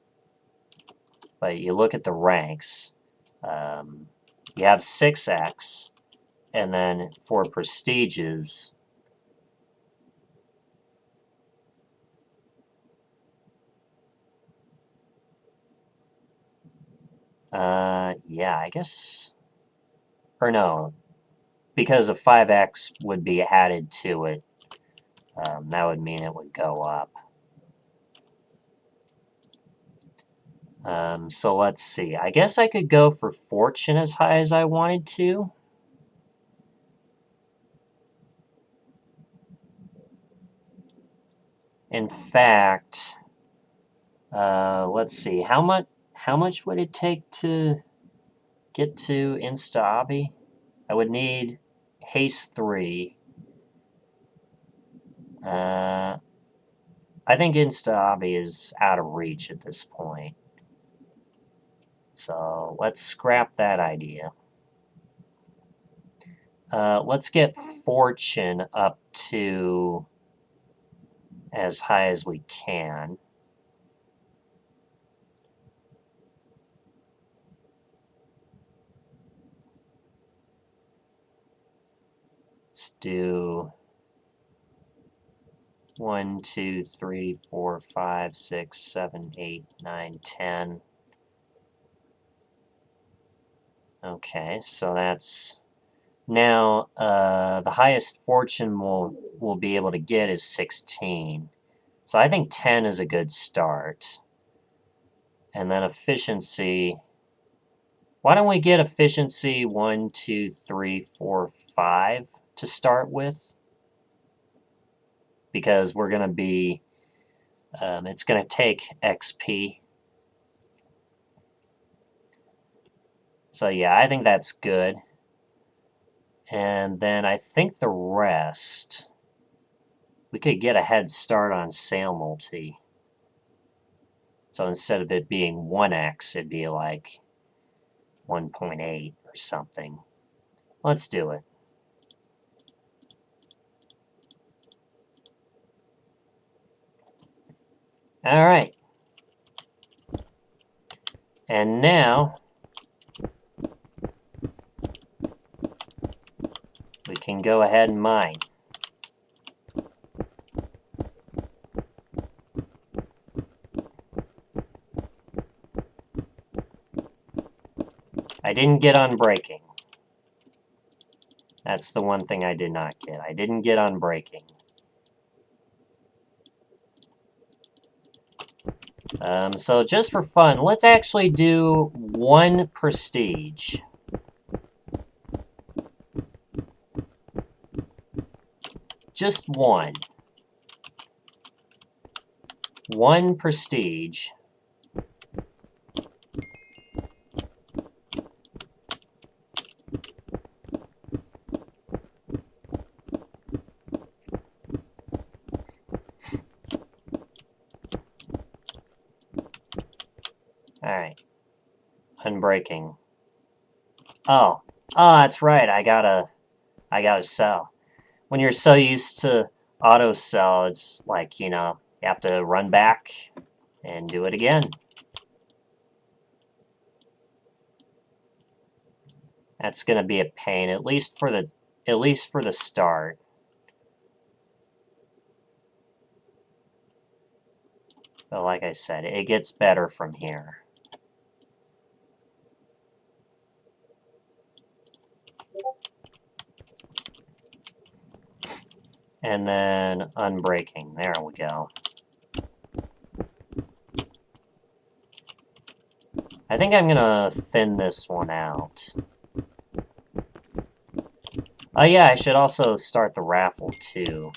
but you look at the ranks. You have 6x, and then for prestiges, yeah, I guess, or no, because a 5x would be added to it, that would mean it would go up. So let's see. I guess I could go for fortune as high as I wanted to. In fact, let's see. How much would it take to get to Insta-Obby? I would need haste 3. I think Insta-Obby is out of reach at this point. So let's scrap that idea. Let's get fortune up to as high as we can. Let's do 1, 2, 3, 4, 5, 6, 7, 8, 9, 10. Okay, so that's now the highest fortune will we'll be able to get is 16. So I think 10 is a good start. And then efficiency. Why don't we get efficiency 1, 2, 3, 4, 5 to start with? Because we're going to be, it's going to take XP. So yeah, I think that's good. And then I think the rest, we could get a head start on sail multi. So instead of it being 1x, it'd be like 1.8 or something. Let's do it. All right. And now we can go ahead and mine. I didn't get unbreaking. That's the one thing I did not get. I didn't get unbreaking. So just for fun, let's actually do 1 prestige. Just 1. 1 prestige. Alright. Unbreaking. Oh, that's right. I gotta sell. When you're so used to auto sell, it's like, you have to run back and do it again. That's gonna be a pain, at least for the start. But like I said, it gets better from here. And then unbreaking. There we go. I think I'm gonna thin this one out. Oh yeah, I should also start the raffle too.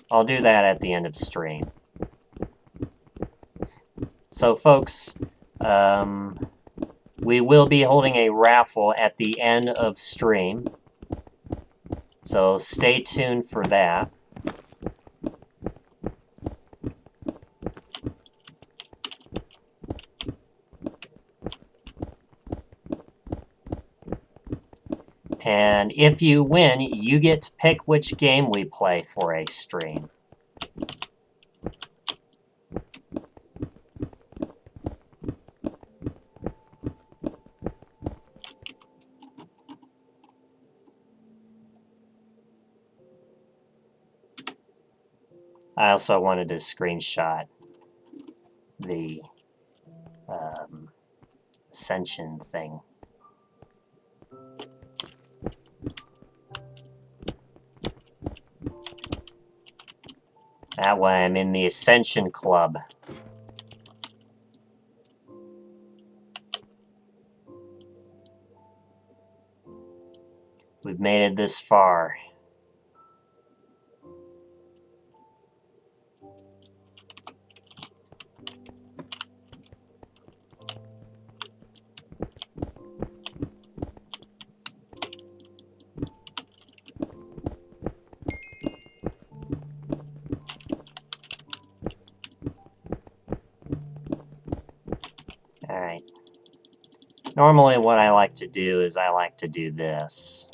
I'll do that at the end of stream. So folks, we will be holding a raffle at the end of stream. So stay tuned for that. And if you win, you get to pick which game we play for a stream. I also wanted to screenshot the Ascension thing. That way I'm in the Ascension Club. We've made it this far. Alright. Normally what I like to do is I like to do this.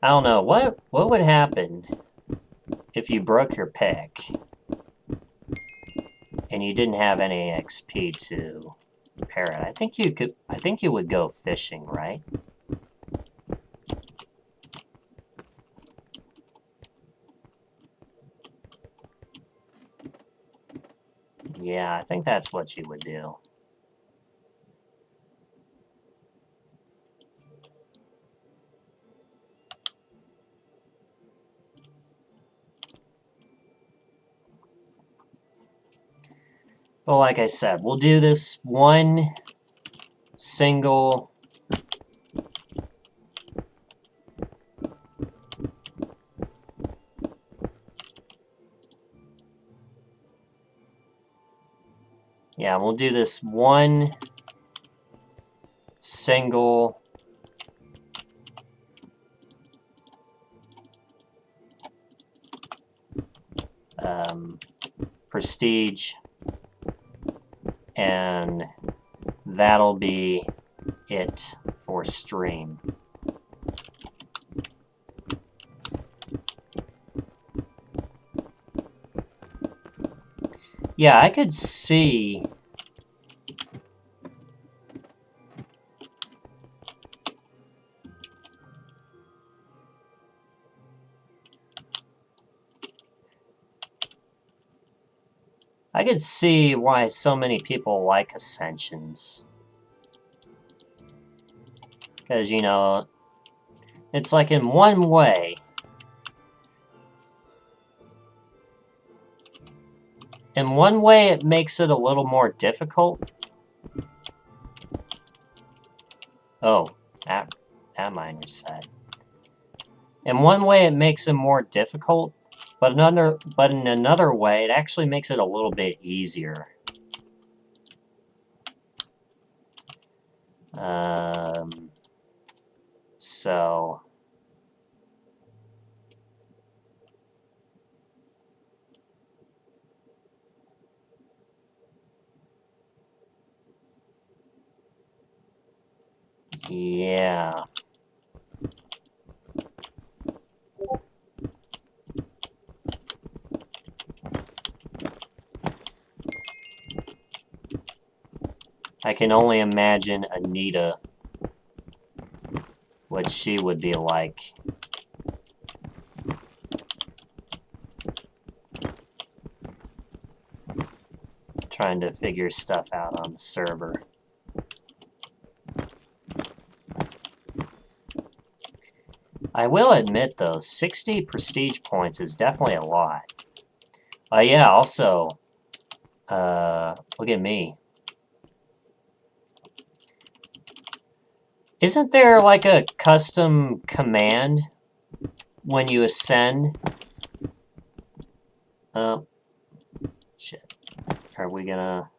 I don't know, what would happen if you broke your pick and you didn't have any XP to repair it? I think you would go fishing, right? Yeah, I think that's what you would do. But like I said, we'll do this one single we'll do this one single prestige, and that'll be it for stream. Yeah, I could see why so many people like Ascensions. Because, you know, it's like in one way, it makes it a little more difficult. Oh, that miner's set. In one way, it makes it more difficult, but in another way, it actually makes it a little bit easier. So yeah. I can only imagine Anita, what she would be like. Trying to figure stuff out on the server. I will admit, though, 60 prestige points is definitely a lot. Yeah, also, look at me. Isn't there like a custom command when you ascend? Shit. Are we gonna...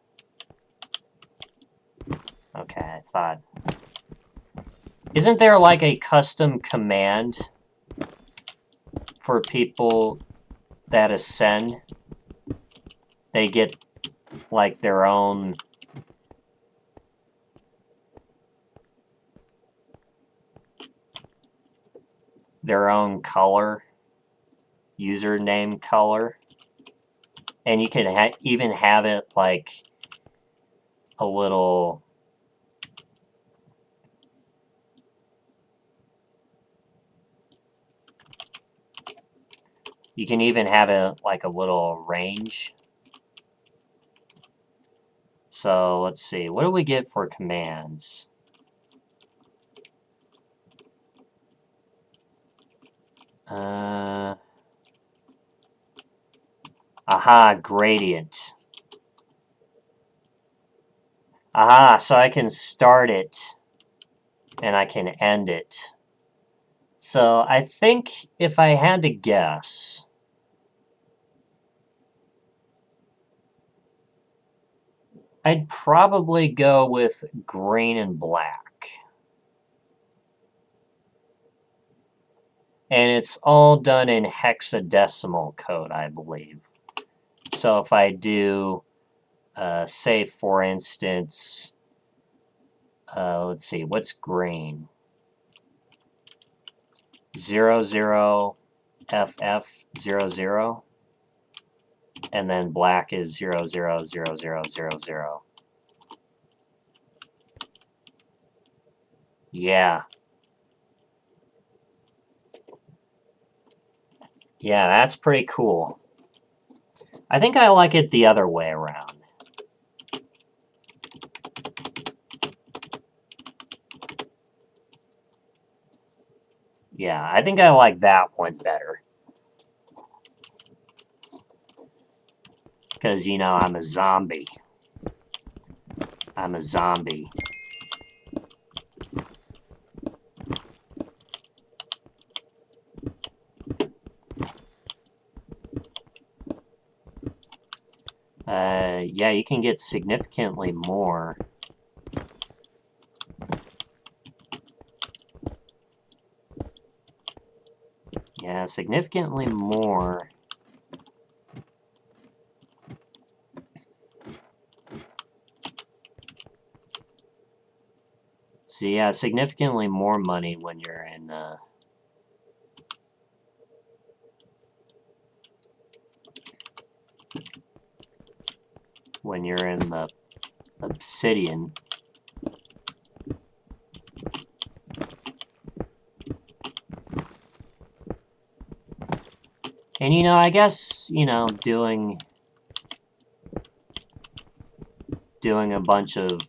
Okay, I thought... Isn't there like a custom command for people that ascend? They get like their own... color, username color, and you can even have it like a little... You can even have it like a little range. So let's see, what do we get for commands? Aha, gradient. Aha, so I can start it and I can end it. So I think if I had to guess, I'd probably go with green and black. And it's all done in hexadecimal code, I believe. So if I do, say for instance, let's see, what's green? 00FF00, and then black is 000000. Yeah. Yeah, that's pretty cool. I think I like it the other way around. Yeah, I think I like that one better. Because, you know, I'm a zombie. I'm a zombie. Yeah, you can get significantly more. Yeah, significantly more. So yeah, significantly more money when you're in the obsidian. And you know, I guess, you know, doing a bunch of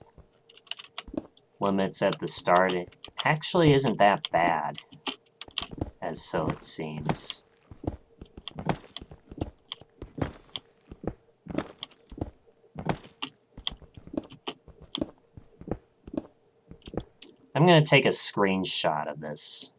limits at the start, it actually isn't that bad, as so it seems. I'm going to take a screenshot of this.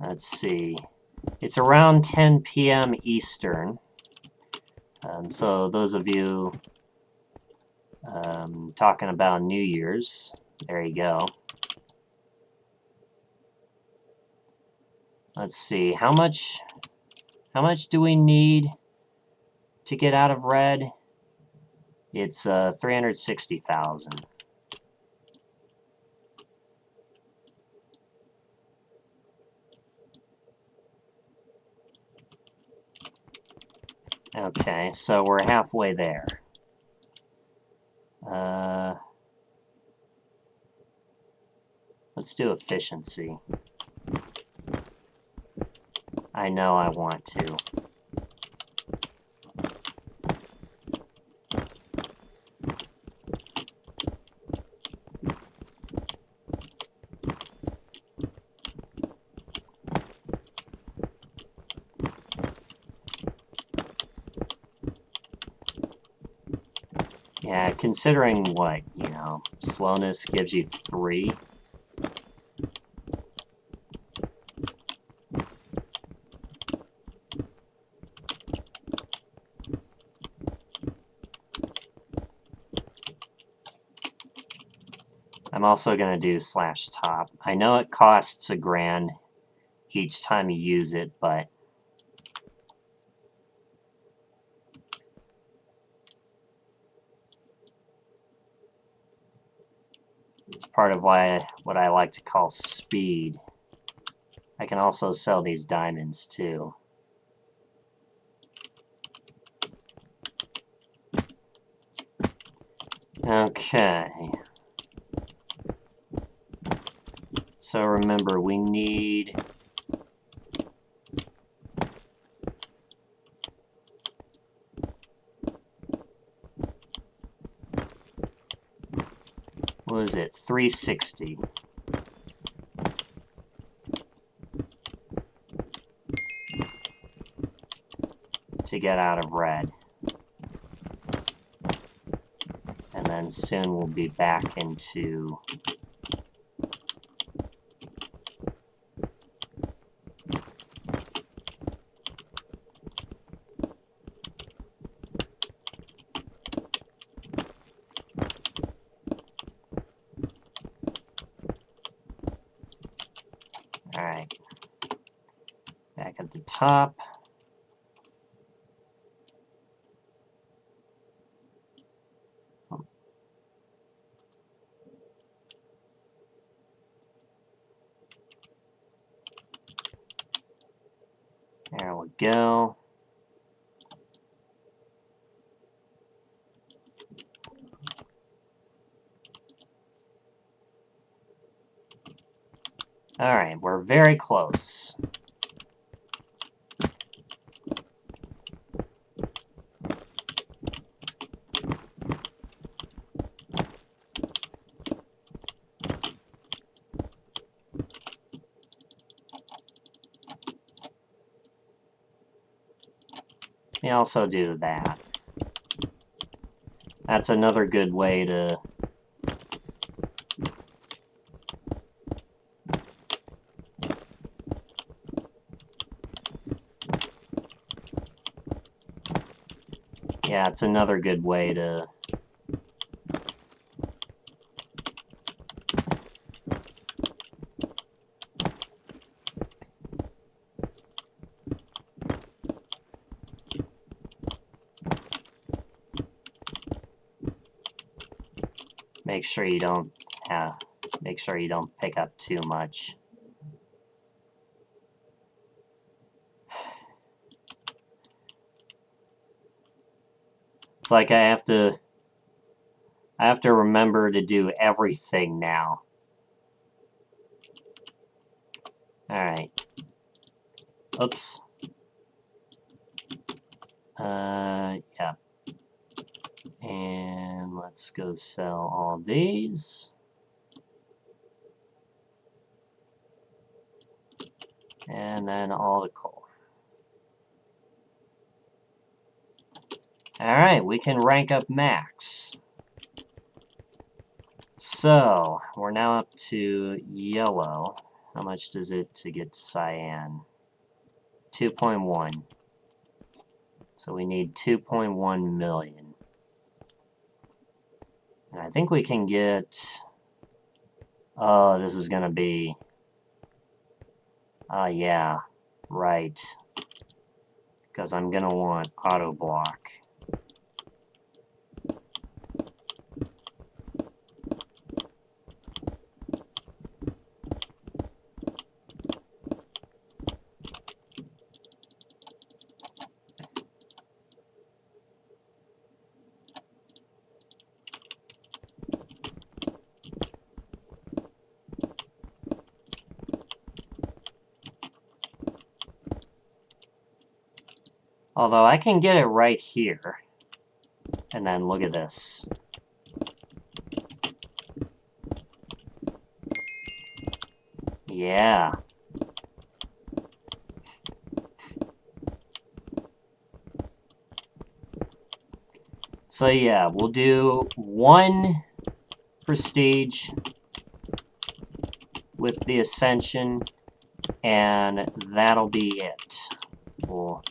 Let's see. It's around 10 p.m. Eastern. So those of you talking about New Year's, there you go. Let's see. How much do we need to get out of red? It's 360,000. Okay, so we're halfway there. Let's do efficiency. I know I want to. Yeah, considering what, you know, slowness gives you 3. I'm also going to do /top. I know it costs $1,000 each time you use it, but it's part of what I like to call speed. I can also sell these diamonds too. Okay. So remember, we need... what is it? 360. To get out of red. And then soon we'll be back into... Back at the top. There we go. All right, we're very close. We also do that. That's another good way to... Yeah, it's another good way to... Make sure you don't pick up too much. It's like I have to remember to do everything now. All right. Oops. Yeah. And let's go sell all these. And then all the coal. Alright, we can rank up max. So, we're now up to yellow. How much does it to get cyan? 2.1. So we need 2.1 million. And I think we can get... Oh, this is gonna be... yeah, right. Because I'm gonna want auto block. Although I can get it right here. And then look at this. Yeah. So yeah, we'll do 1 prestige with the Ascension, and that'll be it. We'll,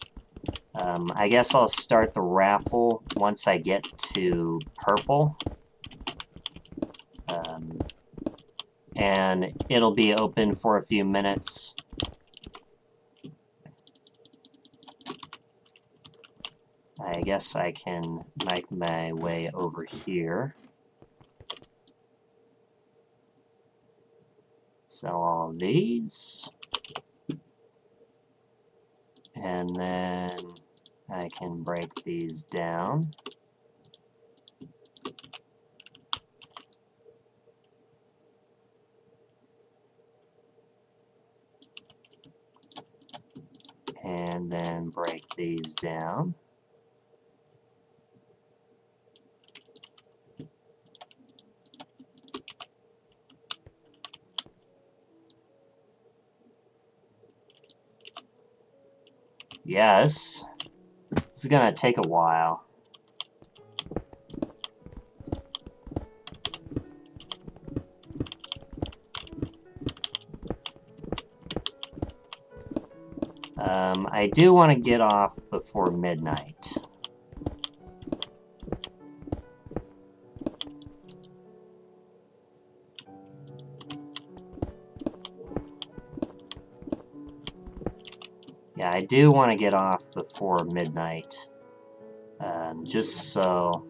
I guess I'll start the raffle once I get to purple. And it'll be open for a few minutes. I guess I can make my way over here. Sell all these. And then I can break these down. And then break these down. Yes, this is gonna take a while. I do want to get off before midnight. Yeah, I do want to get off before midnight. Just so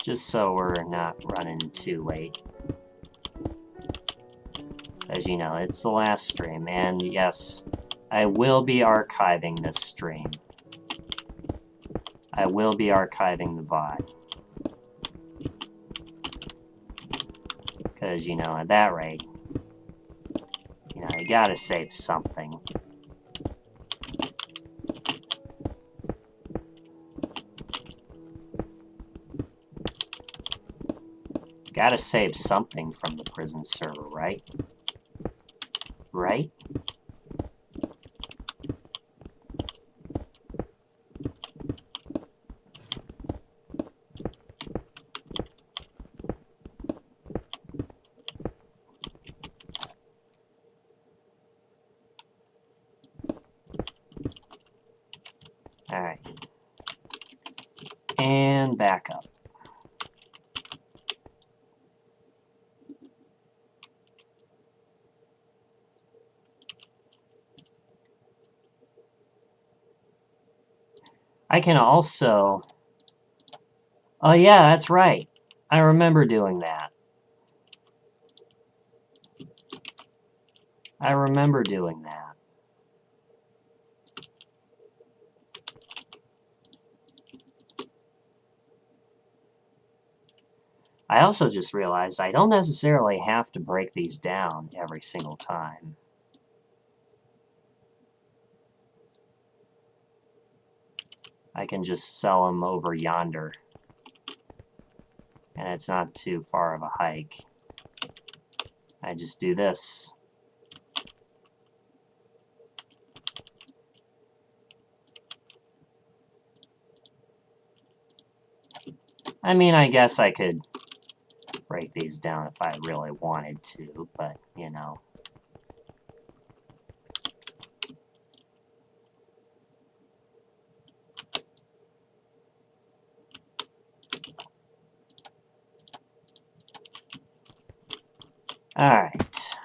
we're not running too late. As you know, it's the last stream, and yes, I will be archiving this stream. I will be archiving the VOD. Because, you know, at that rate, you know, you gotta save something. Gotta save something from the prison server, right? Right? Alright. And back up. I can also... Oh yeah, that's right. I remember doing that. I remember doing that. I also just realized I don't necessarily have to break these down every single time. I can just sell them over yonder. And it's not too far of a hike. I just do this. I mean, I guess I could break these down if I really wanted to, but, you know. Alright.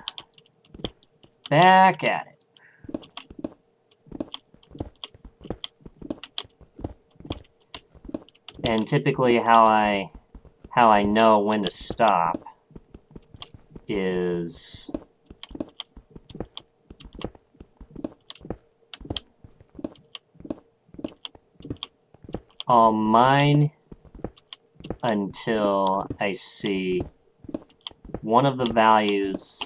Back at it. And typically how I know when to stop is I'll mine until I see one of the values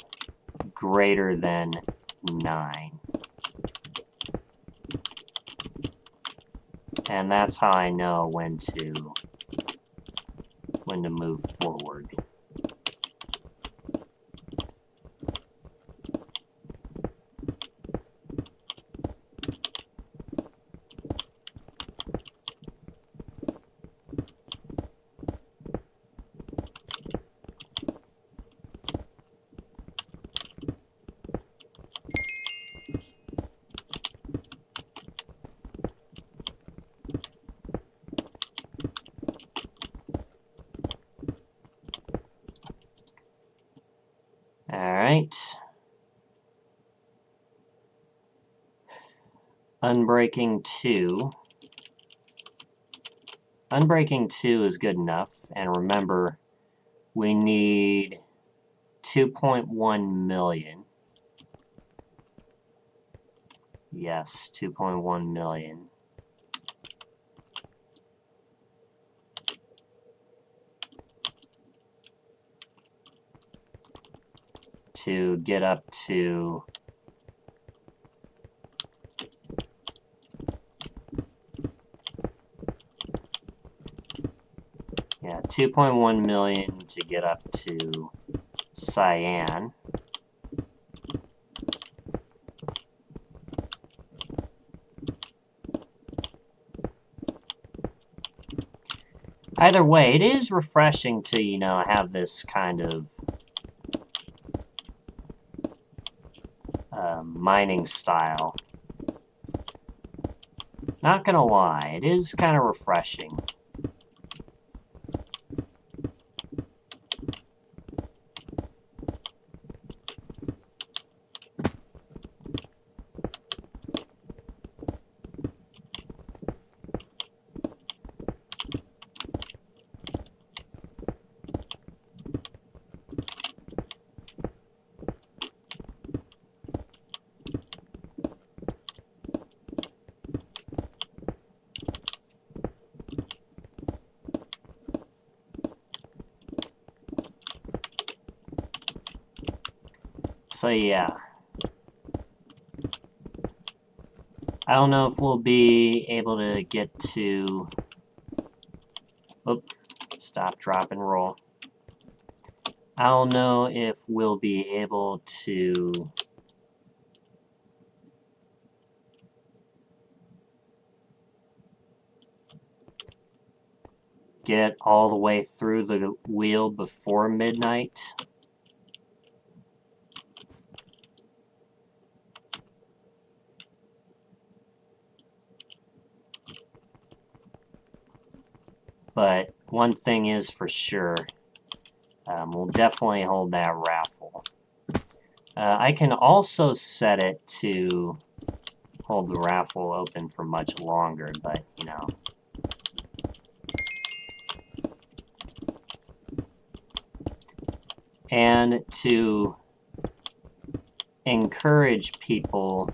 greater than 9. And that's how I know when to move forward. Alright. Unbreaking 2. Unbreaking 2 is good enough. And remember, we need 2.1 million. Yes, 2.1 million. To get up to yeah, 2.1 million to get up to cyan. Either way, it is refreshing to, you know, have this kind of mining style. Not gonna lie, it is kind of refreshing. So yeah. I don't know if we'll be able to get to... Oop, stop, drop, and roll. I don't know if we'll be able to... get all the way through the wheel before midnight. But one thing is for sure, we'll definitely hold that raffle. I can also set it to hold the raffle open for much longer, but, you know. And to encourage people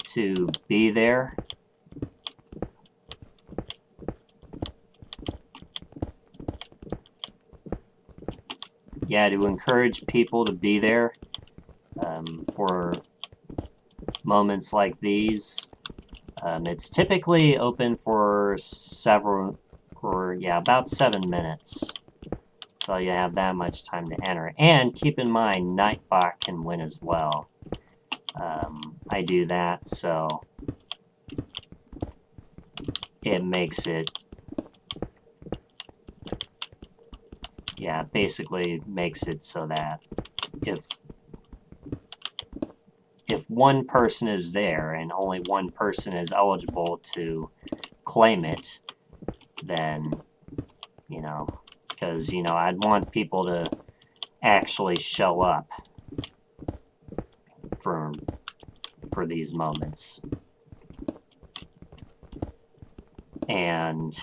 to be there. Yeah, to encourage people to be there for moments like these. It's typically open for about 7 minutes. So you have that much time to enter. And keep in mind, Nightbot can win as well. I do that, so it makes it, yeah, basically makes it so that if one person is there and only one person is eligible to claim it, then, you know, because, you know, I'd want people to actually show up for these moments. And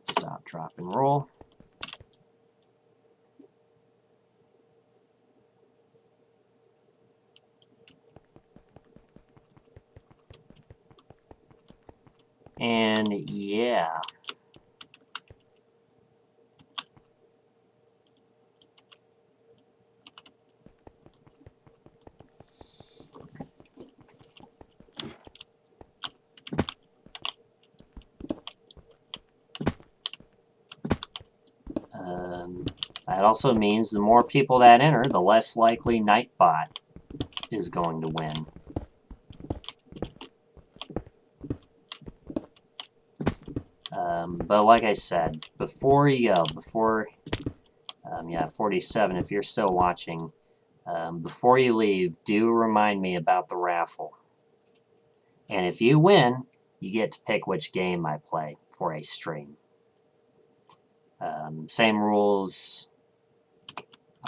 stop, drop, and roll. And yeah. That also means the more people that enter, the less likely Nightbot is going to win. But like I said, before you go, 47, if you're still watching, before you leave, do remind me about the raffle. And if you win, you get to pick which game I play for a stream. Same rules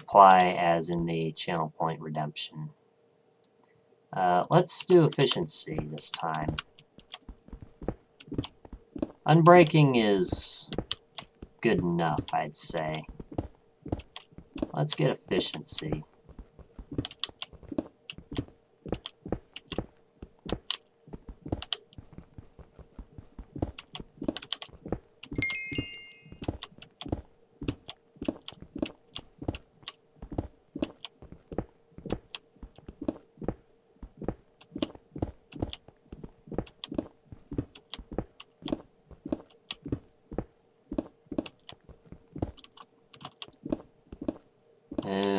apply as in the channel point redemption. Let's do efficiency this time. Unbreaking is good enough, I'd say. Let's get efficiency.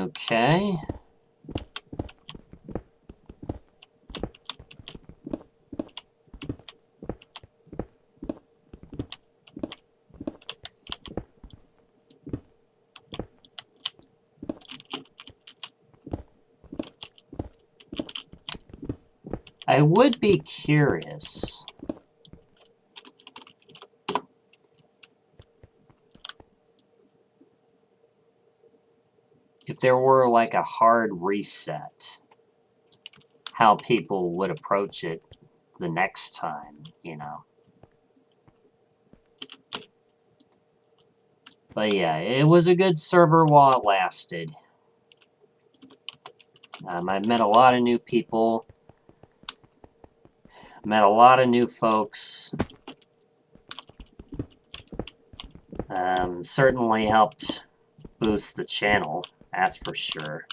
Okay. I would be curious if there were like a hard reset, how people would approach it the next time, you know. But yeah, it was a good server while it lasted. I've met a lot of new people. Met a lot of new folks. Certainly helped boost the channel, that's for sure.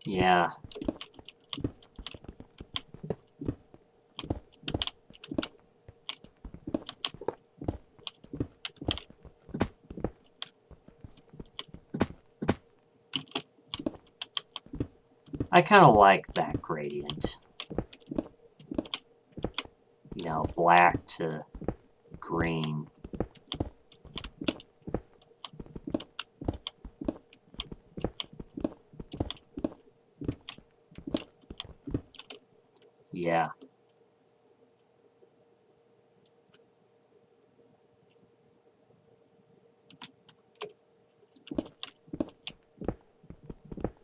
Yeah. I kind of like that gradient. You know, black to green. Yeah.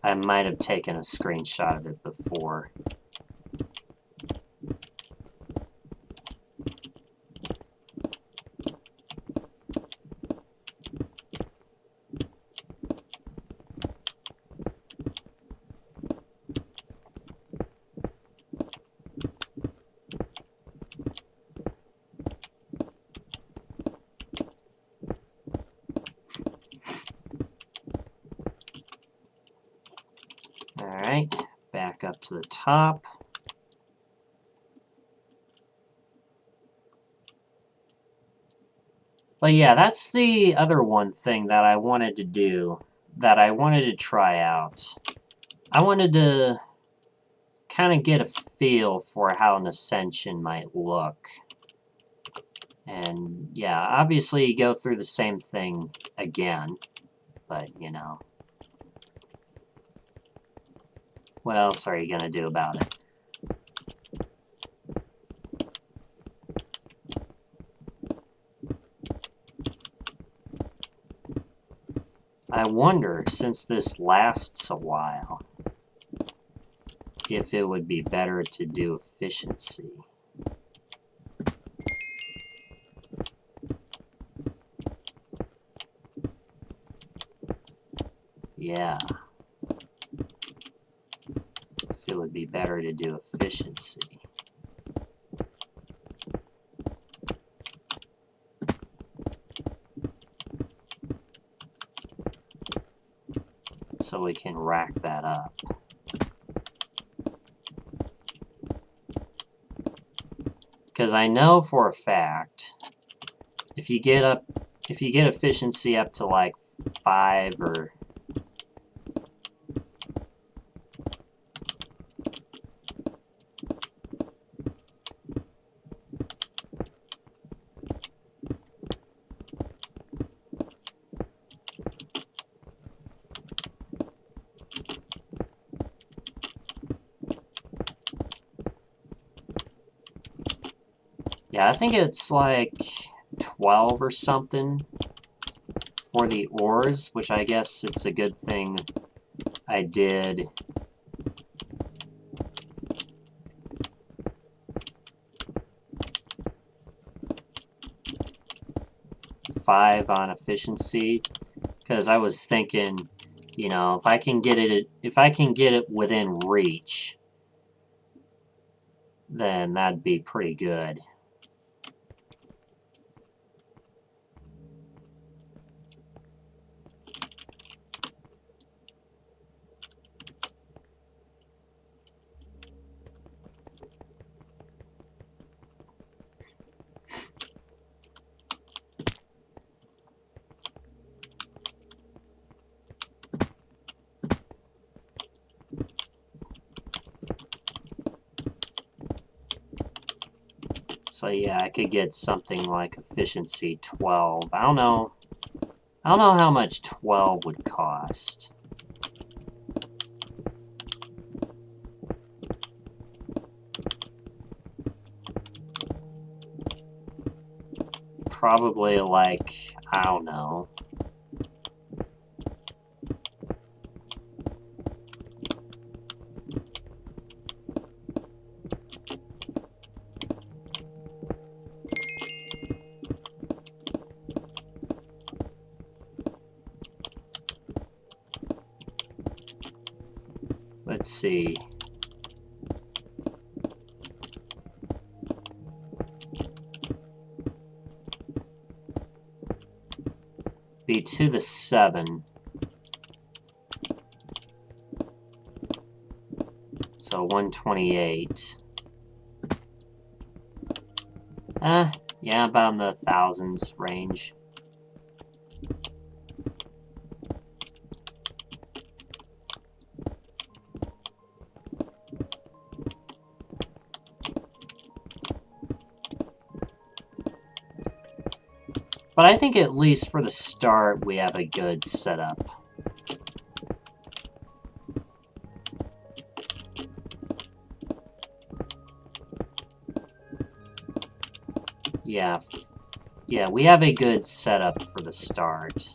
I might have taken a screenshot of it before. Alright, back up to the top. But yeah, that's the other one thing that I wanted to do, that I wanted to try out. I wanted to kind of get a feel for how an ascension might look. And yeah, obviously you go through the same thing again, but you know. What else are you going to do about it? I wonder, since this lasts a while, if it would be better to do efficiency. Yeah. If it would be better to do efficiency. So we can rack that up. Because I know for a fact, if you get efficiency up to like 5 or yeah, I think it's like 12 or something for the ores, which I guess it's a good thing I did. Five on efficiency, because I was thinking, you know, if I can get it within reach, then that'd be pretty good. So yeah, I could get something like efficiency 12. I don't know how much 12 would cost. Probably like, I don't know. let's see. Be to the 7. So 128. Yeah, about in the thousands range. But I think at least for the start, we have a good setup. Yeah, we have a good setup for the start.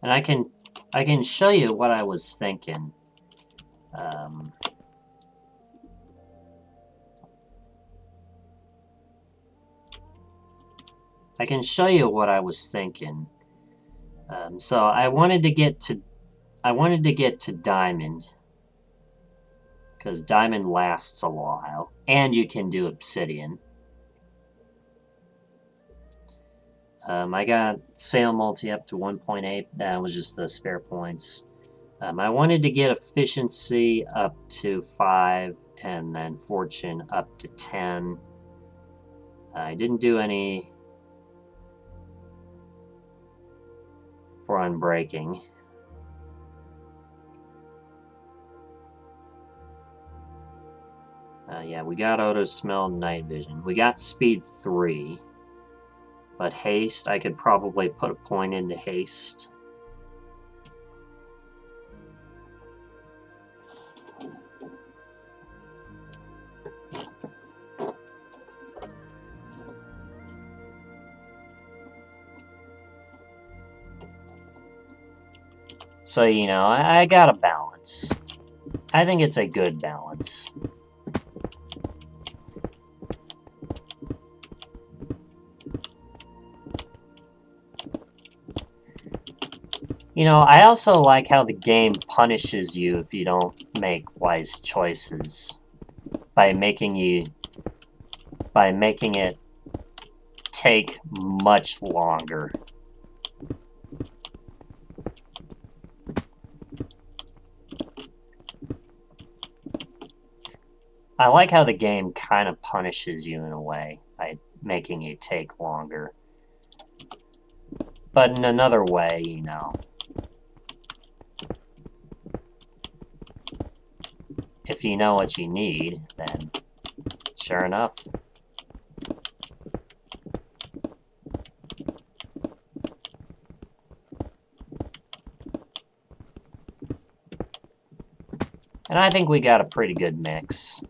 And I can show you what I was thinking. I can show you what I was thinking. So I wanted to get to diamond, because diamond lasts a while, and you can do obsidian. I got sail multi up to 1.8. That was just the spare points. I wanted to get efficiency up to 5, and then fortune up to 10. I didn't do any for unbreaking. Yeah, we got auto smell, night vision. We got speed 3, but haste, I could probably put a point into haste. So, you know, I got a balance. I think it's a good balance. You know, I also like how the game punishes you if you don't make wise choices by making it take much longer. I like how the game kind of punishes you in a way by making it take longer. But in another way, you know, if you know what you need, then sure enough. And I think we got a pretty good mix.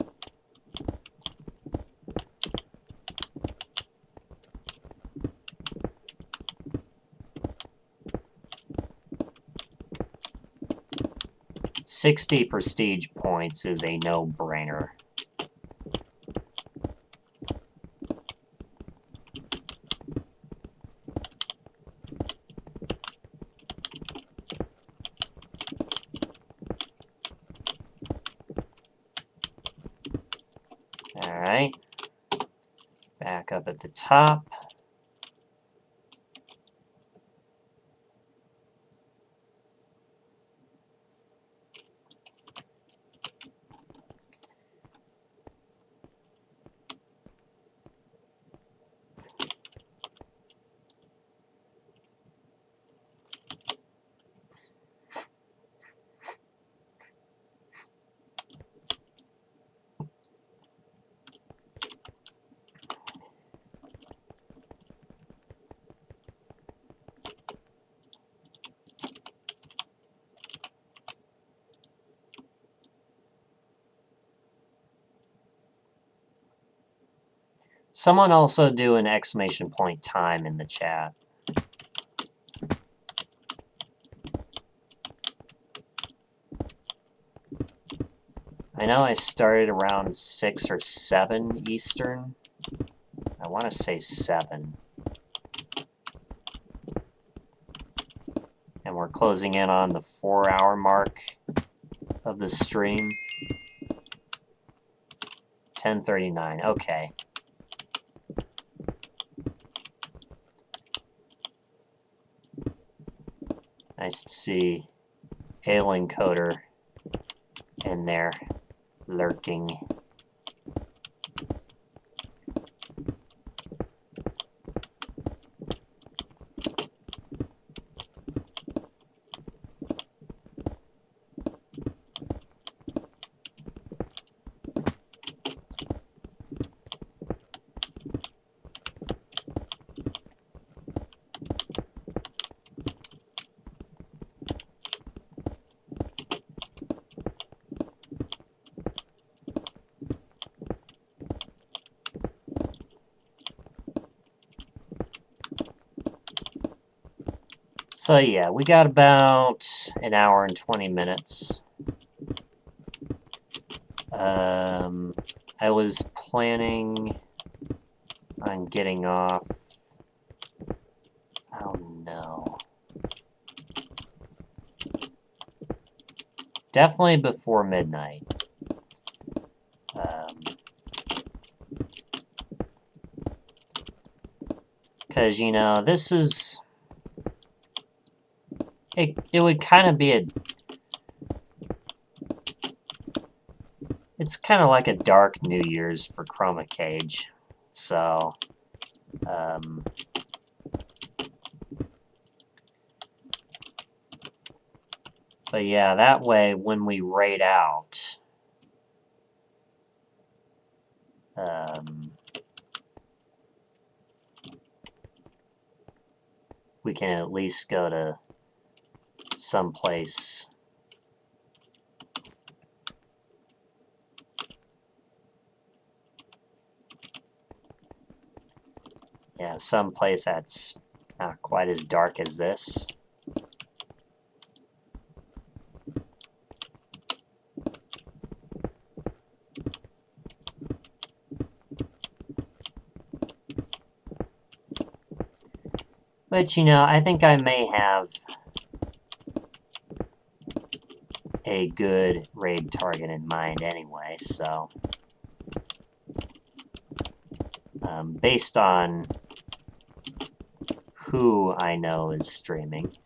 $60 prestige points is a no-brainer. Alright. Back up at the top. Someone also do an exclamation point time in the chat. I know I started around 6 or 7 Eastern. I want to say 7. closing in on the 4-hour mark of the stream. 10:39. Okay. Nice to see Ailing Coder in there lurking. So yeah, we got about an hour and 20 minutes. I was planning on getting off. Oh no. Definitely before midnight. Because, you know, this is... It would kind of be a... It's kind of like a dark New Year's for ChromaCage. So... but yeah, that way, when we raid out... we can at least go to someplace. Yeah, someplace that's not quite as dark as this. But, you know, I think I may have a good raid target in mind anyway, so... based on who I know is streaming.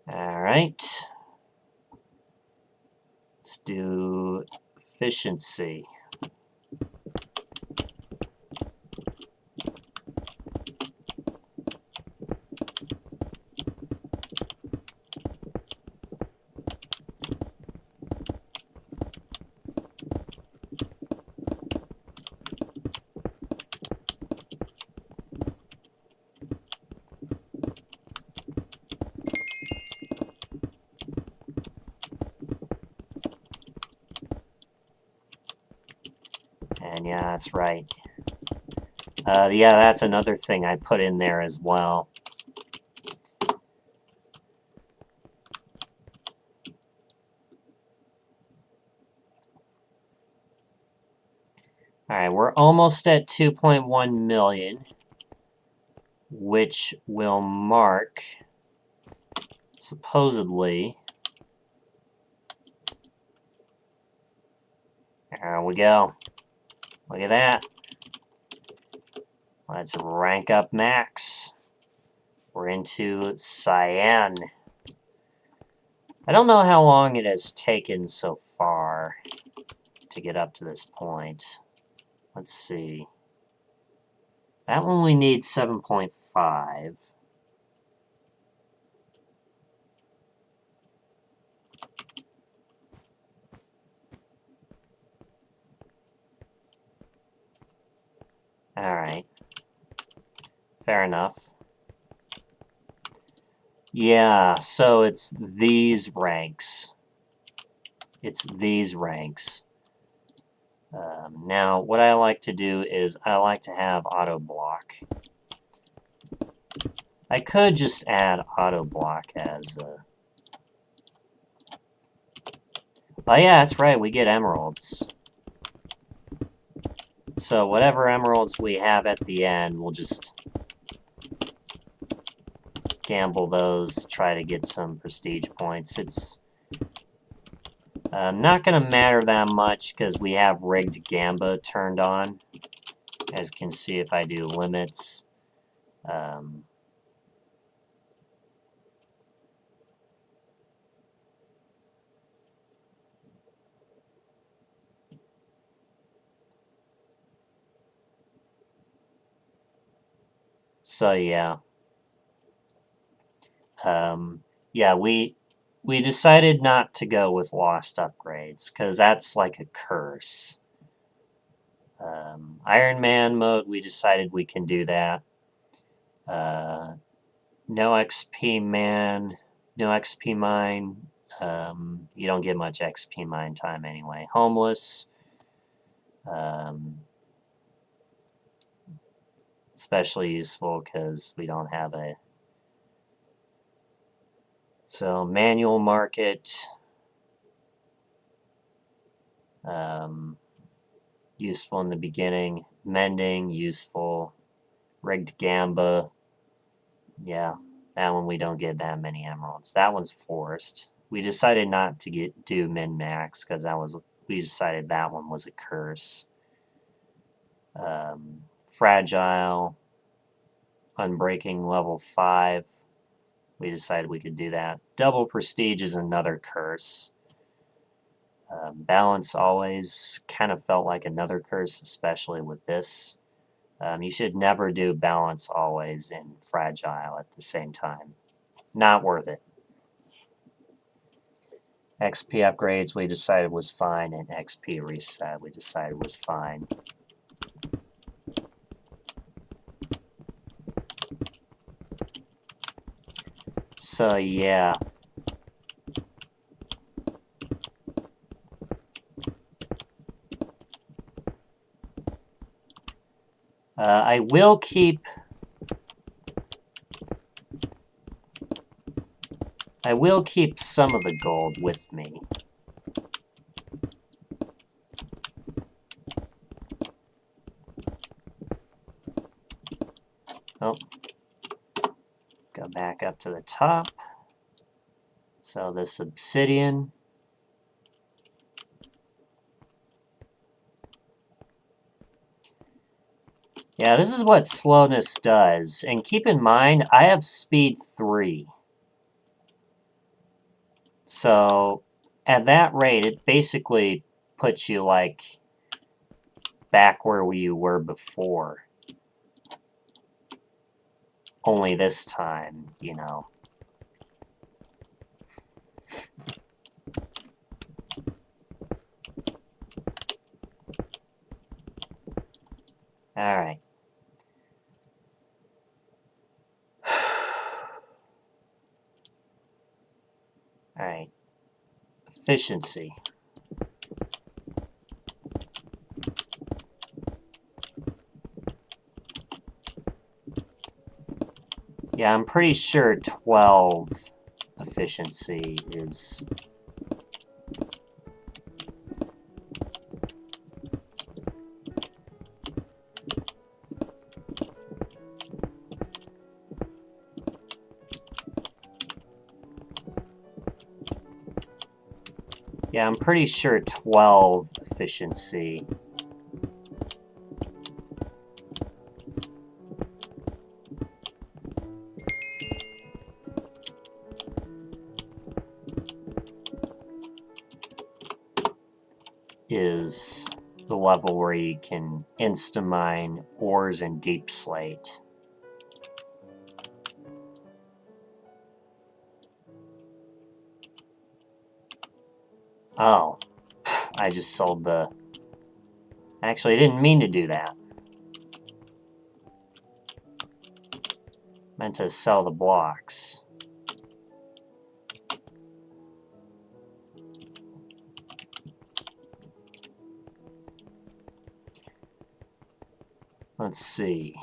Alright. Let's do efficiency. And yeah, that's right. Yeah, that's another thing I put in there as well. Alright, we're almost at 2.1 million, which will mark, supposedly, there we go. Look at that. Let's rank up max. We're into Cyan. I don't know how long it has taken so far to get up to this point. Let's see. That one we need 7.5. Alright. Fair enough. Yeah, so it's these ranks. It's these ranks. Now, what I like to do is I like to have auto block. I could just add auto block as a... Oh yeah, that's right, we get emeralds. So whatever emeralds we have at the end, we'll just gamble those, try to get some prestige points. It's not going to matter that much because we have rigged gamba turned on. As you can see, if I do limits, so yeah. Yeah, we decided not to go with lost upgrades because that's like a curse. Iron Man mode, we decided we can do that. No XP man, no XP mine. You don't get much XP mine time anyway. Homeless. Especially useful because we don't have a... So manual market. Useful in the beginning. Mending, useful. Rigged gamba. Yeah, that one we don't get that many emeralds. That one's forced. We decided not to do min-max because we decided that one was a curse. Fragile. Unbreaking level 5. We decided we could do that. Double prestige is another curse. Balance always kind of felt like another curse, especially with this. You should never do balance always and fragile at the same time. Not worth it. XP upgrades we decided was fine, and XP reset we decided was fine. So yeah. I will keep some of the gold with me. Oh. Go back up to the top. So this obsidian. Yeah, this is what slowness does. And keep in mind, I have speed 3. So at that rate, it basically puts you like back where you were before. Only this time, you know. All right. All right. Efficiency. Yeah, I'm pretty sure 12 efficiency is... Yeah, I'm pretty sure 12 efficiency is the level where you can insta-mine ores in deep slate. Oh, I just sold the... Actually, I didn't mean to do that. Meant to sell the blocks. Let's see.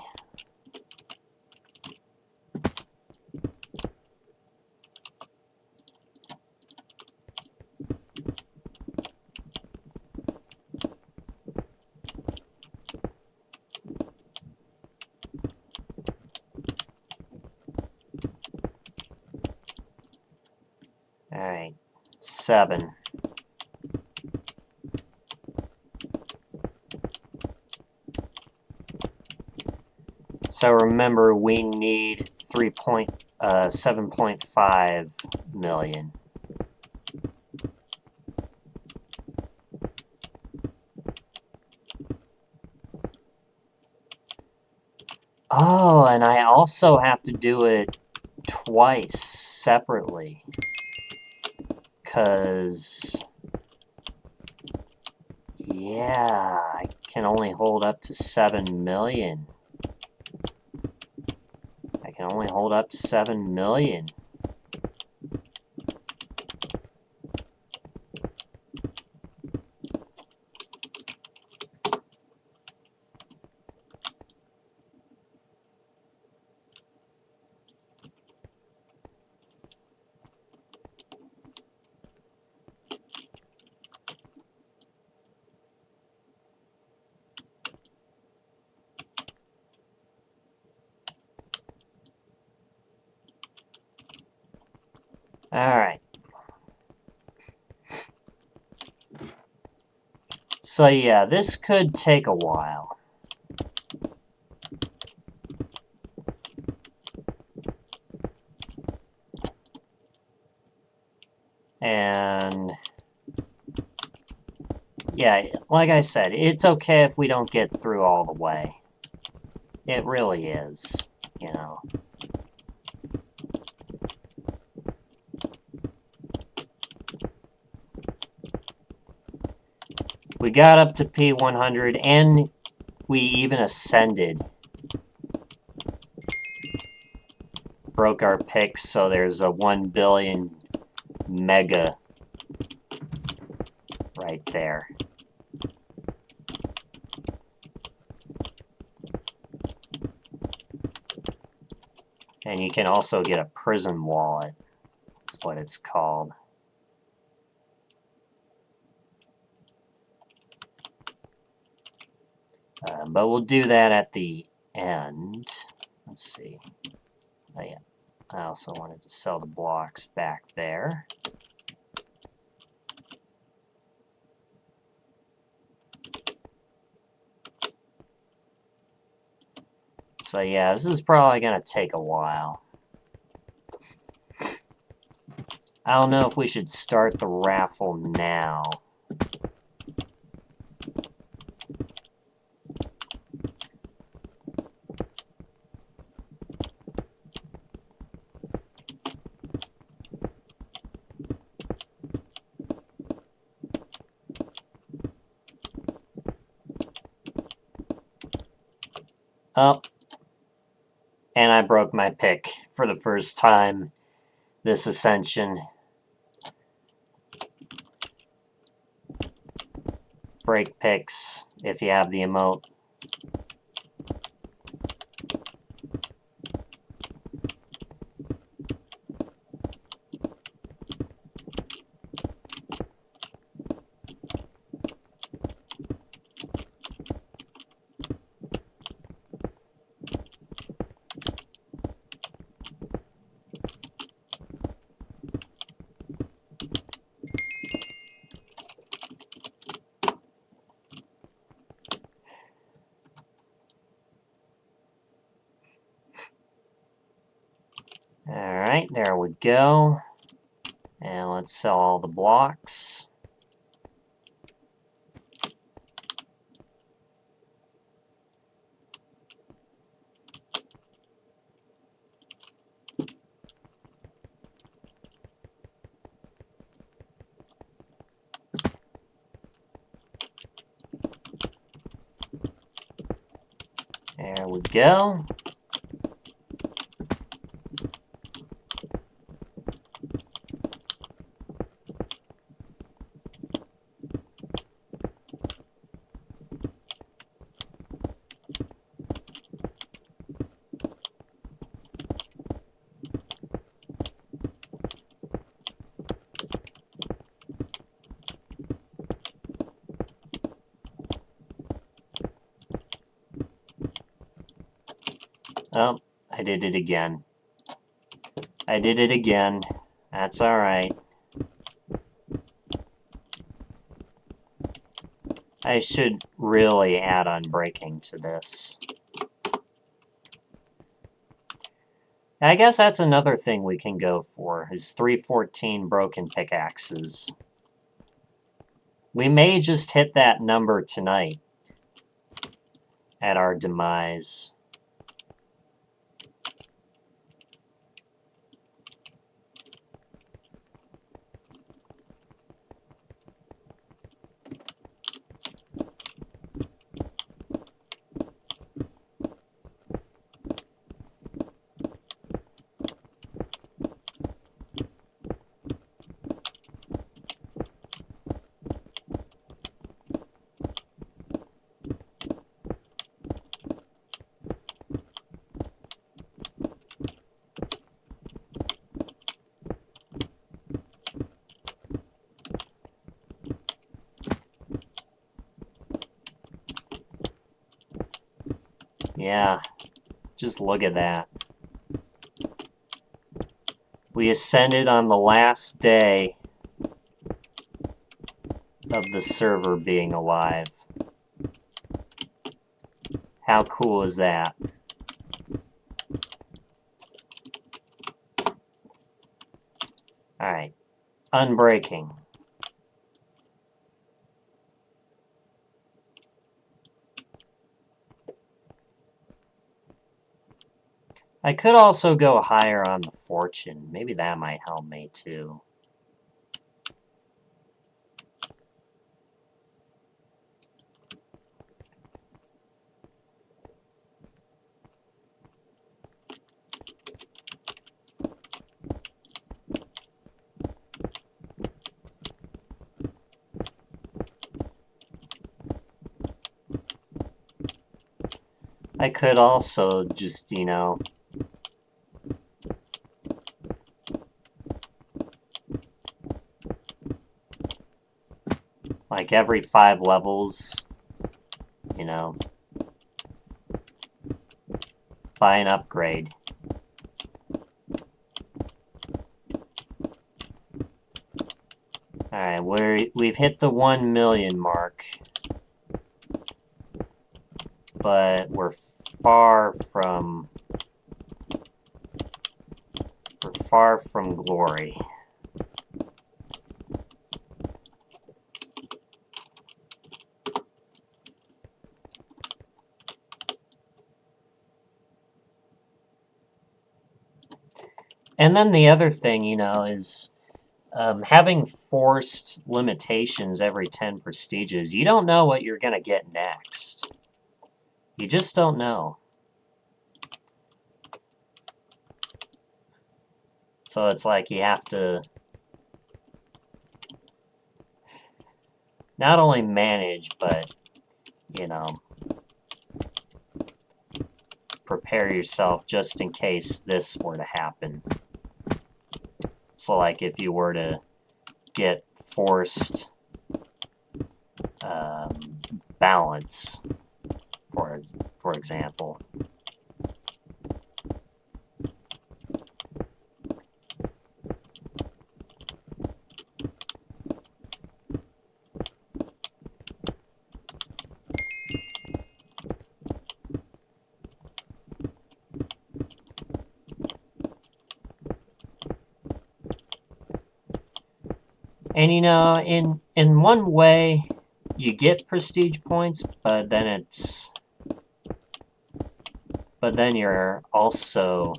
All right, 7. So remember, we need 7.5 million. Oh, and I also have to do it twice separately. Because, yeah, I can only hold up to 7 million. I can only hold up to 7 million. Alright. So yeah, this could take a while. And yeah, like I said, it's okay if we don't get through all the way. It really is, you know. We got up to P100 and we even ascended. Broke our picks, so there's a 1 billion mega right there. And you can also get a prison wallet, is what it's called. But we'll do that at the end. Let's see. Oh yeah, I also wanted to sell the blocks back there. So yeah, this is probably going to take a while. I don't know if we should start the raffle now. Oh, and I broke my pick for the first time this ascension. Break picks if you have the emote. Alright, there we go. And let's sell all the blocks. There we go. Oh, I did it again. I did it again. That's alright. I should really add unbreaking to this. I guess that's another thing we can go for, is 314 broken pickaxes. We may just hit that number tonight at our demise. Yeah, just look at that. We ascended on the last day of the server being alive. How cool is that? Alright, unbreaking. I could also go higher on the fortune. Maybe that might help me too. I could also just, you know, like every 5 levels, you know, buy an upgrade. Alright, we've hit the 1 million mark, but we're far from glory. And then the other thing, you know, is having forced limitations every 10 prestiges. You don't know what you're going to get next. You just don't know. So it's like you have to not only manage, but, you know, prepare yourself just in case this were to happen. So like if you were to get forced balance, for example. And you know, in one way, you get prestige points, but then you're also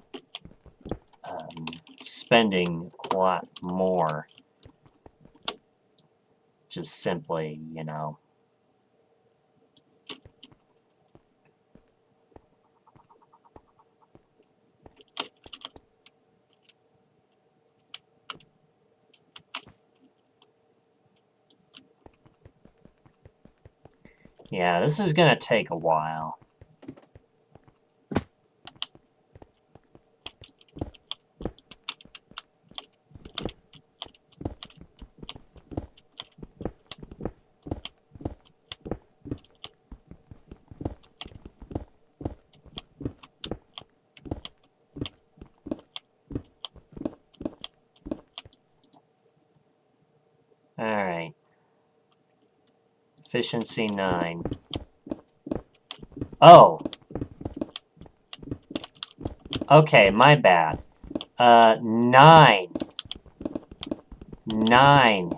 spending a lot more. Just simply, you know. Yeah, this is gonna take a while. Efficiency 9. Oh! Okay, my bad. 9. 9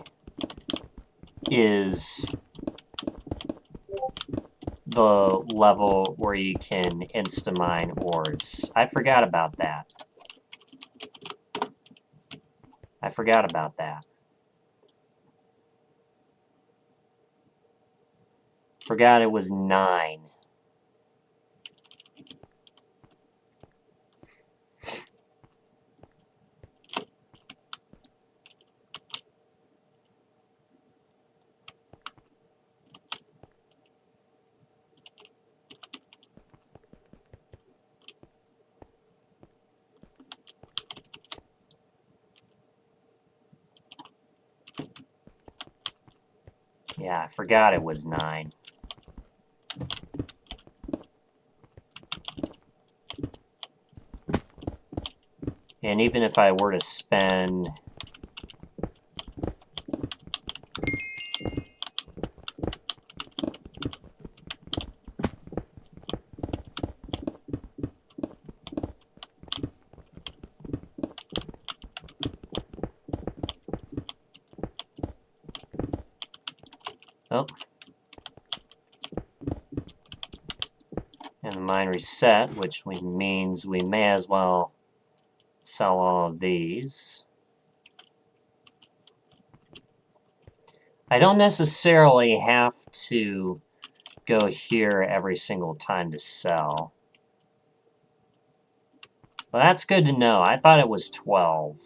is the level where you can insta-mine ores. I forgot about that. I forgot about that. Forgot it was 9. Yeah, I forgot it was 9. And even if I were to spend... Oh. And the mine reset, which means we may as well sell all of these. I don't necessarily have to go here every single time to sell. Well, that's good to know. I thought it was 12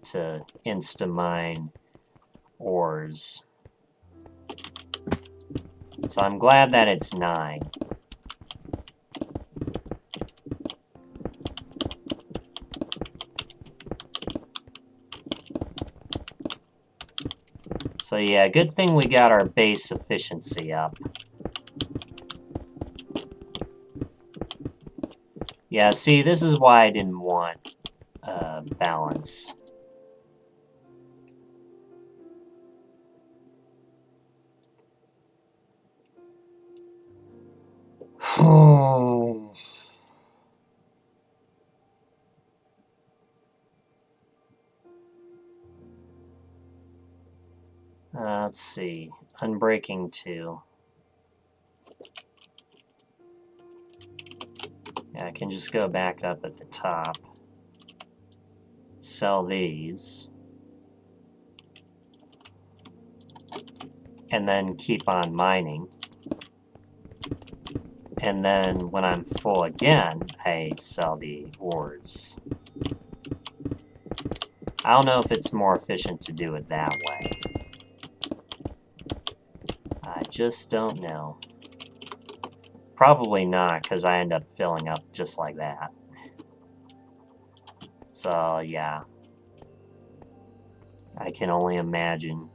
to insta-mine ores. So I'm glad that it's 9. So yeah, good thing we got our base efficiency up. Yeah, see, this is why I didn't want balance. Let's see. Unbreaking 2. Yeah, I can just go back up at the top. Sell these. And then keep on mining. And then when I'm full again, I sell the ores. I don't know if it's more efficient to do it that way. I just don't know. Probably not, because I end up filling up just like that. So, yeah. I can only imagine.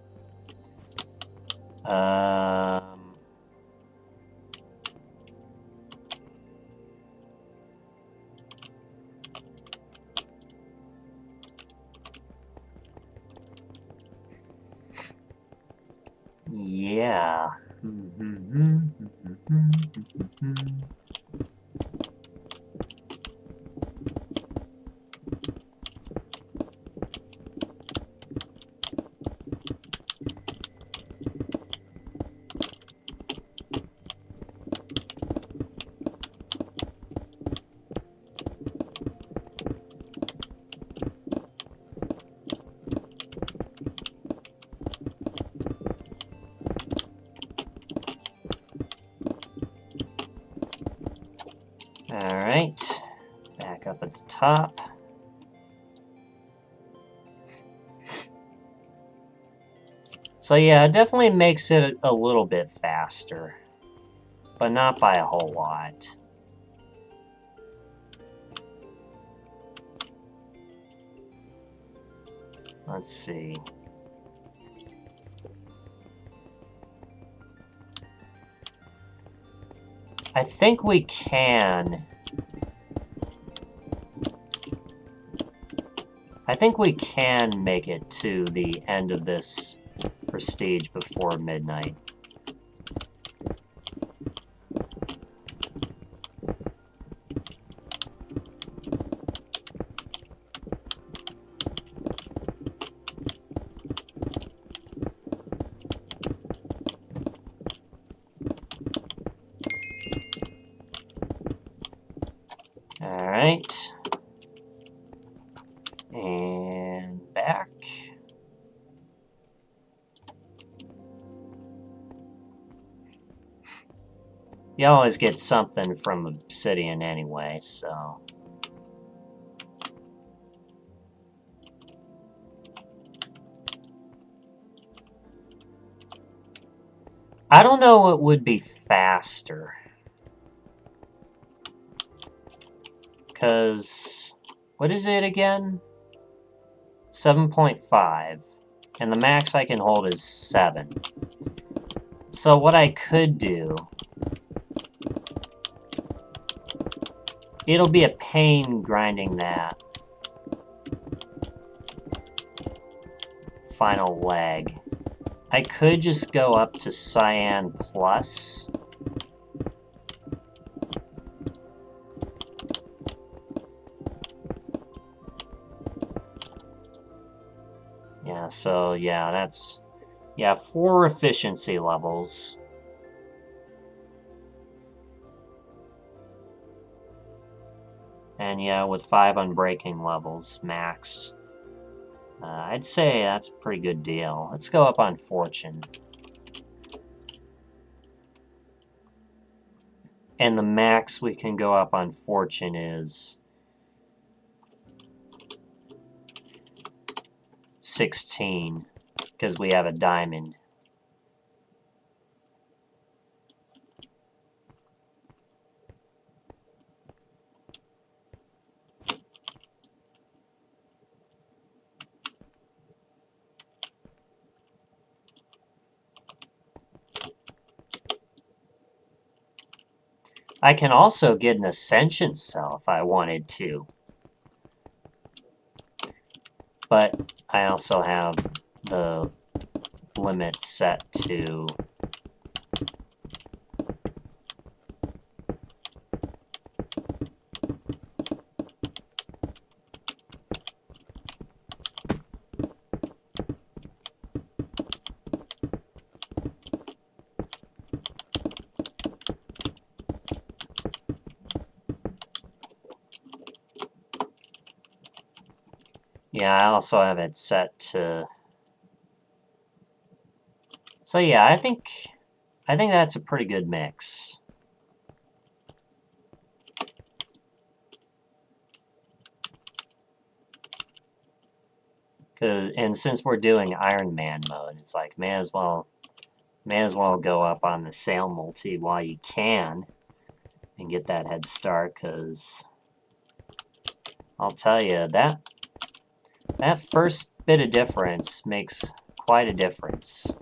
Yeah. Alright, back up at the top. So yeah, it definitely makes it a little bit faster, but not by a whole lot. Let's see. I think we can make it to the end of this prestige before midnight. Alright. And back. You always get something from obsidian anyway, so... I don't know what would be faster. Because... what is it again? 7.5. And the max I can hold is 7. So what I could do... it'll be a pain grinding that final leg. I could just go up to Cyan Plus. Yeah, so yeah, that's... yeah, 4 efficiency levels. And yeah, with 5 unbreaking levels, max. I'd say that's a pretty good deal. Let's go up on Fortune. And the max we can go up on Fortune is 16, because we have a diamond. I can also get an Ascension cell if I wanted to. But I also have the limit set to... yeah, I also have it set to... so yeah, I think that's a pretty good mix. And since we're doing Iron Man mode, it's like may as well go up on the Sail multi while you can and get that head start, because I'll tell you that first bit of difference makes quite a difference.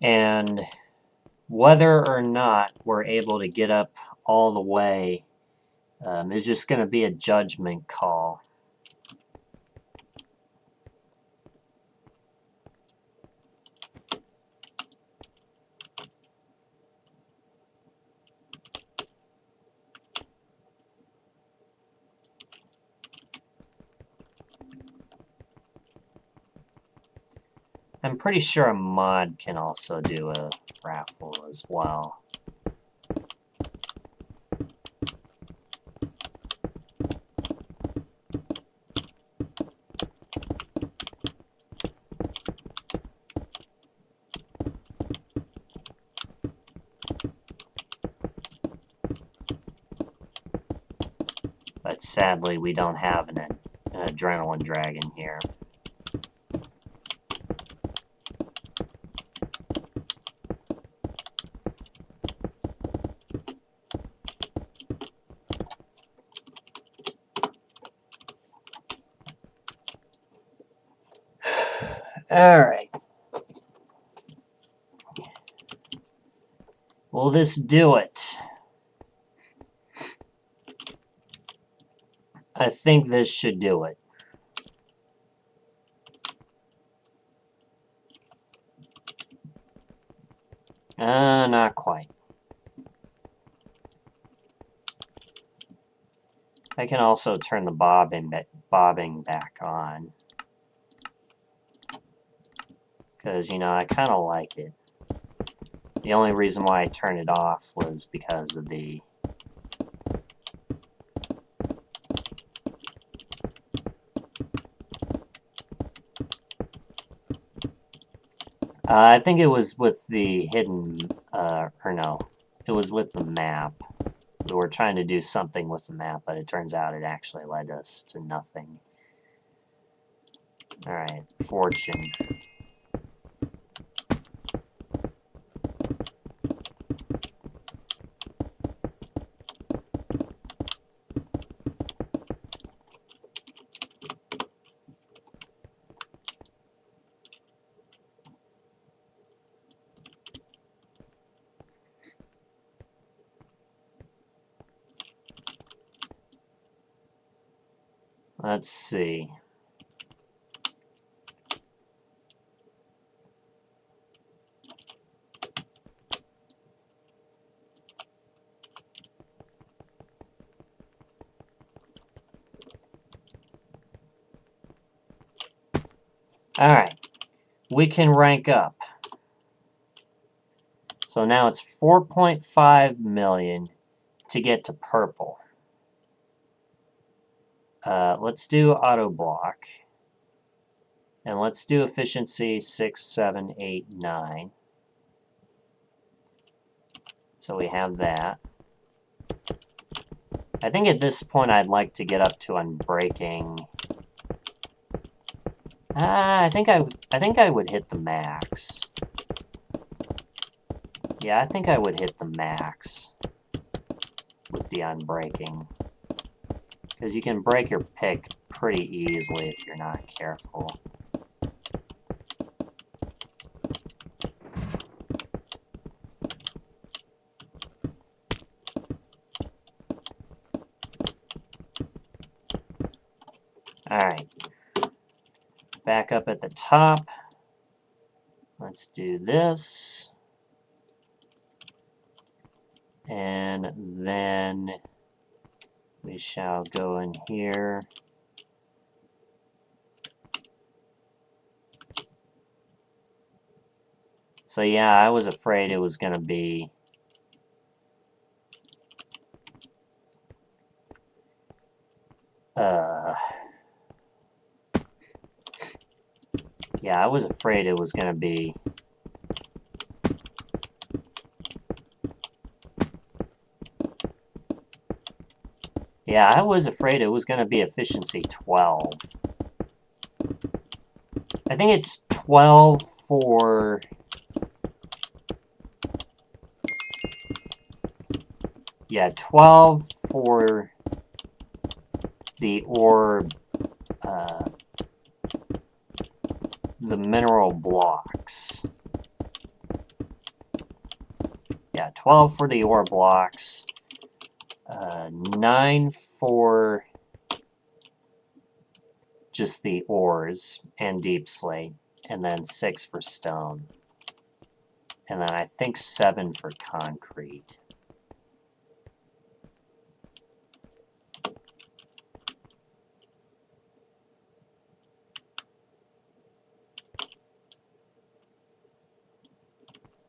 And whether or not we're able to get up all the way is just going to be a judgment call. I'm pretty sure a mod can also do a raffle as well. But sadly, we don't have an adrenaline dragon here. Alright. Will this do it? I think this should do it. Not quite. I can also turn the bobbing back on. Because, you know, I kind of like it. The only reason why I turned it off was because of the... I think it was with the hidden, or no, it was with the map. We were trying to do something with the map, but it turns out it actually led us to nothing. Alright, fortune. Let's see. Alright, we can rank up. So now it's 4.5 million to get to purple. Let's do auto block. And let's do efficiency 6, 7, 8, 9. So we have that. I think at this point I'd like to get up to unbreaking. I think I would hit the max. Yeah, I think I would hit the max with the unbreaking. Because you can break your pick pretty easily if you're not careful. Alright. Back up at the top. Let's do this. And then we shall go in here. So yeah, I was afraid it was going to be... yeah, I was afraid it was going to be... yeah, I was afraid it was going to be efficiency 12. I think it's 12 for... yeah, 12 for the orb, the mineral blocks. Yeah, 12 for the ore blocks, 9 for just the ores and deep slate, and then 6 for stone. And then I think 7 for concrete.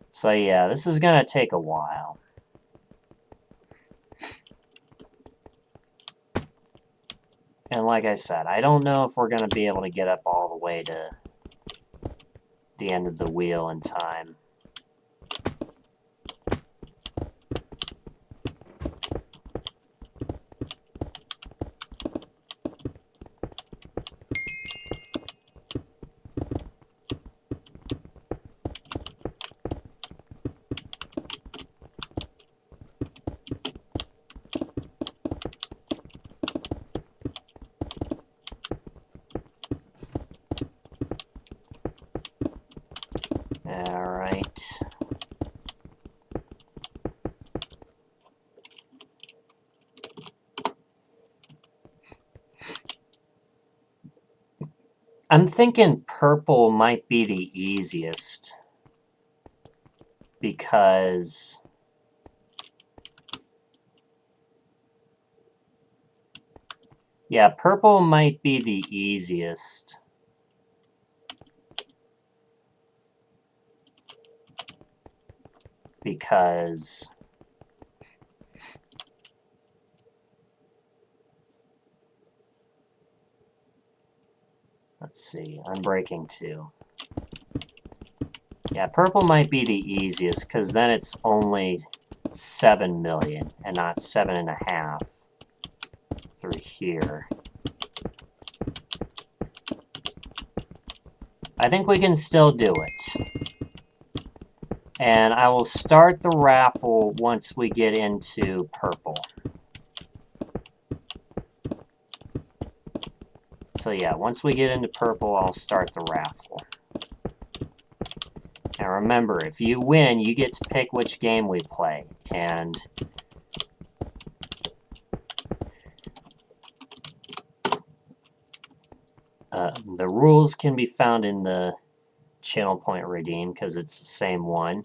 So yeah, this is going to take a while. And like I said, I don't know if we're going to be able to get up all the way to the end of the wheel in time. white. I'm thinking purple might be the easiest because yeah, purple might be the easiest. Because let's see, I'm breaking 2. Yeah, purple might be the easiest because then it's only 7 million and not 7.5 through here. I think we can still do it. And I will start the raffle once we get into purple. So yeah, once we get into purple, I'll start the raffle. And remember, if you win, you get to pick which game we play. And the rules can be found in the channel point redeem because it's the same one.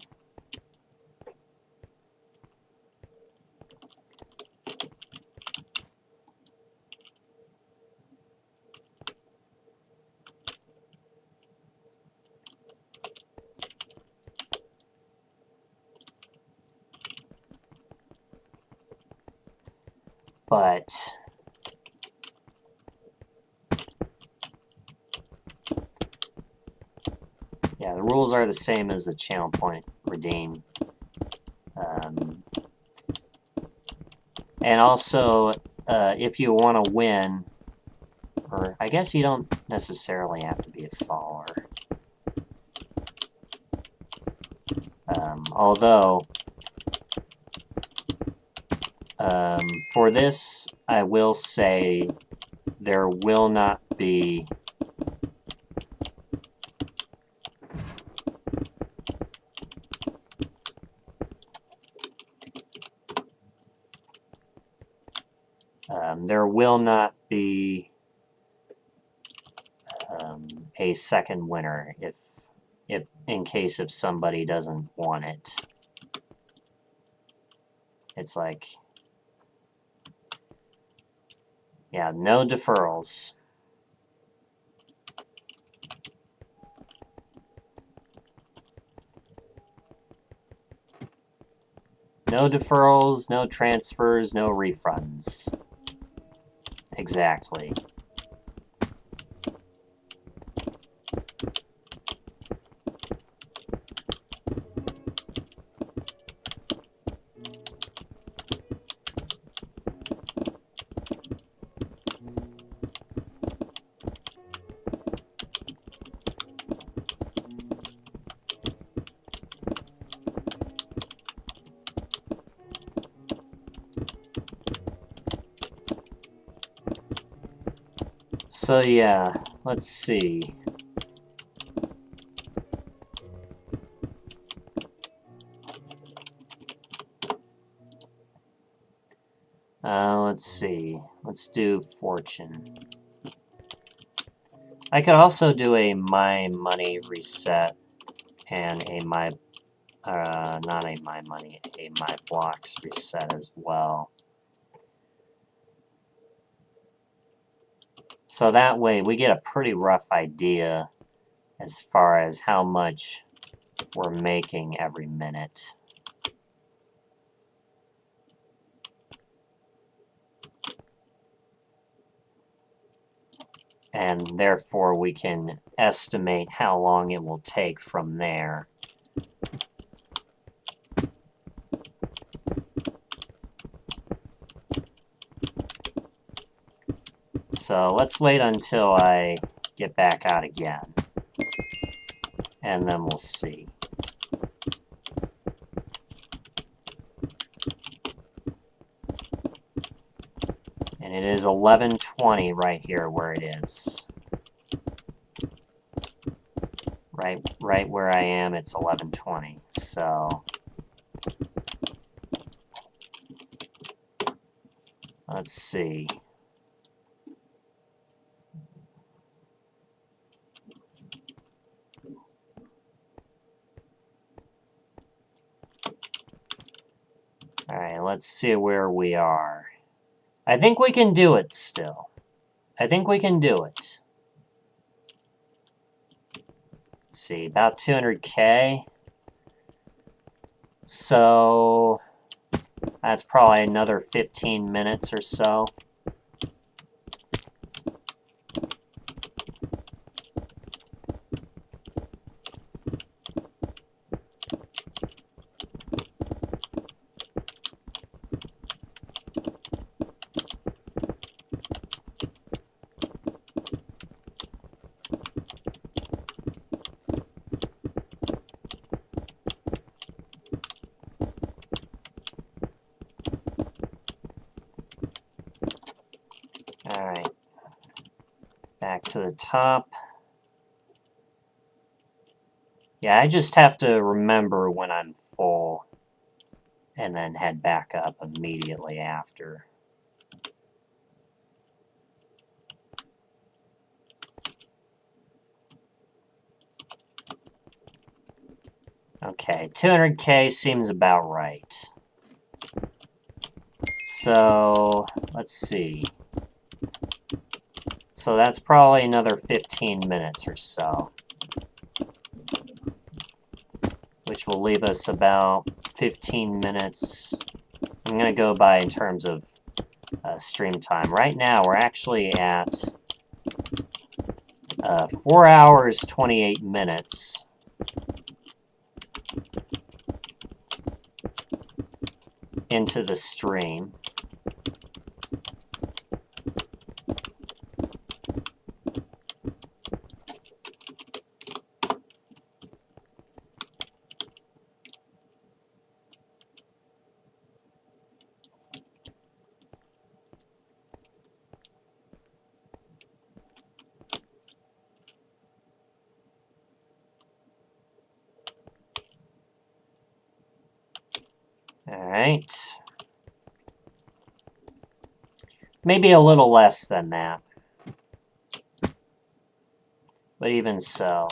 But yeah, the rules are the same as the channel point redeem. And also, if you want to win, or I guess you don't necessarily have to be a follower. Although, for this, I will say there will not be a second winner if in case if somebody doesn't want it. It's like, yeah, no deferrals. No deferrals, no transfers, no refunds. Exactly. So yeah, let's see. Let's see. Let's do fortune. I could also do a my money reset and a my, not a my money, a my blocks reset as well. So that way we get a pretty rough idea as far as how much we're making every minute. And therefore we can estimate how long it will take from there. So let's wait until I get back out again, and then we'll see. And it is 11:20 right here where it is. right where I am, it's 11:20. So let's see. All right, let's see where we are. I think we can do it still. I think we can do it. Let's see, about 200K. So that's probably another 15 minutes or so. All right, back to the top. Yeah, I just have to remember when I'm full and then head back up immediately after. Okay, 200K seems about right. So, let's see. So that's probably another 15 minutes or so, which will leave us about 15 minutes. I'm going to go by in terms of stream time. Right now, we're actually at 4 hours, 28 minutes. Into the stream. All right. Maybe a little less than that. But even so.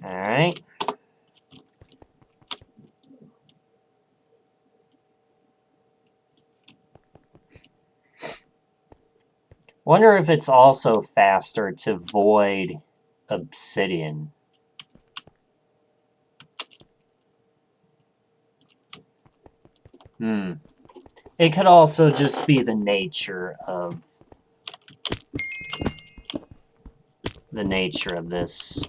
All right. Wonder if it's also faster to void obsidian. It could also just be the nature of this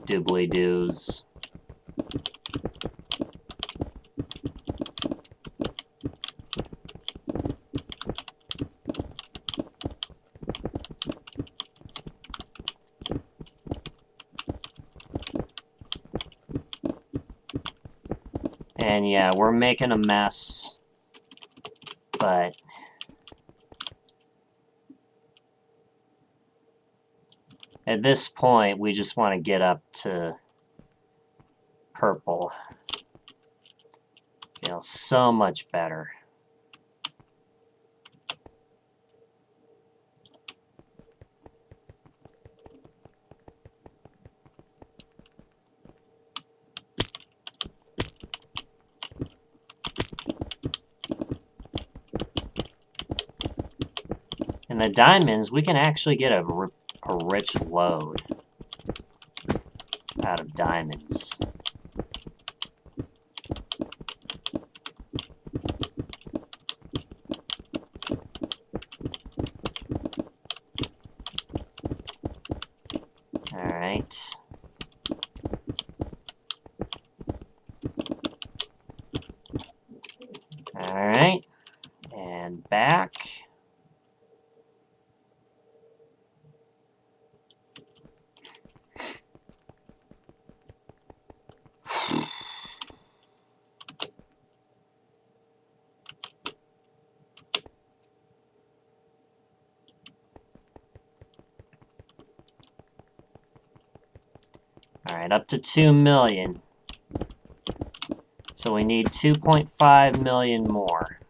doobly-doos. And yeah, we're making a mess, but at this point, we just want to get up to purple. Feels so much better. And the diamonds, we can actually get a rich load out of diamonds. Alright, up to 2 million. So we need 2.5 million more.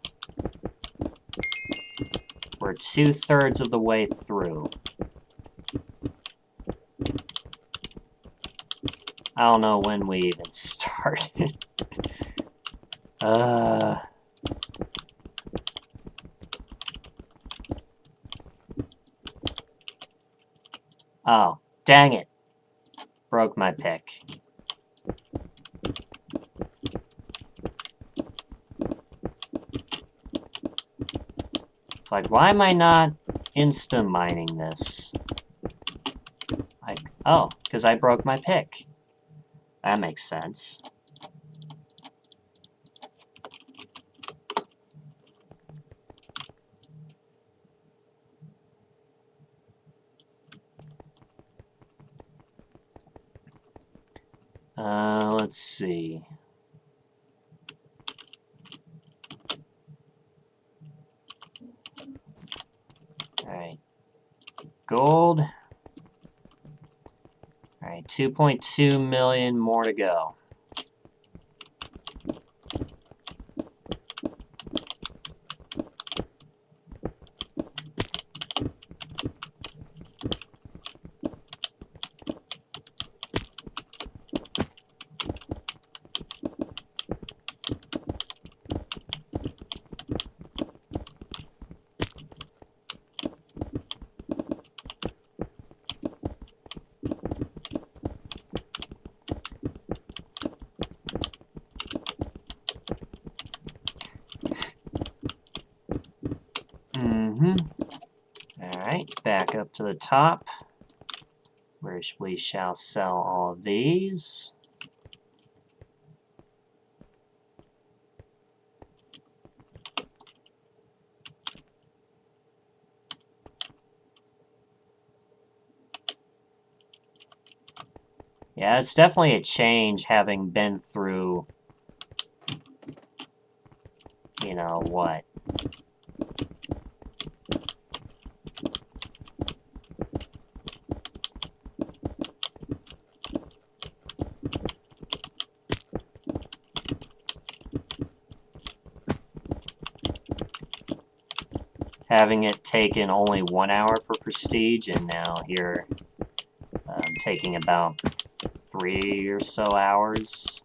We're 2/3 of the way through. I don't know when we even started. Oh, dang it. Broke my pick. It's like, why am I not insta-mining this? Oh, because I broke my pick. That makes sense. Let's see. Alright. Gold. Alright, 2.2 million more to go. Alright, back up to the top, where we shall sell all of these. Yeah, it's definitely a change having been through, you know, what? Having it taken only 1 hour per prestige, and now here taking about 3 or so hours.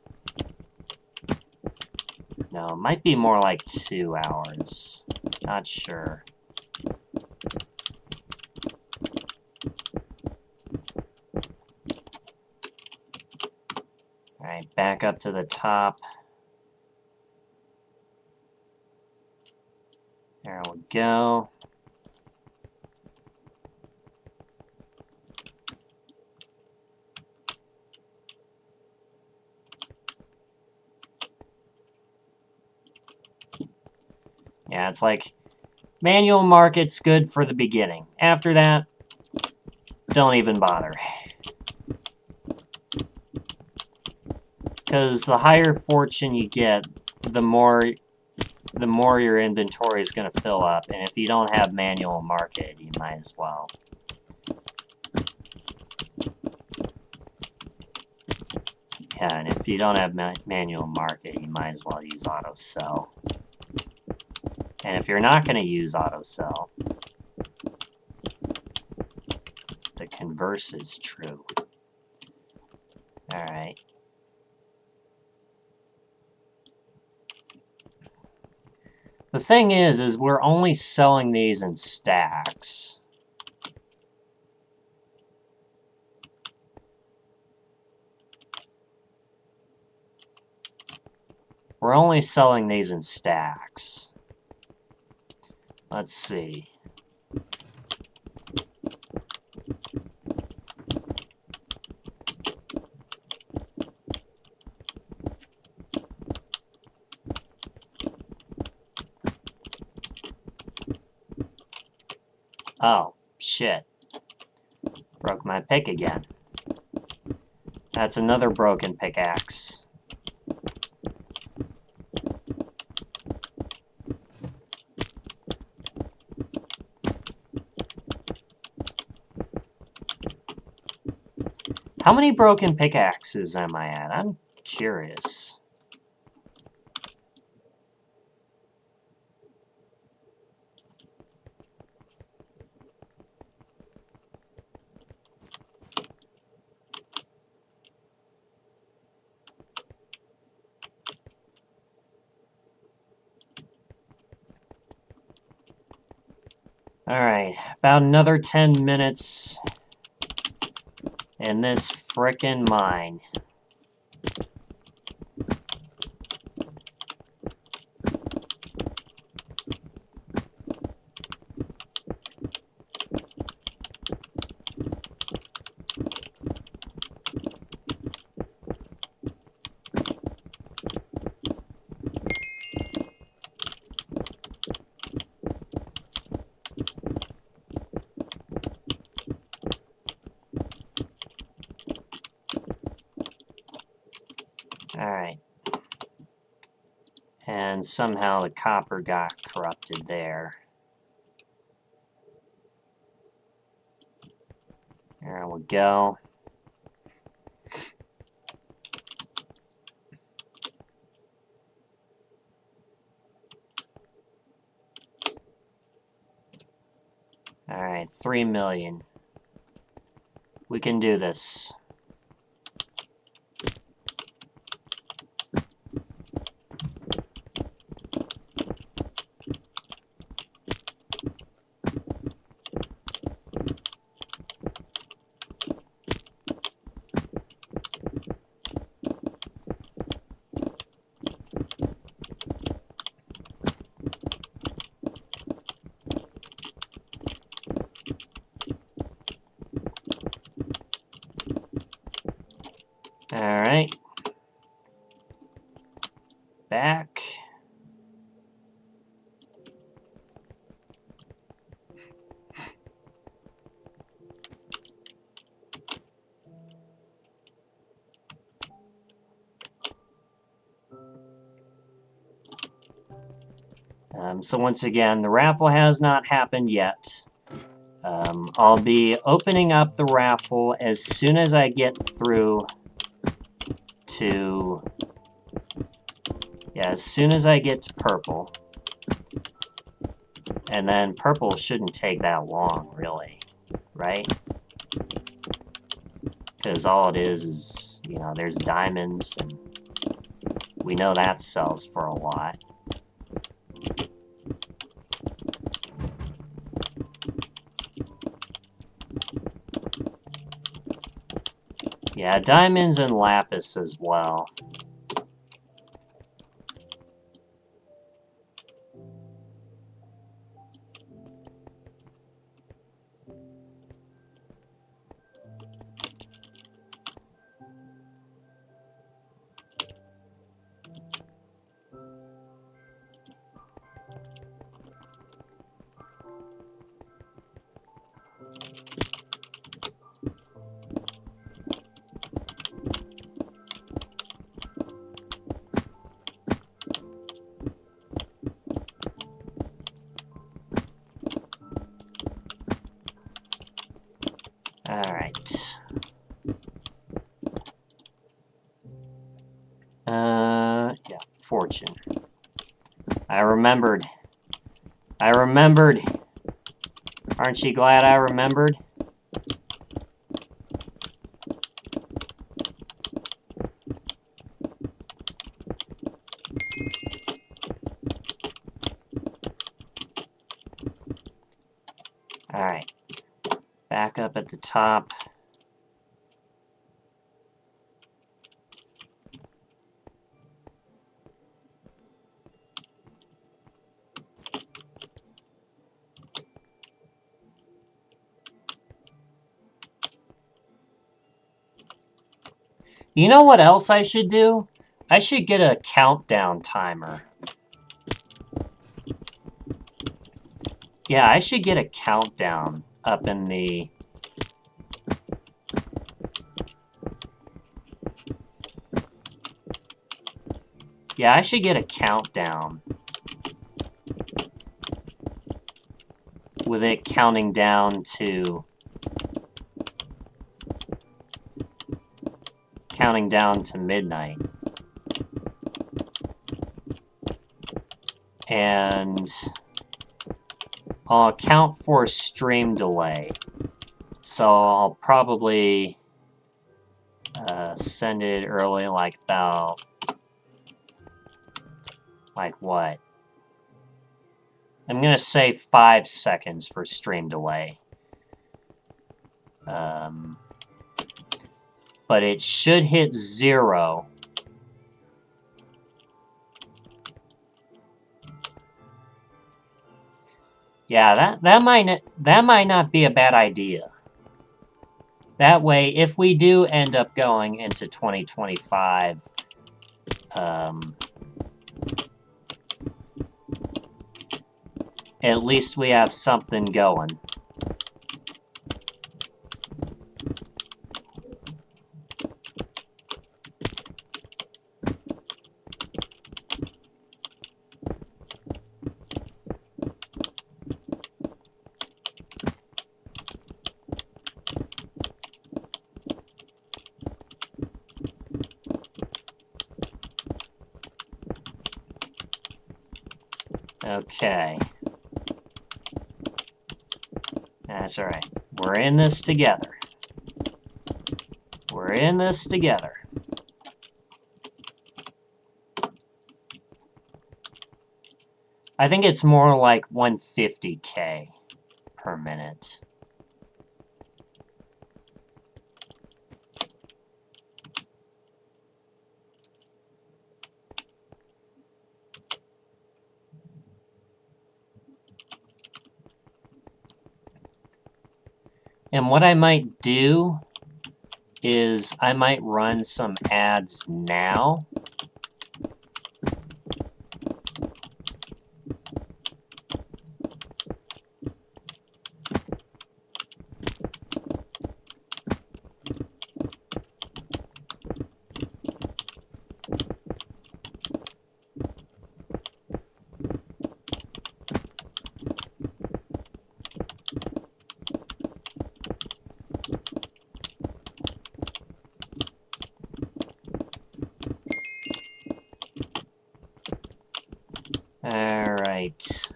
No, it might be more like 2 hours. Not sure. Alright, back up to the top. There we go. Yeah, it's like, manual market's good for the beginning. After that, don't even bother. Because the higher fortune you get, the more your inventory is going to fill up. And if you don't have manual market, you might as well. Yeah, and if you don't have manual market, you might as well use auto sell. And if you're not going to use auto sell, the converse is true. Alright. The thing is we're only selling these in stacks. We're only selling these in stacks. Let's see. Oh, shit. Broke my pick again. That's another broken pickaxe. How many broken pickaxes am I at? I'm curious. Alright, about another 10 minutes in this frickin' mine. Alright. And somehow the copper got corrupted there. There we go. Alright, 3 million. We can do this. Alright. Back. So once again, the raffle has not happened yet. I'll be opening up the raffle as soon as I get through to... Yeah, as soon as I get to purple. And then purple shouldn't take that long, really. Right? Because all it is, you know, there's diamonds, and we know that sells for a lot. Yeah, diamonds and lapis as well. Alright. Yeah, fortune. I remembered. Aren't you glad I remembered? Alright. Back up at the top. You know what else I should do? I should get a countdown timer. Yeah, I should get a countdown up in the... Yeah, I should get a countdown. With it counting down to... counting down to midnight. And I'll account for stream delay. So I'll probably send it early, like about, like what? I'm going to say 5 seconds for stream delay. But it should hit 0. Yeah, that might not be a bad idea. That way, if we do end up going into 2025, at least we have something going. Okay. That's all right. We're in this together. We're in this together. I think it's more like 150K per minute. And what I might do is I might run some ads now. All right.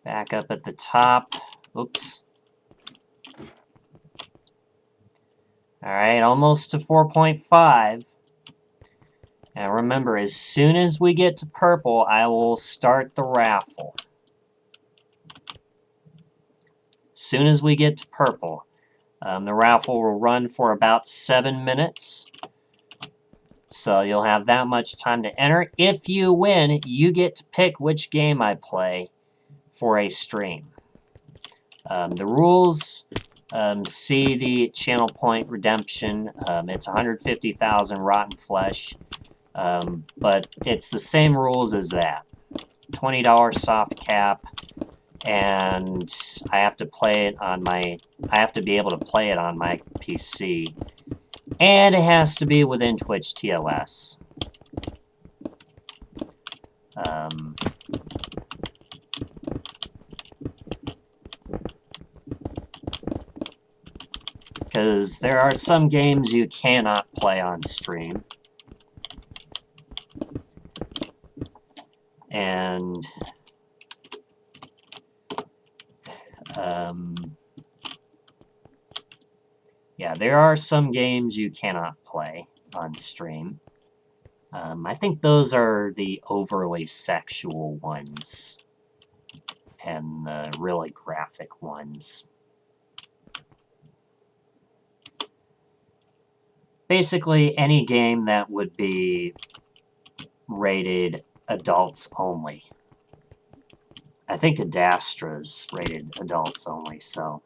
Back up at the top. Oops. All right, almost to 4.5. And remember, as soon as we get to purple, I will start the raffle. As soon as we get to purple. The raffle will run for about 7 minutes. So you'll have that much time to enter. If you win, you get to pick which game I play for a stream. The rules, see the channel point redemption. It's 150,000 rotten flesh. But it's the same rules as that. $20 soft cap. And I have to play it on my... I have to be able to play it on my PC. And it has to be within Twitch TOS. Because there are some games you cannot play on stream. And... yeah, there are some games you cannot play on stream. I think those are the overly sexual ones and the really graphic ones. Basically, any game that would be rated adults only. I think Adastra's rated adults only, so...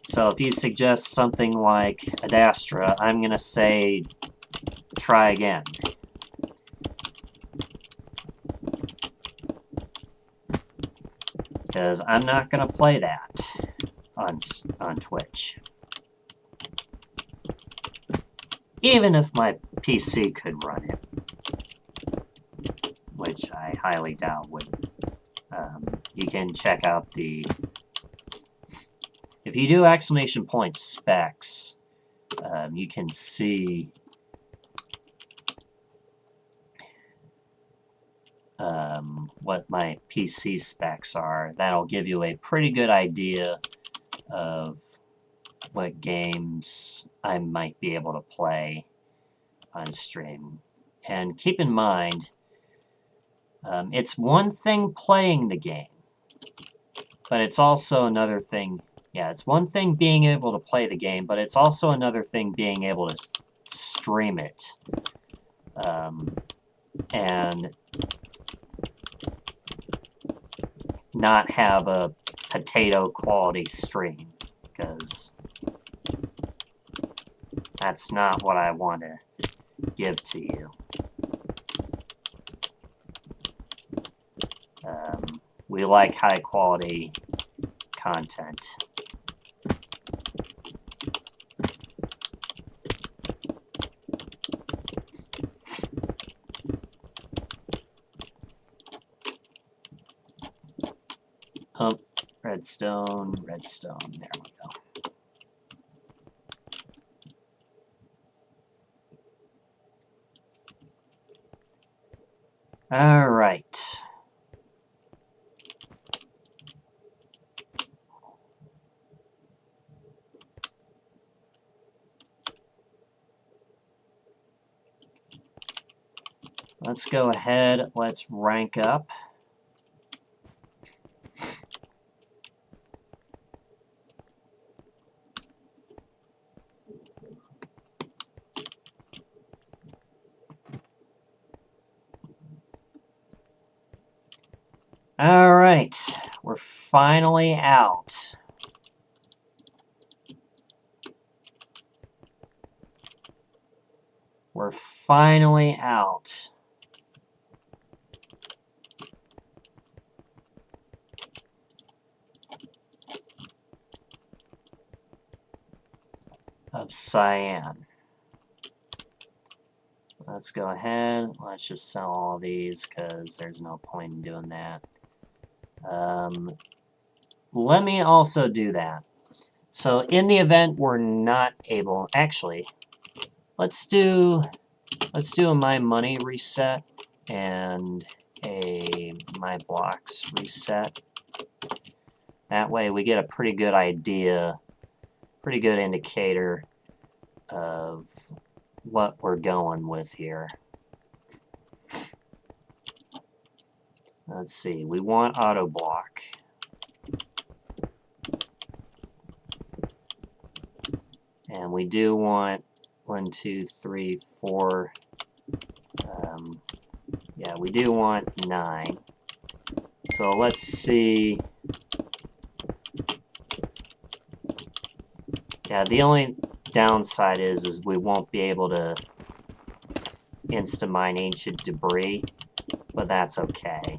So if you suggest something like Adastra, I'm going to say, try again. Because I'm not going to play that on Twitch. Even if my PC could run it. Which I highly doubt would. you can check out the... If you do exclamation point specs, you can see what my PC specs are. That'll give you a pretty good idea of what games I might be able to play on stream. And keep in mind, it's one thing playing the game, but it's also another thing... Yeah, it's one thing being able to play the game, but it's also another thing being able to stream it. And not have a potato quality stream, because that's not what I want to give to you. We like high quality content. Redstone, redstone, there we go. All right. Let's go ahead, let's rank up. All right, we're finally out. We're finally out. Of cyan. Let's go ahead. Let's just sell all these because there's no point in doing that. Let me also do that. So in the event we're not able, actually, let's do a my money reset and a my blocks reset. That way we get a pretty good idea, pretty good indicator of what we're going with here. Let's see, we want auto block. And we do want 1, 2, 3, 4. Yeah, we do want 9. So let's see. Yeah, the only downside is we won't be able to insta-mine ancient debris, but that's okay.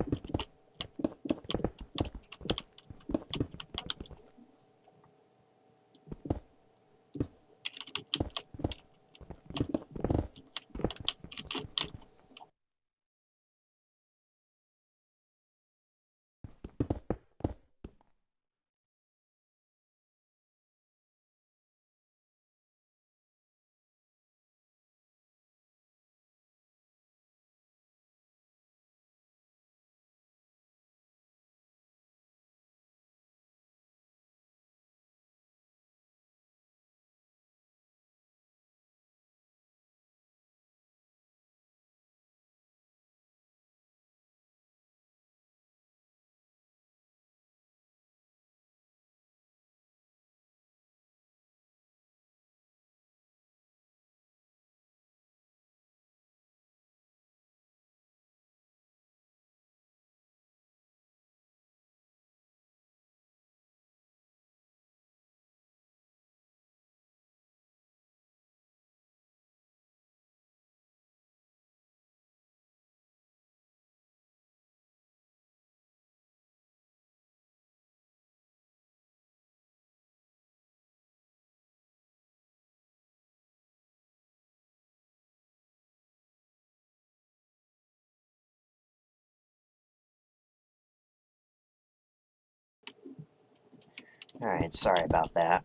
Alright, sorry about that.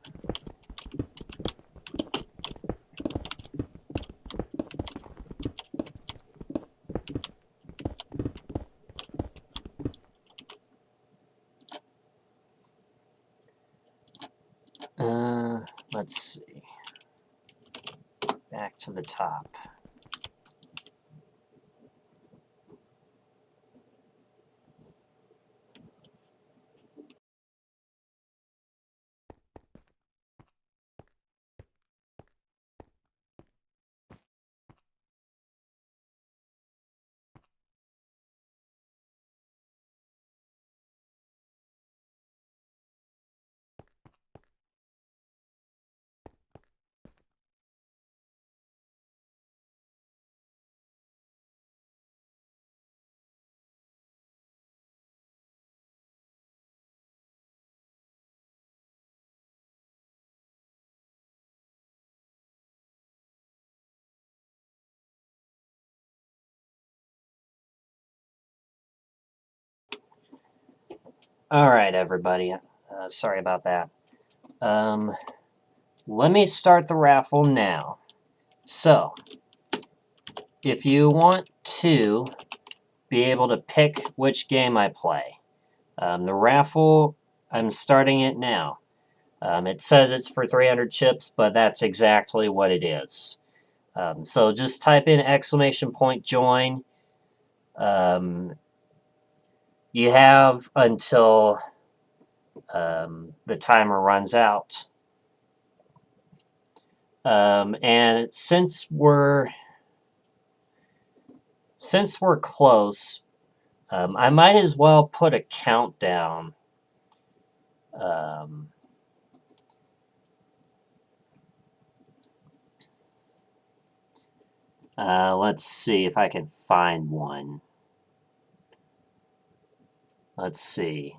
Let's see. Back to the top. Alright, everybody. Sorry about that. Let me start the raffle now. So, if you want to be able to pick which game I play, the raffle, I'm starting it now. It says it's for 300 chips, but that's exactly what it is. So just type in !join. You have until the timer runs out. And since we're close, I might as well put a countdown. Let's see if I can find one. Let's see.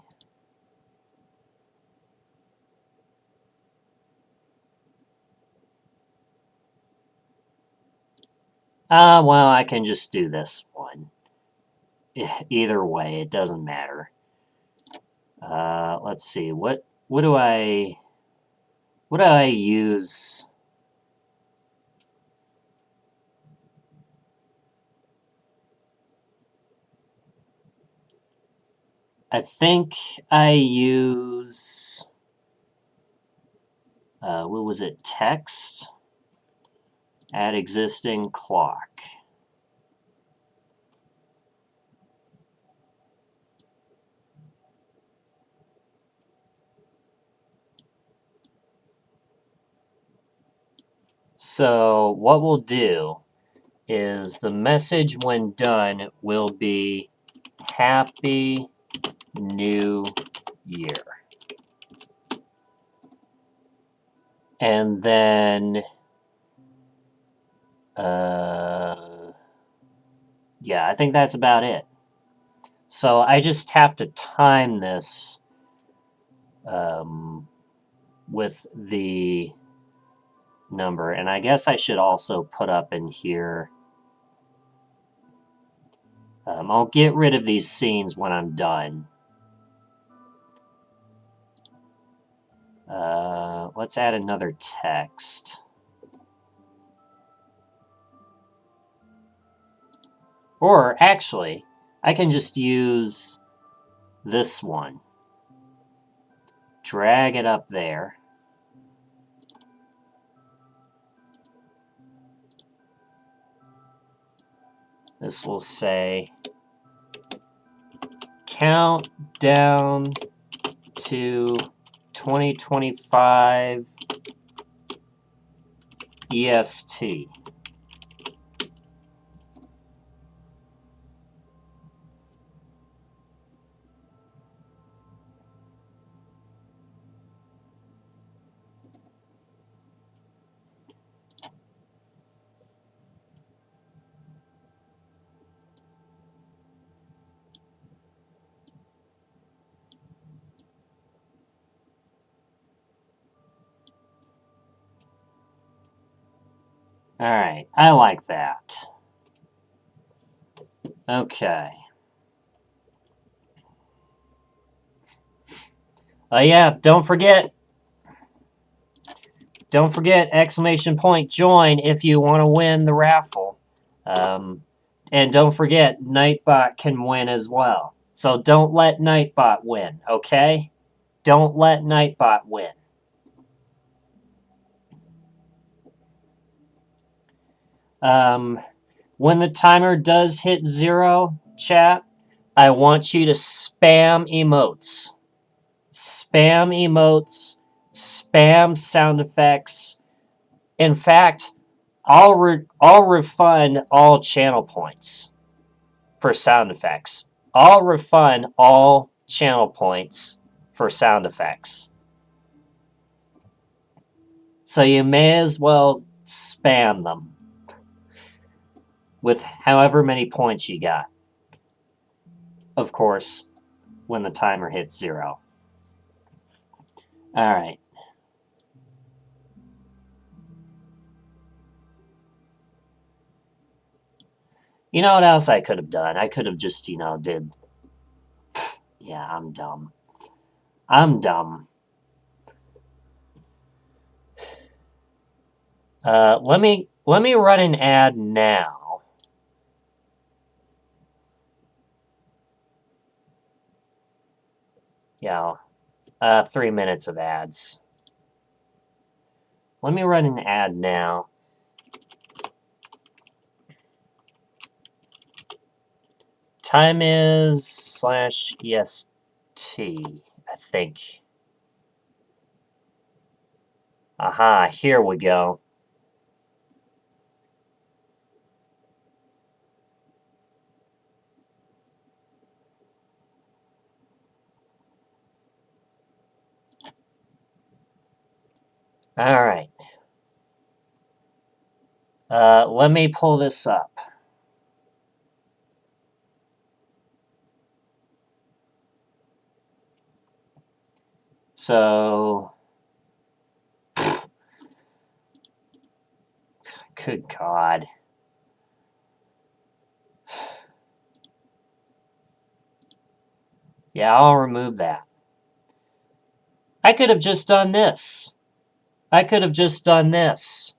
Well, I can just do this one. Either way, it doesn't matter. Let's see. What do I use? I think I use what was it? Text, add existing clock. So what we'll do is the message when done will be Happy New Year. And then, yeah, I think that's about it. So I just have to time this with the number. And I guess I should also put up in here. I'll get rid of these scenes when I'm done. Let's add another text. Or actually, I can just use this one. Drag it up there. This will say countdown to 2025 EST. All right, I like that. Okay. Yeah, don't forget exclamation point join if you want to win the raffle. And don't forget, Nightbot can win as well. So don't let Nightbot win, okay? Don't let Nightbot win. When the timer does hit 0, chat, I want you to spam emotes. Spam emotes, spam sound effects. In fact, I'll refund all channel points for sound effects. I'll refund all channel points for sound effects. So you may as well spam them with however many points you got. Of course, when the timer hits 0. All right. You know what else I could have done? I could have just, did... Yeah, I'm dumb. I'm dumb. Let me run an ad now. Yeah, 3 minutes of ads. Let me run an ad now. Time is /EST, I think. Aha, here we go. All right. Let me pull this up. So, good God. Yeah, I'll remove that. I could have just done this. I could have just done this.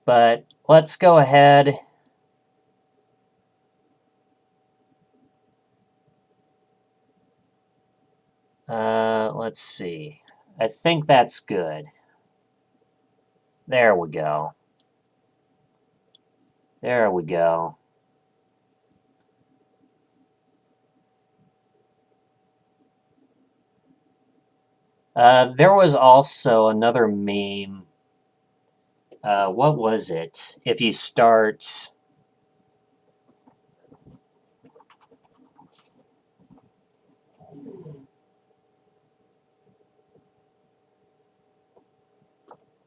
But let's go ahead. Let's see. I think that's good. There we go. There we go. There was also another meme. What was it? If you start...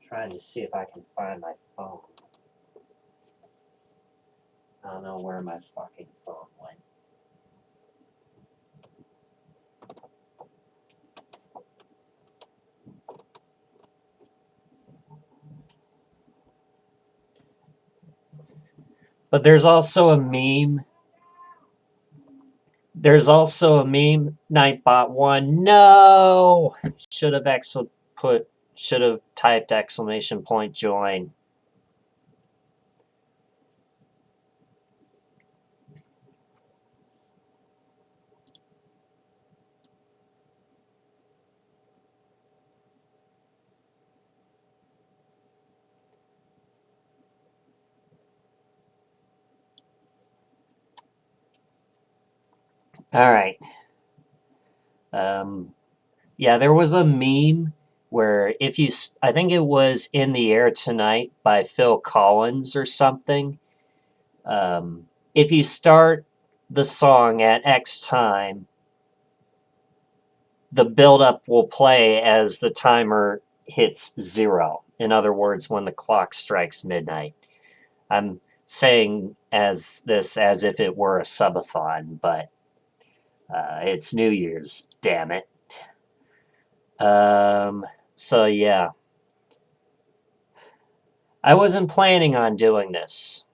Trying to see if I can find my phone. I don't know where my fucking phone went. But there's also a meme. There's also a meme. Nightbot1. No! Should have typed exclamation point join. All right. Yeah, there was a meme where I think it was In the Air Tonight by Phil Collins or something. If you start the song at X time, the buildup will play as the timer hits 0. In other words, when the clock strikes midnight. I'm saying as if it were a subathon, but it's New Year's, damn it. So yeah. I wasn't planning on doing this.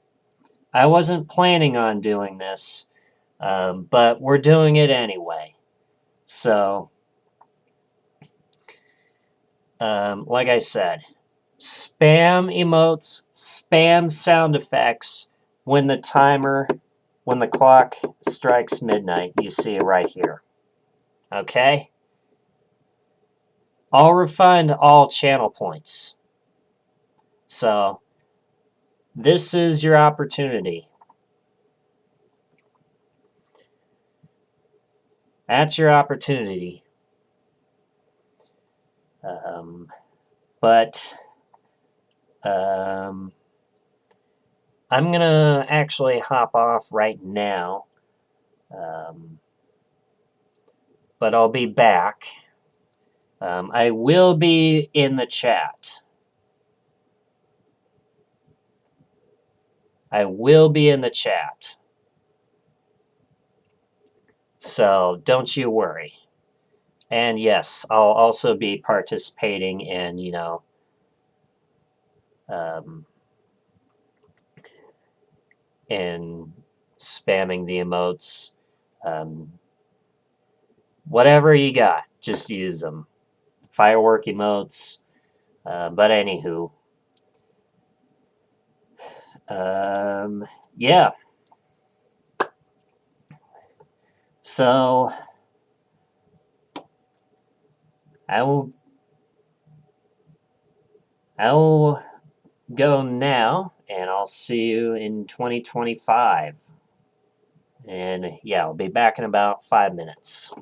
I wasn't planning on doing this, but we're doing it anyway. So, like I said, spam emotes, spam sound effects when the clock strikes midnight. You see it right here. Okay? I'll refund all channel points. So, this is your opportunity. That's your opportunity. But I'm going to actually hop off right now. But I'll be back. I will be in the chat. I will be in the chat. So don't you worry. And yes, I'll also be participating in, in spamming the emotes. Whatever you got, just use them. Firework emotes. But anywho. Yeah. So I will go now, and I'll see you in 2025. And yeah, I'll be back in about 5 minutes.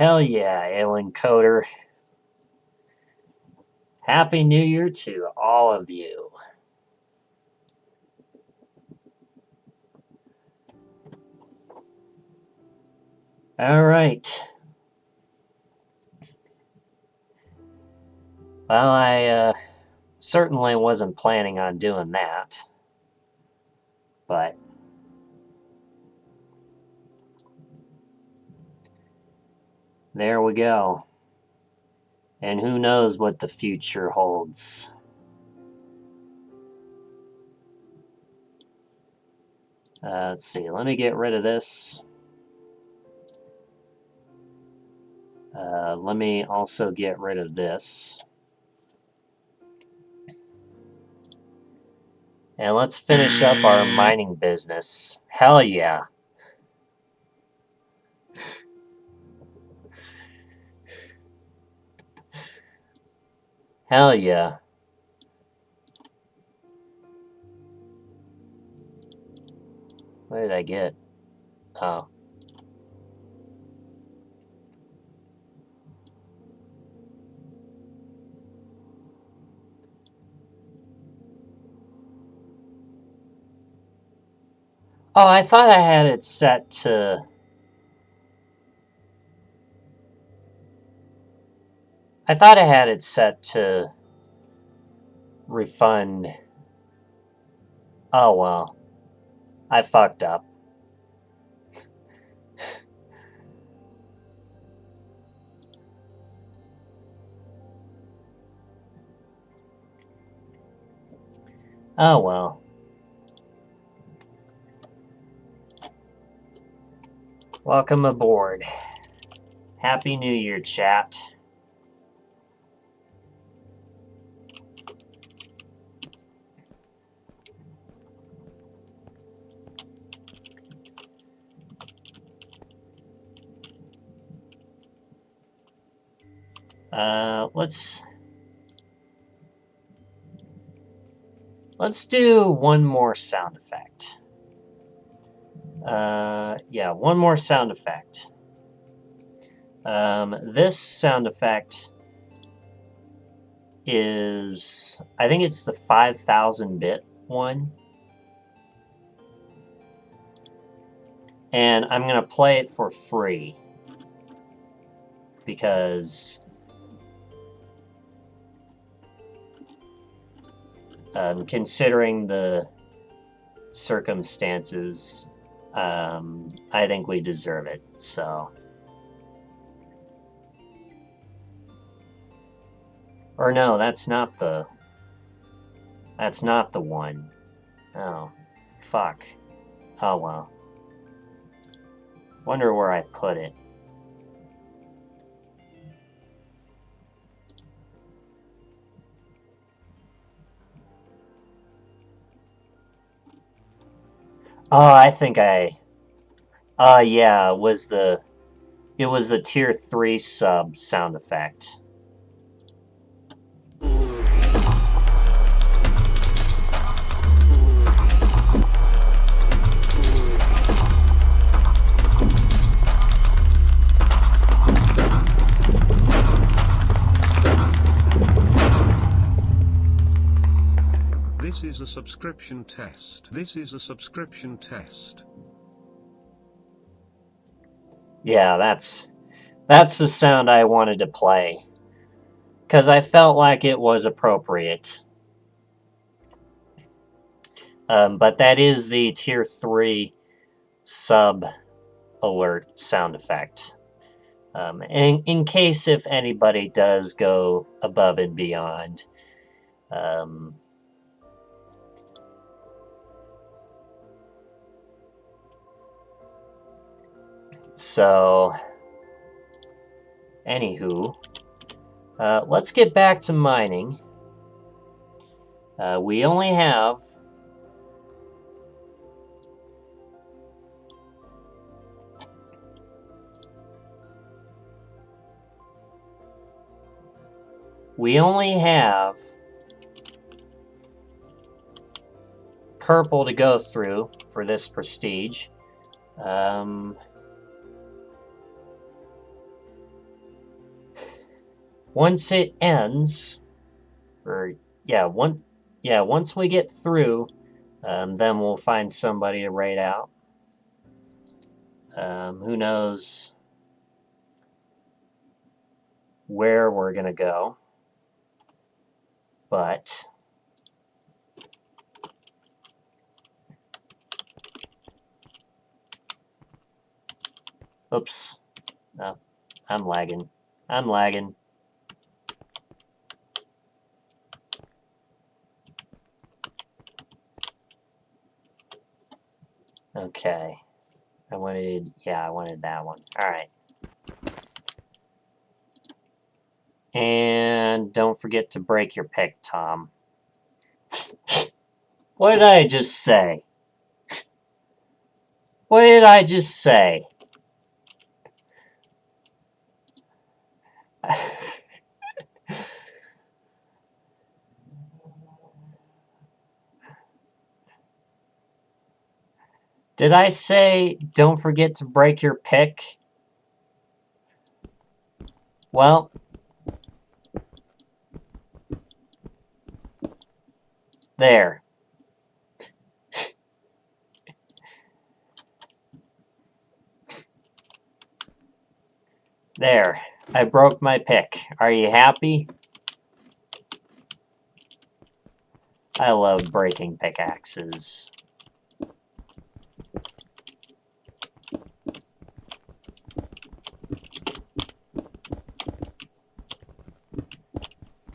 Hell yeah, Alien Coder. Happy New Year to all of you. All right. Well, I certainly wasn't planning on doing that. But there we go. And who knows what the future holds. Let's see, let me get rid of this. Let me also get rid of this. And let's finish up our mining business. Hell yeah. Hell yeah. What did I get? Oh. Oh, I thought I had it set to... I thought I had it set to refund. Oh, well. I fucked up. Oh, well. Welcome aboard. Happy New Year, chat. Let's do one more sound effect. Yeah, one more sound effect. This sound effect is, I think it's the 5,000 bit one. And I'm going to play it for free. Because considering the circumstances, I think we deserve it. So, or no, that's not the one. Oh, fuck. Oh well. Wonder where I put it. Oh, I think I... yeah, it was the tier 3 sub sound effect. This is a subscription test. This is a subscription test. Yeah, that's the sound I wanted to play. Because I felt like it was appropriate. But that is the tier 3 sub alert sound effect. In case if anybody does go above and beyond. So, anywho, let's get back to mining. We only have... purple to go through for this prestige. once it ends, or once we get through, then we'll find somebody to raid out. Who knows where we're gonna go, but oops, no, I'm lagging. Okay. I wanted that one. Alright. And don't forget to break your pick, Tom. What did I just say? What did I just say? Did I say don't forget to break your pick? Well, there. There. I broke my pick. Are you happy? I love breaking pickaxes.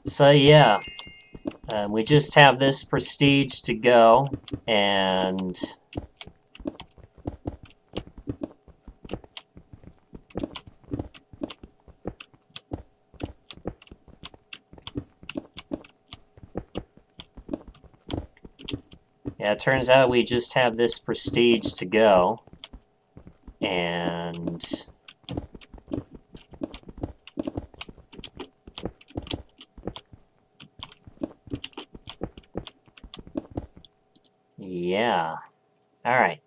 So yeah, we just have this prestige to go, and yeah, it turns out we just have this prestige to go, and yeah. Alright.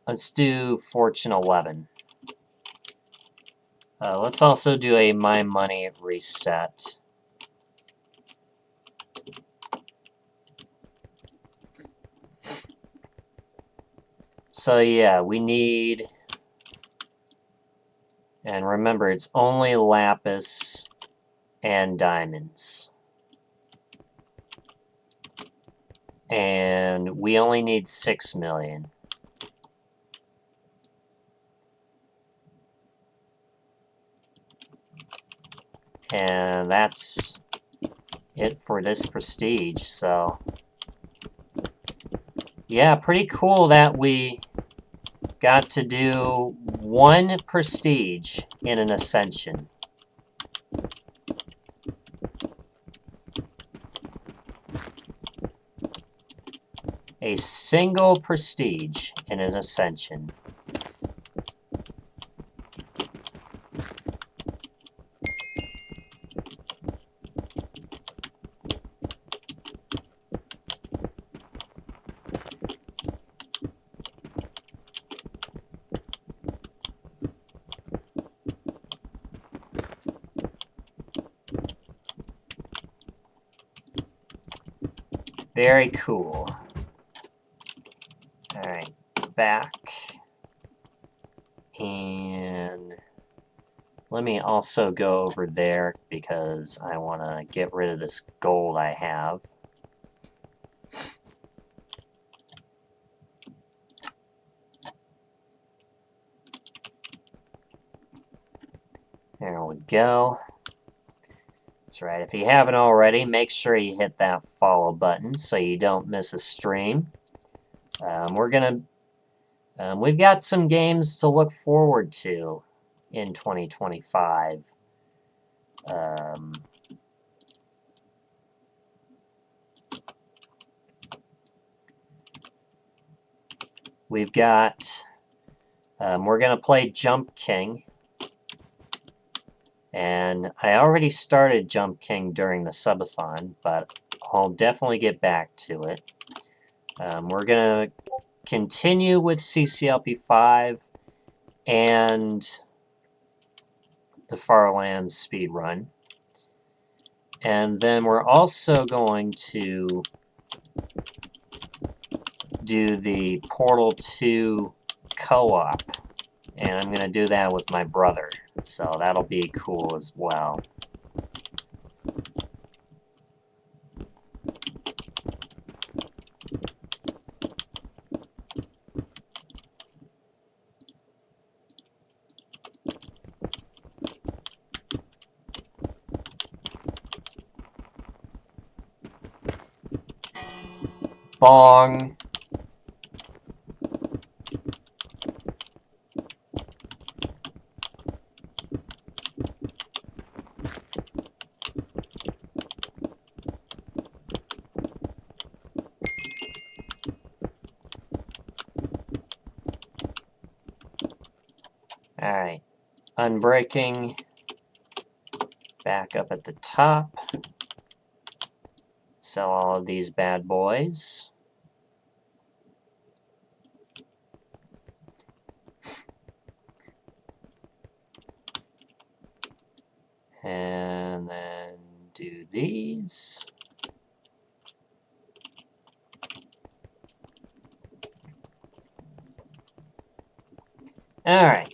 Let's do Fortune 11. Let's also do a My Money reset. So yeah, we need... And remember, it's only lapis and diamonds. And we only need 6 million. And that's it for this prestige, so... Yeah, pretty cool that we got to do one prestige in an ascension. A single prestige in an ascension. Very cool. Alright, back. And let me also go over there because I want to get rid of this gold I have. There we go. That's right. If you haven't already, make sure you hit that follow button so you don't miss a stream. We've got some games to look forward to in 2025. We've got... we're going to play Jump King. And I already started Jump King during the subathon, but I'll definitely get back to it. We're going to continue with CCLP 5, and the Farlands speed run. And then we're also going to do the Portal 2 co-op. And I'm going to do that with my brother. So that'll be cool as well. Bong. Alright, unbreaking, back up at the top, sell all of these bad boys. And then do these. Alright.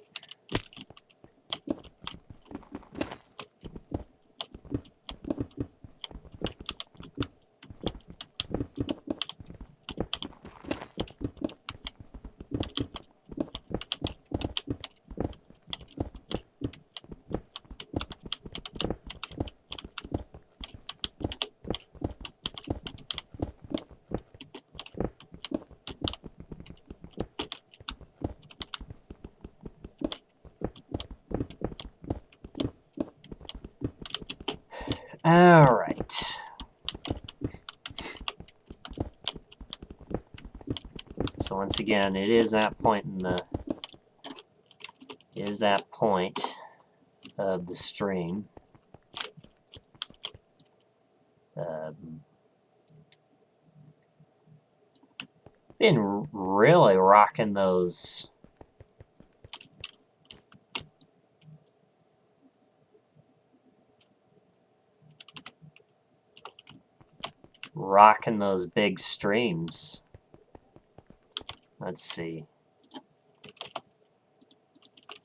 Alright. So once again, it is that point in the of the stream. Been really rocking those big streams. Let's see.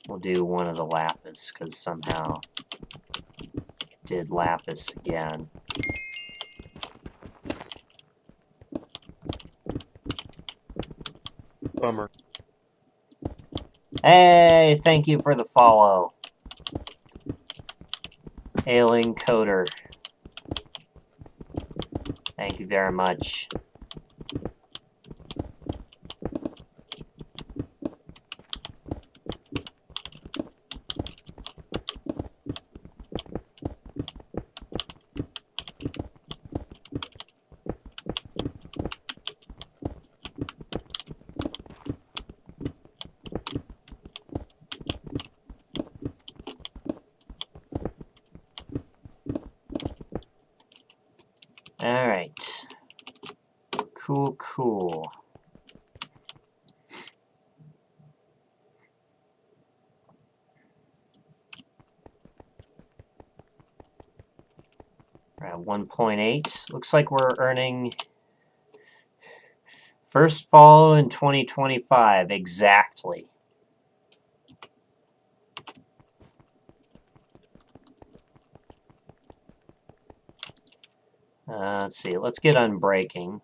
We'll do one of the lapis, because somehow it did lapis again. Bummer. Hey, thank you for the follow. Ailing Coder. Thank you very much. Alright. Cool, cool. We're at 1.8. Looks like we're earning first follow in 2025, exactly. Let's see, let's get unbreaking.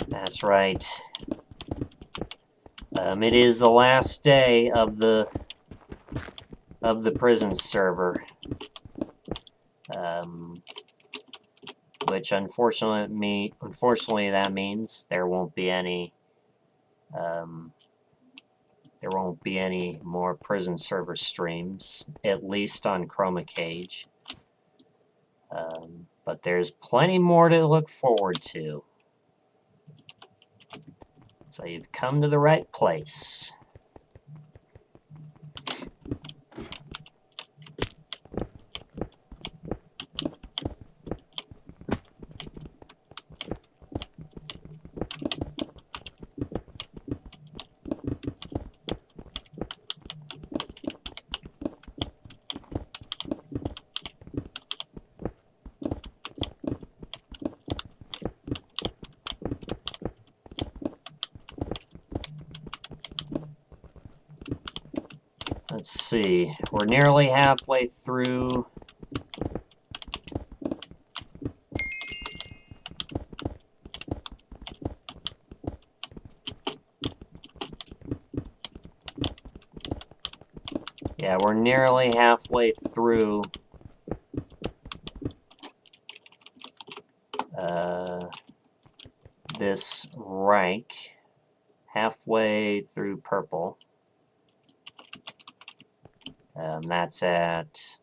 That's right. It is the last day of the prison server. which unfortunately that means there won't be any more prison server streams, at least on ChromaCage. But there's plenty more to look forward to. So you've come to the right place. Let's see, we're nearly halfway through. Yeah, we're nearly halfway through this rank. Halfway through purple. That's at...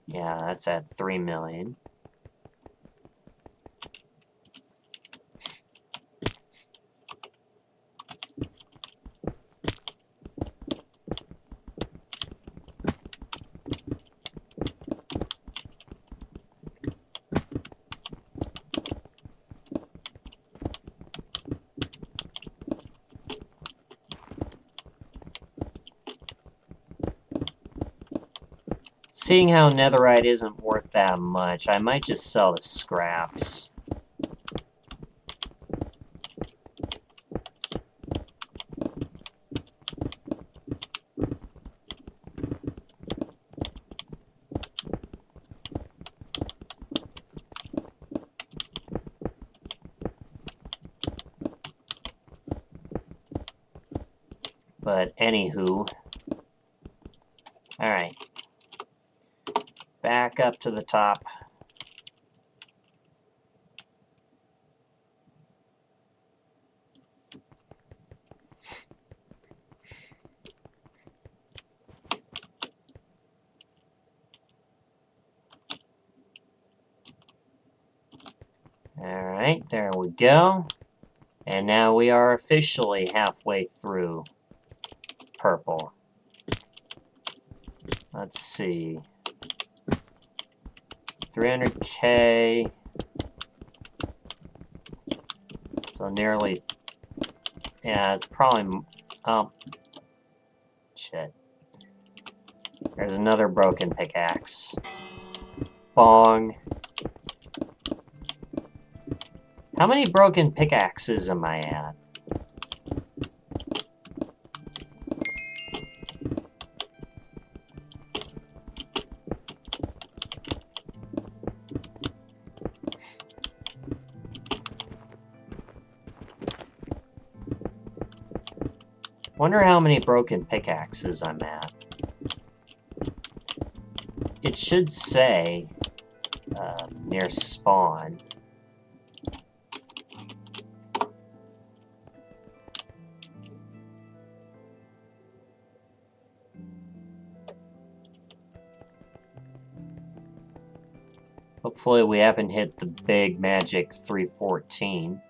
Yeah, that's at 3 million. Seeing how netherite isn't worth that much, I might just sell the scraps. But anywho, alright. Back up to the top. Alright, there we go. And now we are officially halfway through purple. Let's see. 300k. So nearly... Yeah, it's probably... Oh. Shit. There's another broken pickaxe. Bong. How many broken pickaxes am I at? Wonder how many broken pickaxes I'm at. It should say near spawn. Hopefully we haven't hit the big magic 314.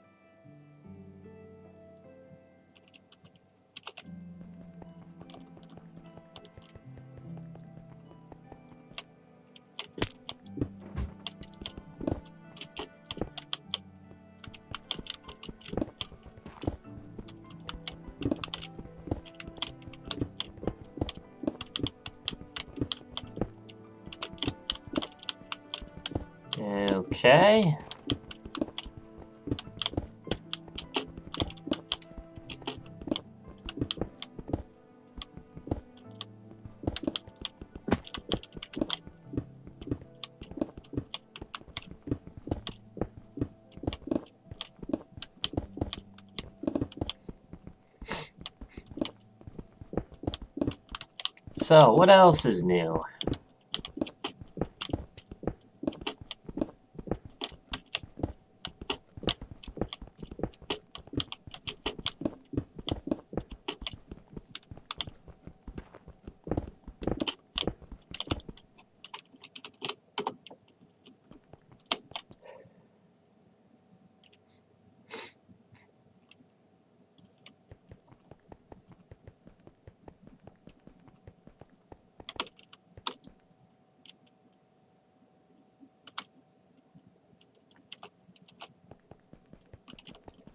Okay. So, what else is new?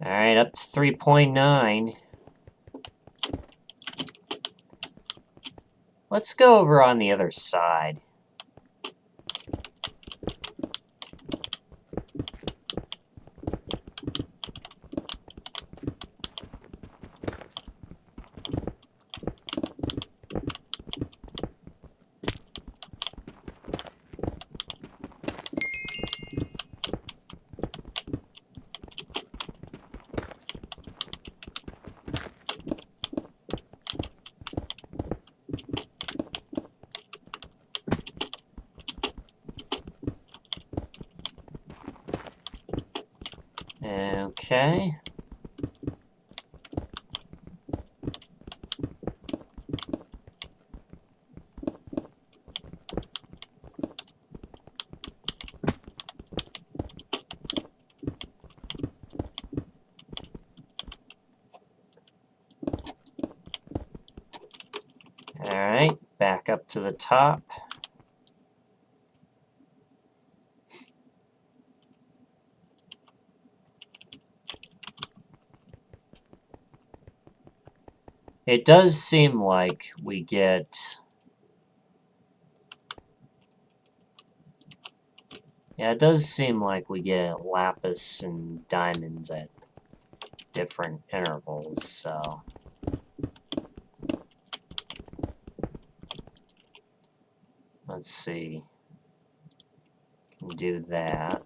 Alright, up to 3.9. Let's go over on the other side. Okay. Alright, back up to the top. It does seem like we get... Yeah, it does seem like we get lapis and diamonds at different intervals, so... Let's see. Can do that.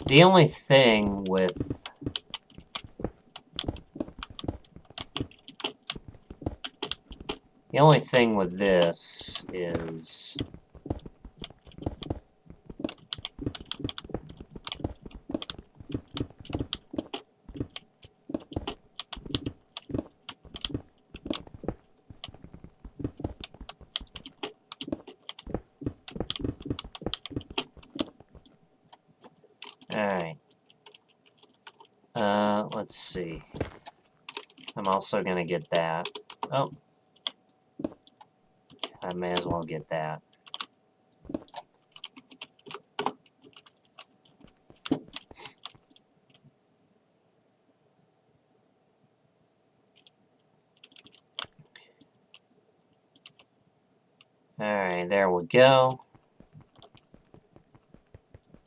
The only thing with... The only thing with this is... Alright. Let's see. I'm also gonna get that. Oh. I may as well get that. Alright, there we go.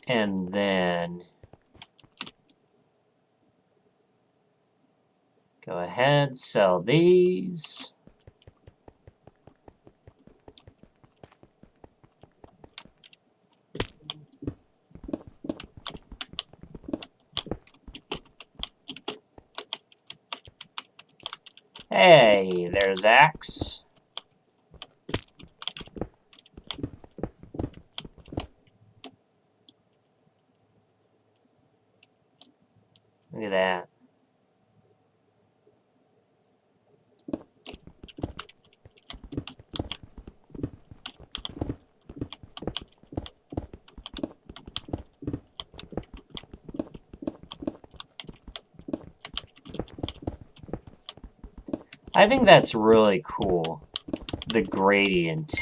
And then... Go ahead, sell these. Hey, there's Axe. Look at that. I think that's really cool. The gradient.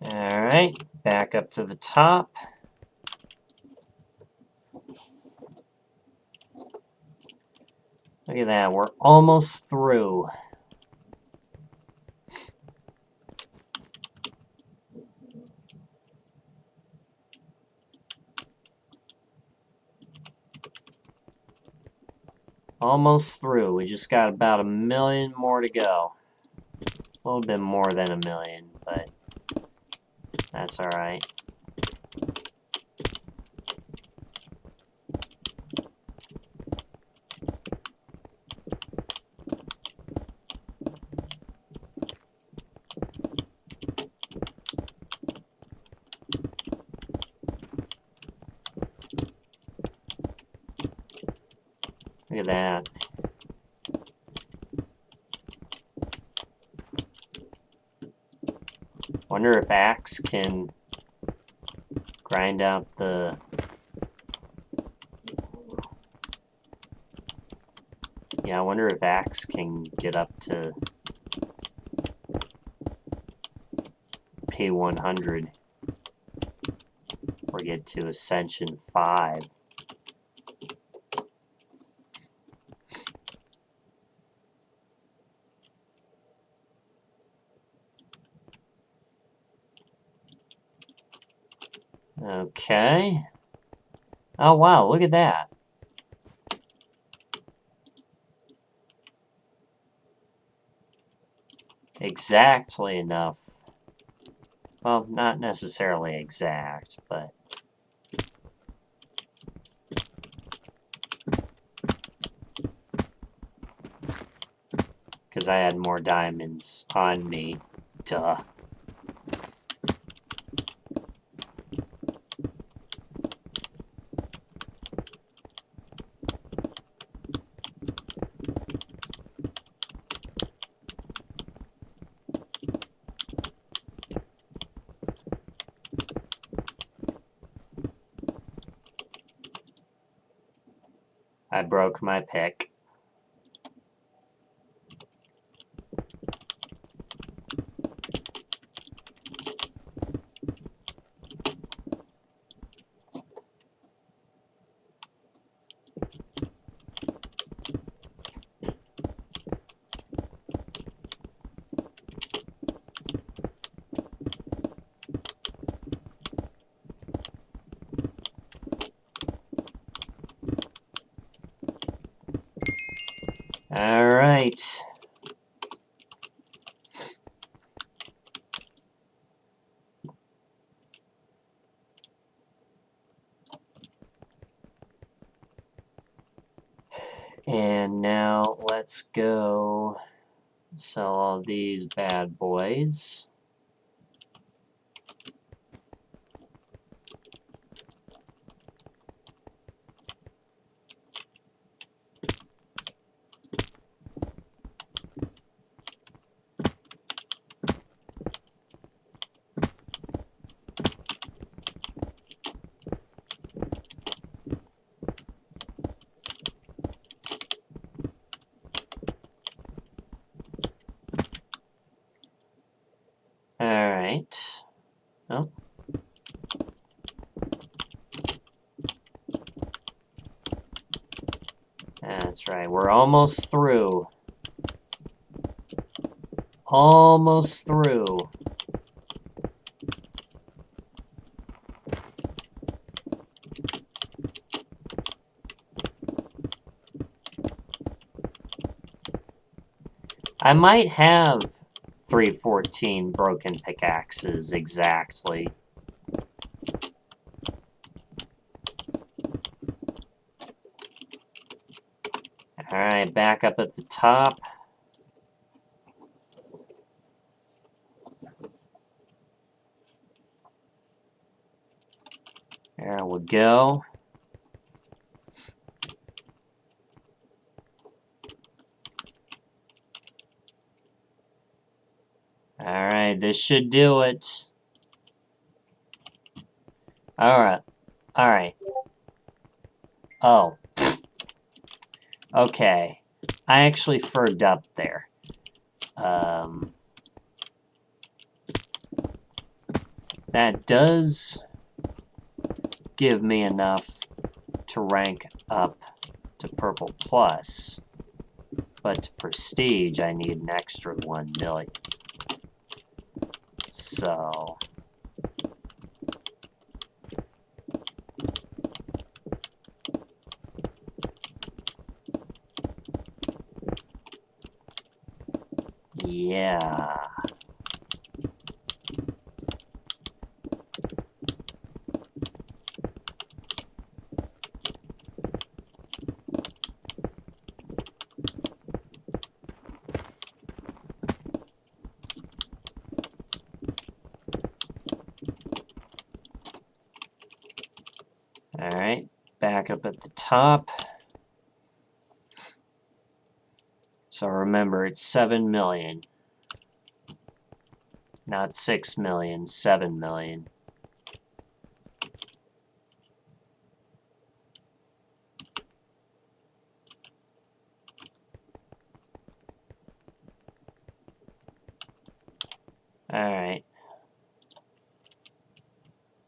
Alright, back up to the top. Look at that, we're almost through. Almost through. We just got about 1 million more to go. A little bit more than 1 million, but that's alright. Look at that. Wonder if Axe can grind out the... Yeah, I wonder if Axe can get up to P100 or get to Ascension 5. Okay. Oh, wow, look at that. Exactly enough. Well, not necessarily exact, but... Because I had more diamonds on me. Duh. I broke my pick. Alright. And now let's go sell all these bad boys. Alright. Oh. That's right, we're almost through. Almost through. I might have 314 broken pickaxes exactly. Alright, back up at the top. There we go. Alright, this should do it. Alright. Alright. Oh. Okay. I actually furred up there. That does give me enough to rank up to Purple Plus. But to prestige, I need an extra 1 million. So... yeah. Alright, back up at the top. So remember, it's 7 million. Not 6 million, 7 million. Alright.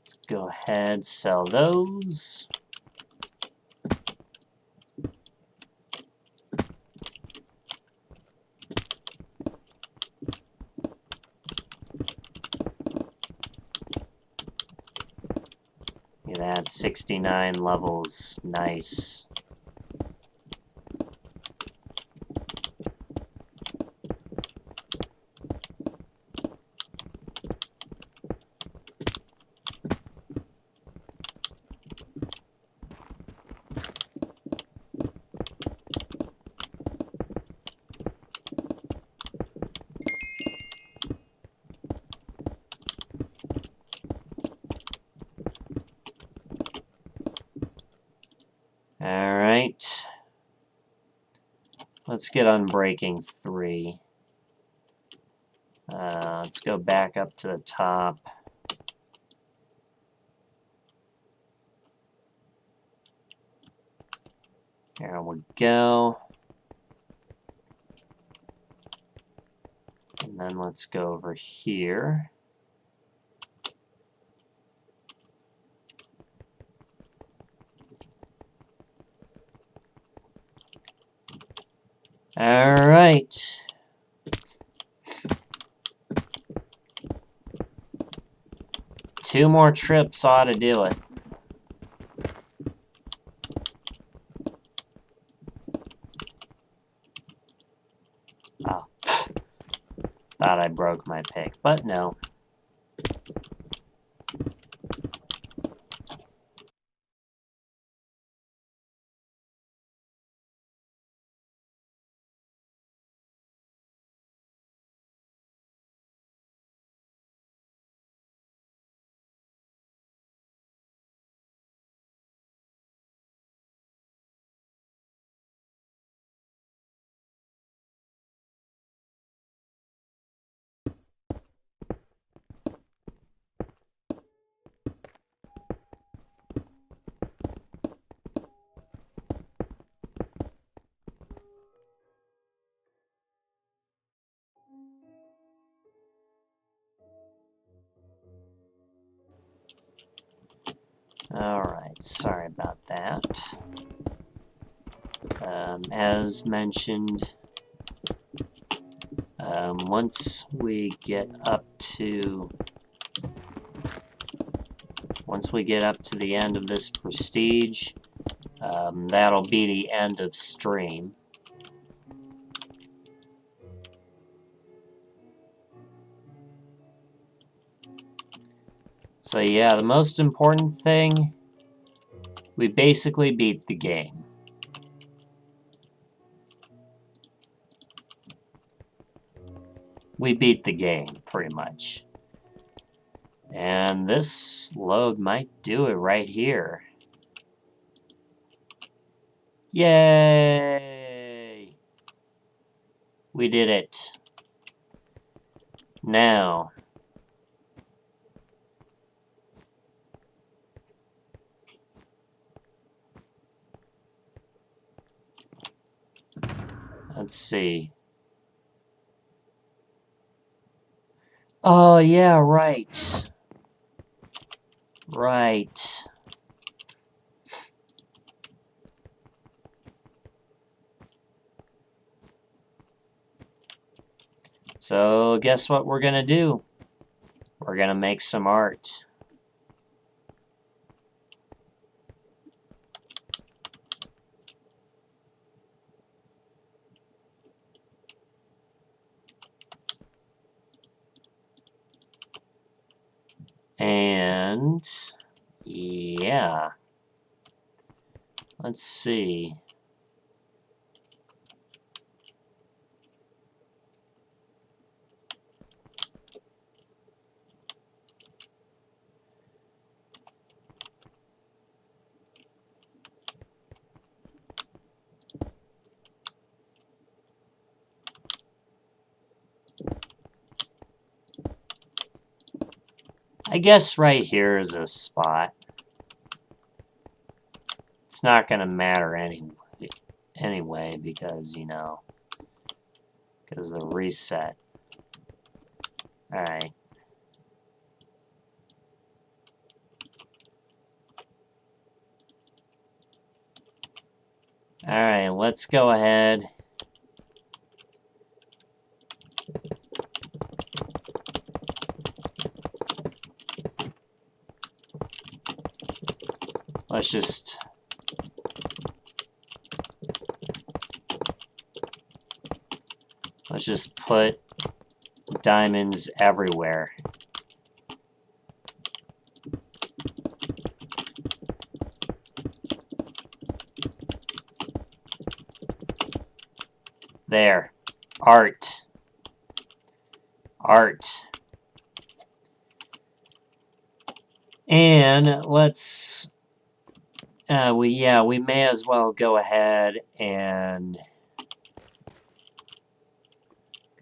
Let's go ahead, sell those. Look at that, 69 levels. Nice. Alright. Let's get Unbreaking 3. Let's go back up to the top. There we go. And then let's go over here. Alright. Two more trips ought to do it. Oh. Thought I broke my pick, but no. Alright, sorry about that. As mentioned, once we get up to the end of this prestige, that'll be the end of stream. So yeah, the most important thing, we basically beat the game. We beat the game, pretty much. And this load might do it right here. Yay! We did it. Now, let's see. Oh, yeah, right. Right. So guess what we're gonna do? We're gonna make some art. And yeah, let's see. I guess right here is a spot. It's not going to matter anyway because, you know, because of the reset. Alright. Alright, let's go ahead. Let's just put diamonds everywhere. There. Art. Art. And let's we may as well go ahead and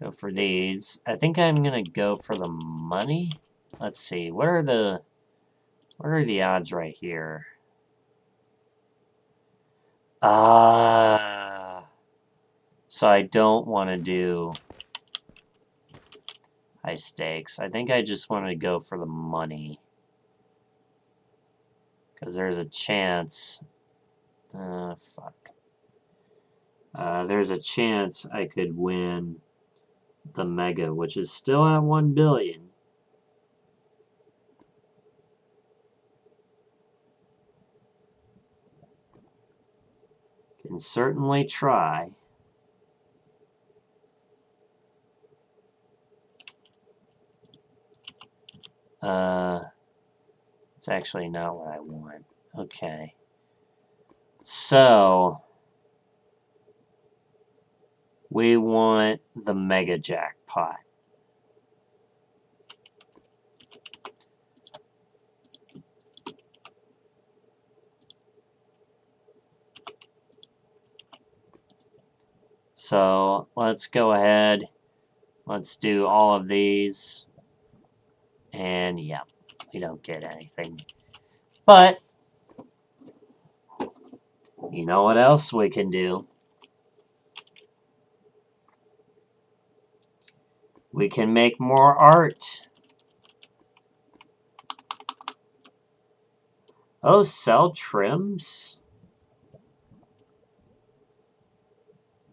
go for these. I think I'm gonna go for the money. Let's see. What are the odds right here? So I don't want to do high stakes. I think I just want to go for the money. Because there's a chance. Fuck. There's a chance I could win the Mega, which is still at 1 billion. Can certainly try. It's actually not what I want. Okay. So we want the Mega Jackpot. So let's go ahead. Let's do all of these. And yeah, we don't get anything. But you know what else we can do? We can make more art. Oh, sell trims?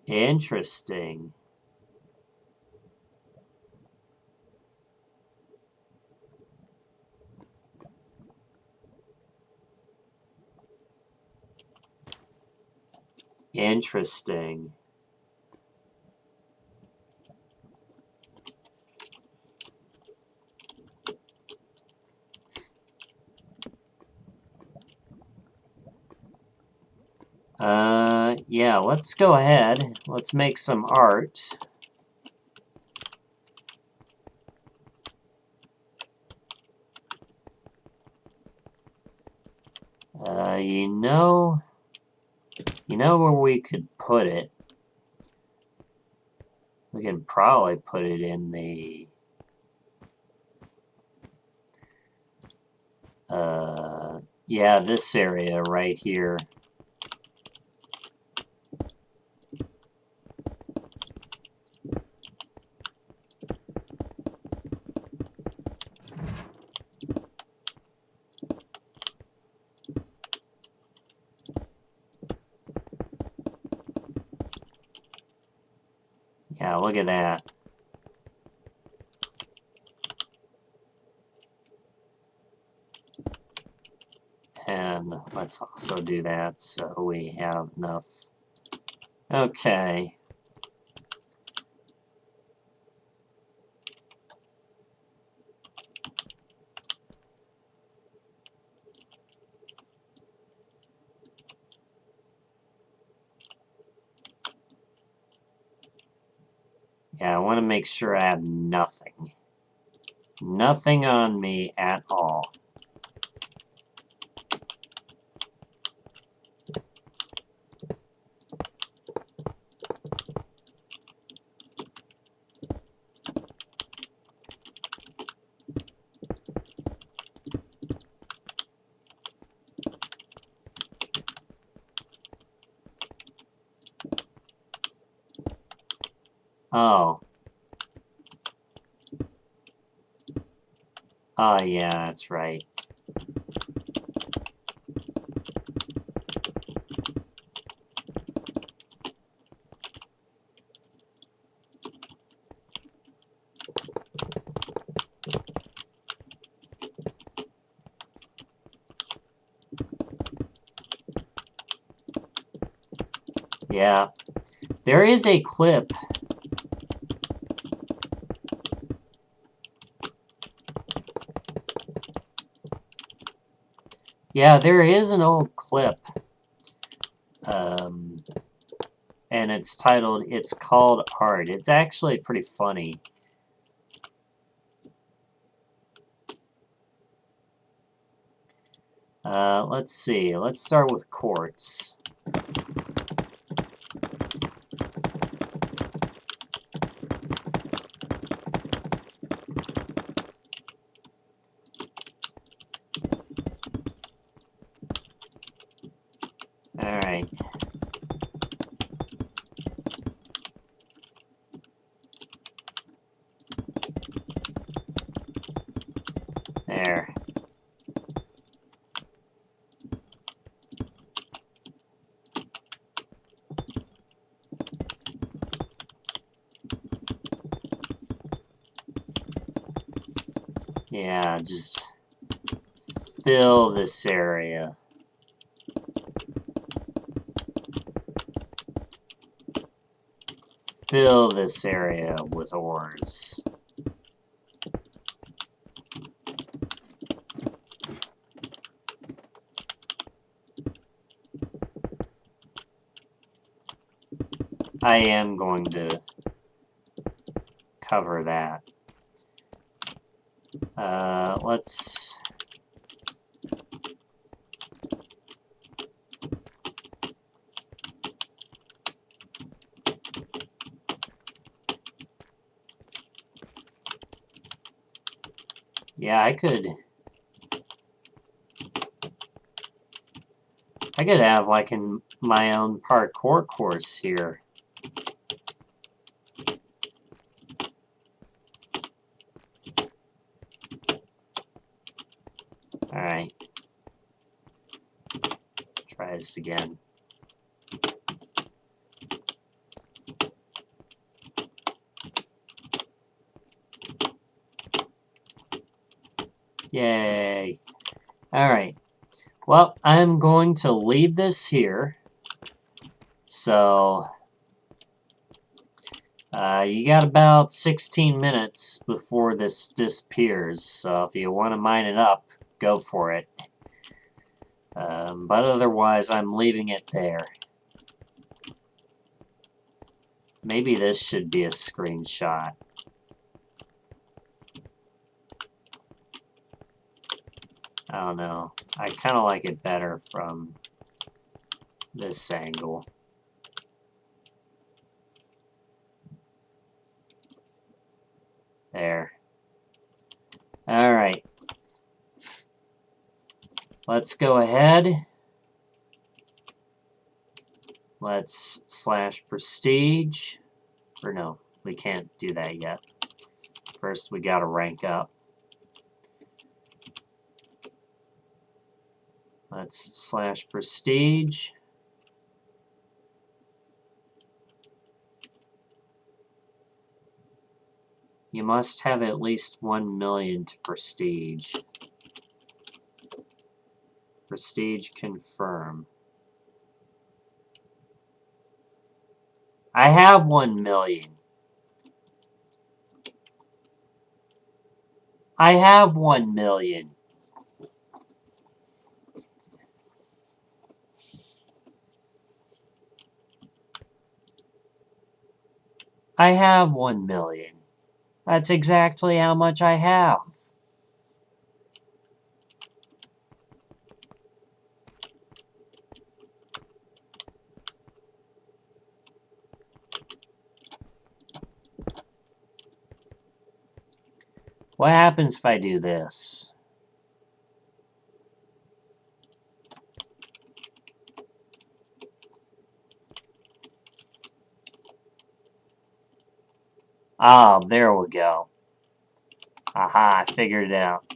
Interesting. Interesting. Yeah, let's go ahead. Let's make some art. You know where we could put it? We can probably put it in the yeah, this area right here. Yeah, look at that. Let's also do that so we have enough. Okay. Yeah, I want to make sure I have nothing. Nothing on me at all. Oh. Oh, yeah, that's right. Yeah. There is a clip. Yeah, there is an old clip. And it's titled, It's Called Art. It's actually pretty funny. Let's see. Let's start with quartz. Alright. There. Yeah, just fill this area. Fill this area with ores. I am going to cover that. Let's... Yeah, I could have like my own parkour course here. Alright. Try this again. Yay. Alright. Well, I'm going to leave this here. So, you got about 16 minutes before this disappears. So if you want to mine it up, go for it. But otherwise, I'm leaving it there. Maybe this should be a screenshot. I don't know. I kind of like it better from this angle. There. Alright. Let's go ahead. Let's slash prestige. Or no, we can't do that yet. First, we gotta rank up. Let's slash prestige. You must have at least 1 million to prestige. prestige confirm. I have 1 million. I have 1 million. I have 1 million. That's exactly how much I have. What happens if I do this? Oh, there we go. Aha, I figured it out.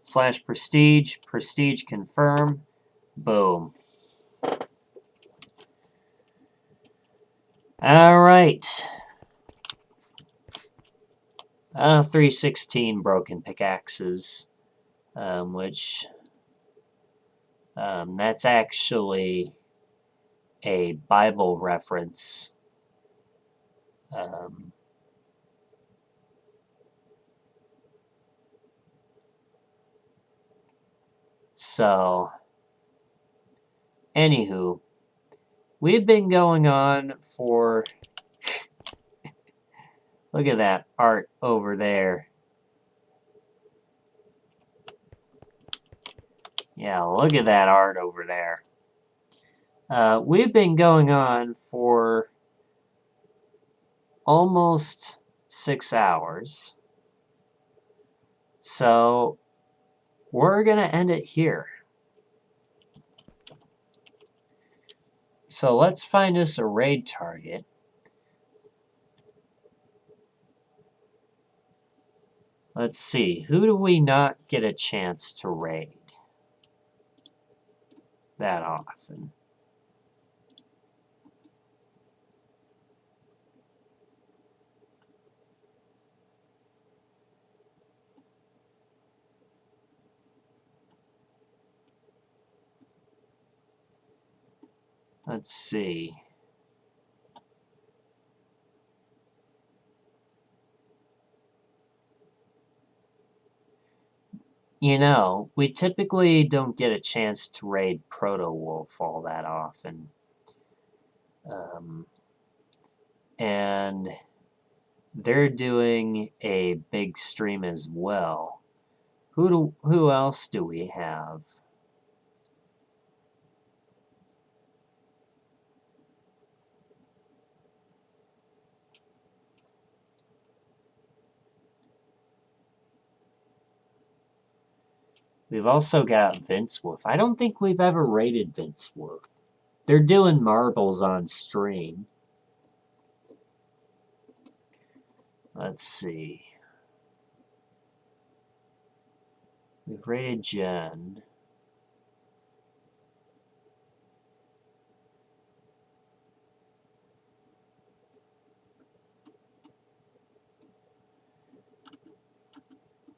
/ prestige, prestige confirm, boom. All right. 316 broken pickaxes, which that's actually a Bible reference. So, anywho, we've been going on for... Look at that art over there. Yeah, look at that art over there. We've been going on for almost 6 hours. So, we're going to end it here. So, let's find us a raid target. Let's see, who do we not get a chance to raid that often? Let's see. You know, we typically don't get a chance to raid Proto Wolf all that often. And they're doing a big stream as well. Who else do we have? We've also got Vince Wolf. I don't think we've ever raided Vince Wolf. They're doing marbles on stream. Let's see. We've raided Jen.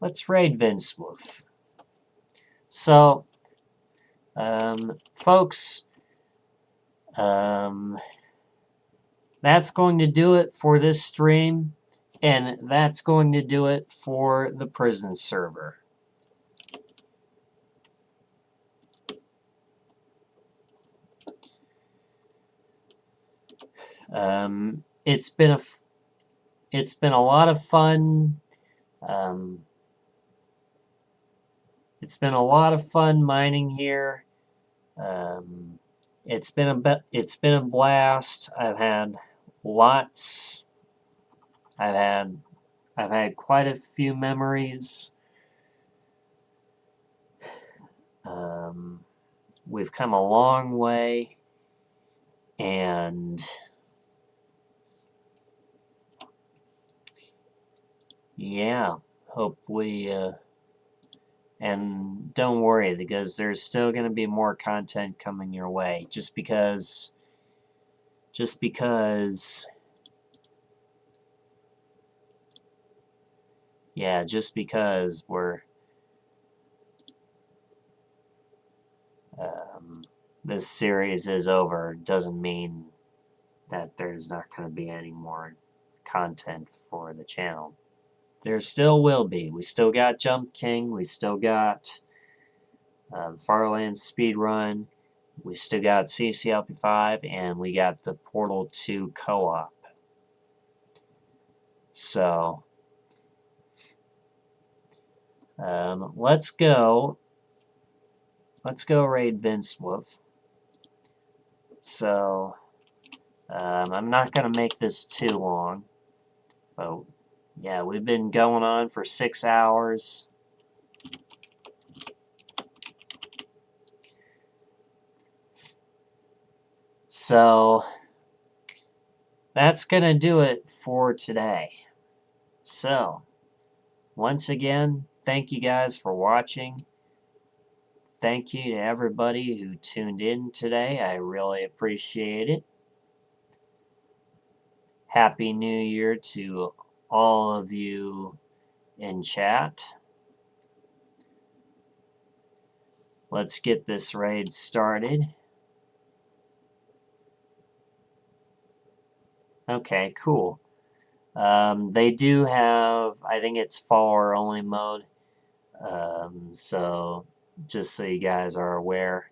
Let's raid Vince Wolf. So, folks, that's going to do it for this stream, and that's going to do it for the prison server. It's been a lot of fun. It's been a lot of fun mining here. It's been a blast. I've had lots. I've had quite a few memories. We've come a long way, and yeah, hope we. And don't worry, because there's still going to be more content coming your way. Just because we're this series is over doesn't mean that there's not going to be any more content for the channel. There still will be. We still got Jump King. We still got Farland Speedrun. We still got CCLP5. And we got the Portal 2 co-op. So, let's go. Let's go raid Vince Wolf. So, I'm not going to make this too long. But, yeah, we've been going on for 6 hours. So, that's going to do it for today. So, once again, thank you guys for watching. Thank you to everybody who tuned in today. I really appreciate it. Happy New Year to all of you in chat. Let's get this raid started. Okay, cool. They do have, I think it's follower only mode. So just so you guys are aware.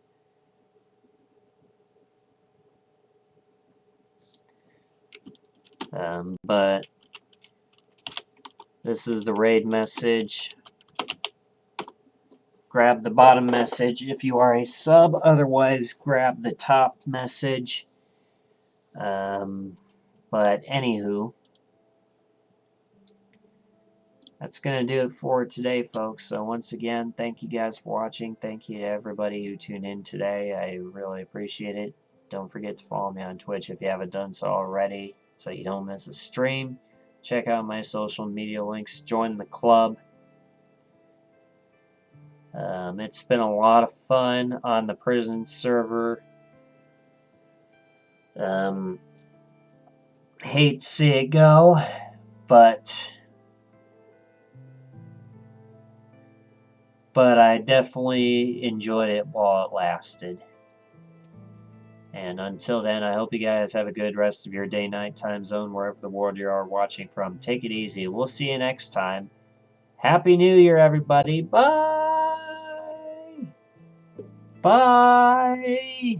But this is the raid message. Grab the bottom message if you are a sub. Otherwise, grab the top message. But anywho, that's going to do it for today, folks. So once again, thank you guys for watching. Thank you to everybody who tuned in today. I really appreciate it. Don't forget to follow me on Twitch if you haven't done so already, so you don't miss a stream. Check out my social media links. Join the club. It's been a lot of fun on the prison server. Hate to see it go, but I definitely enjoyed it while it lasted. And until then, I hope you guys have a good rest of your day, night, time zone, wherever the world you are watching from. Take it easy. We'll see you next time. Happy New Year, everybody. Bye. Bye.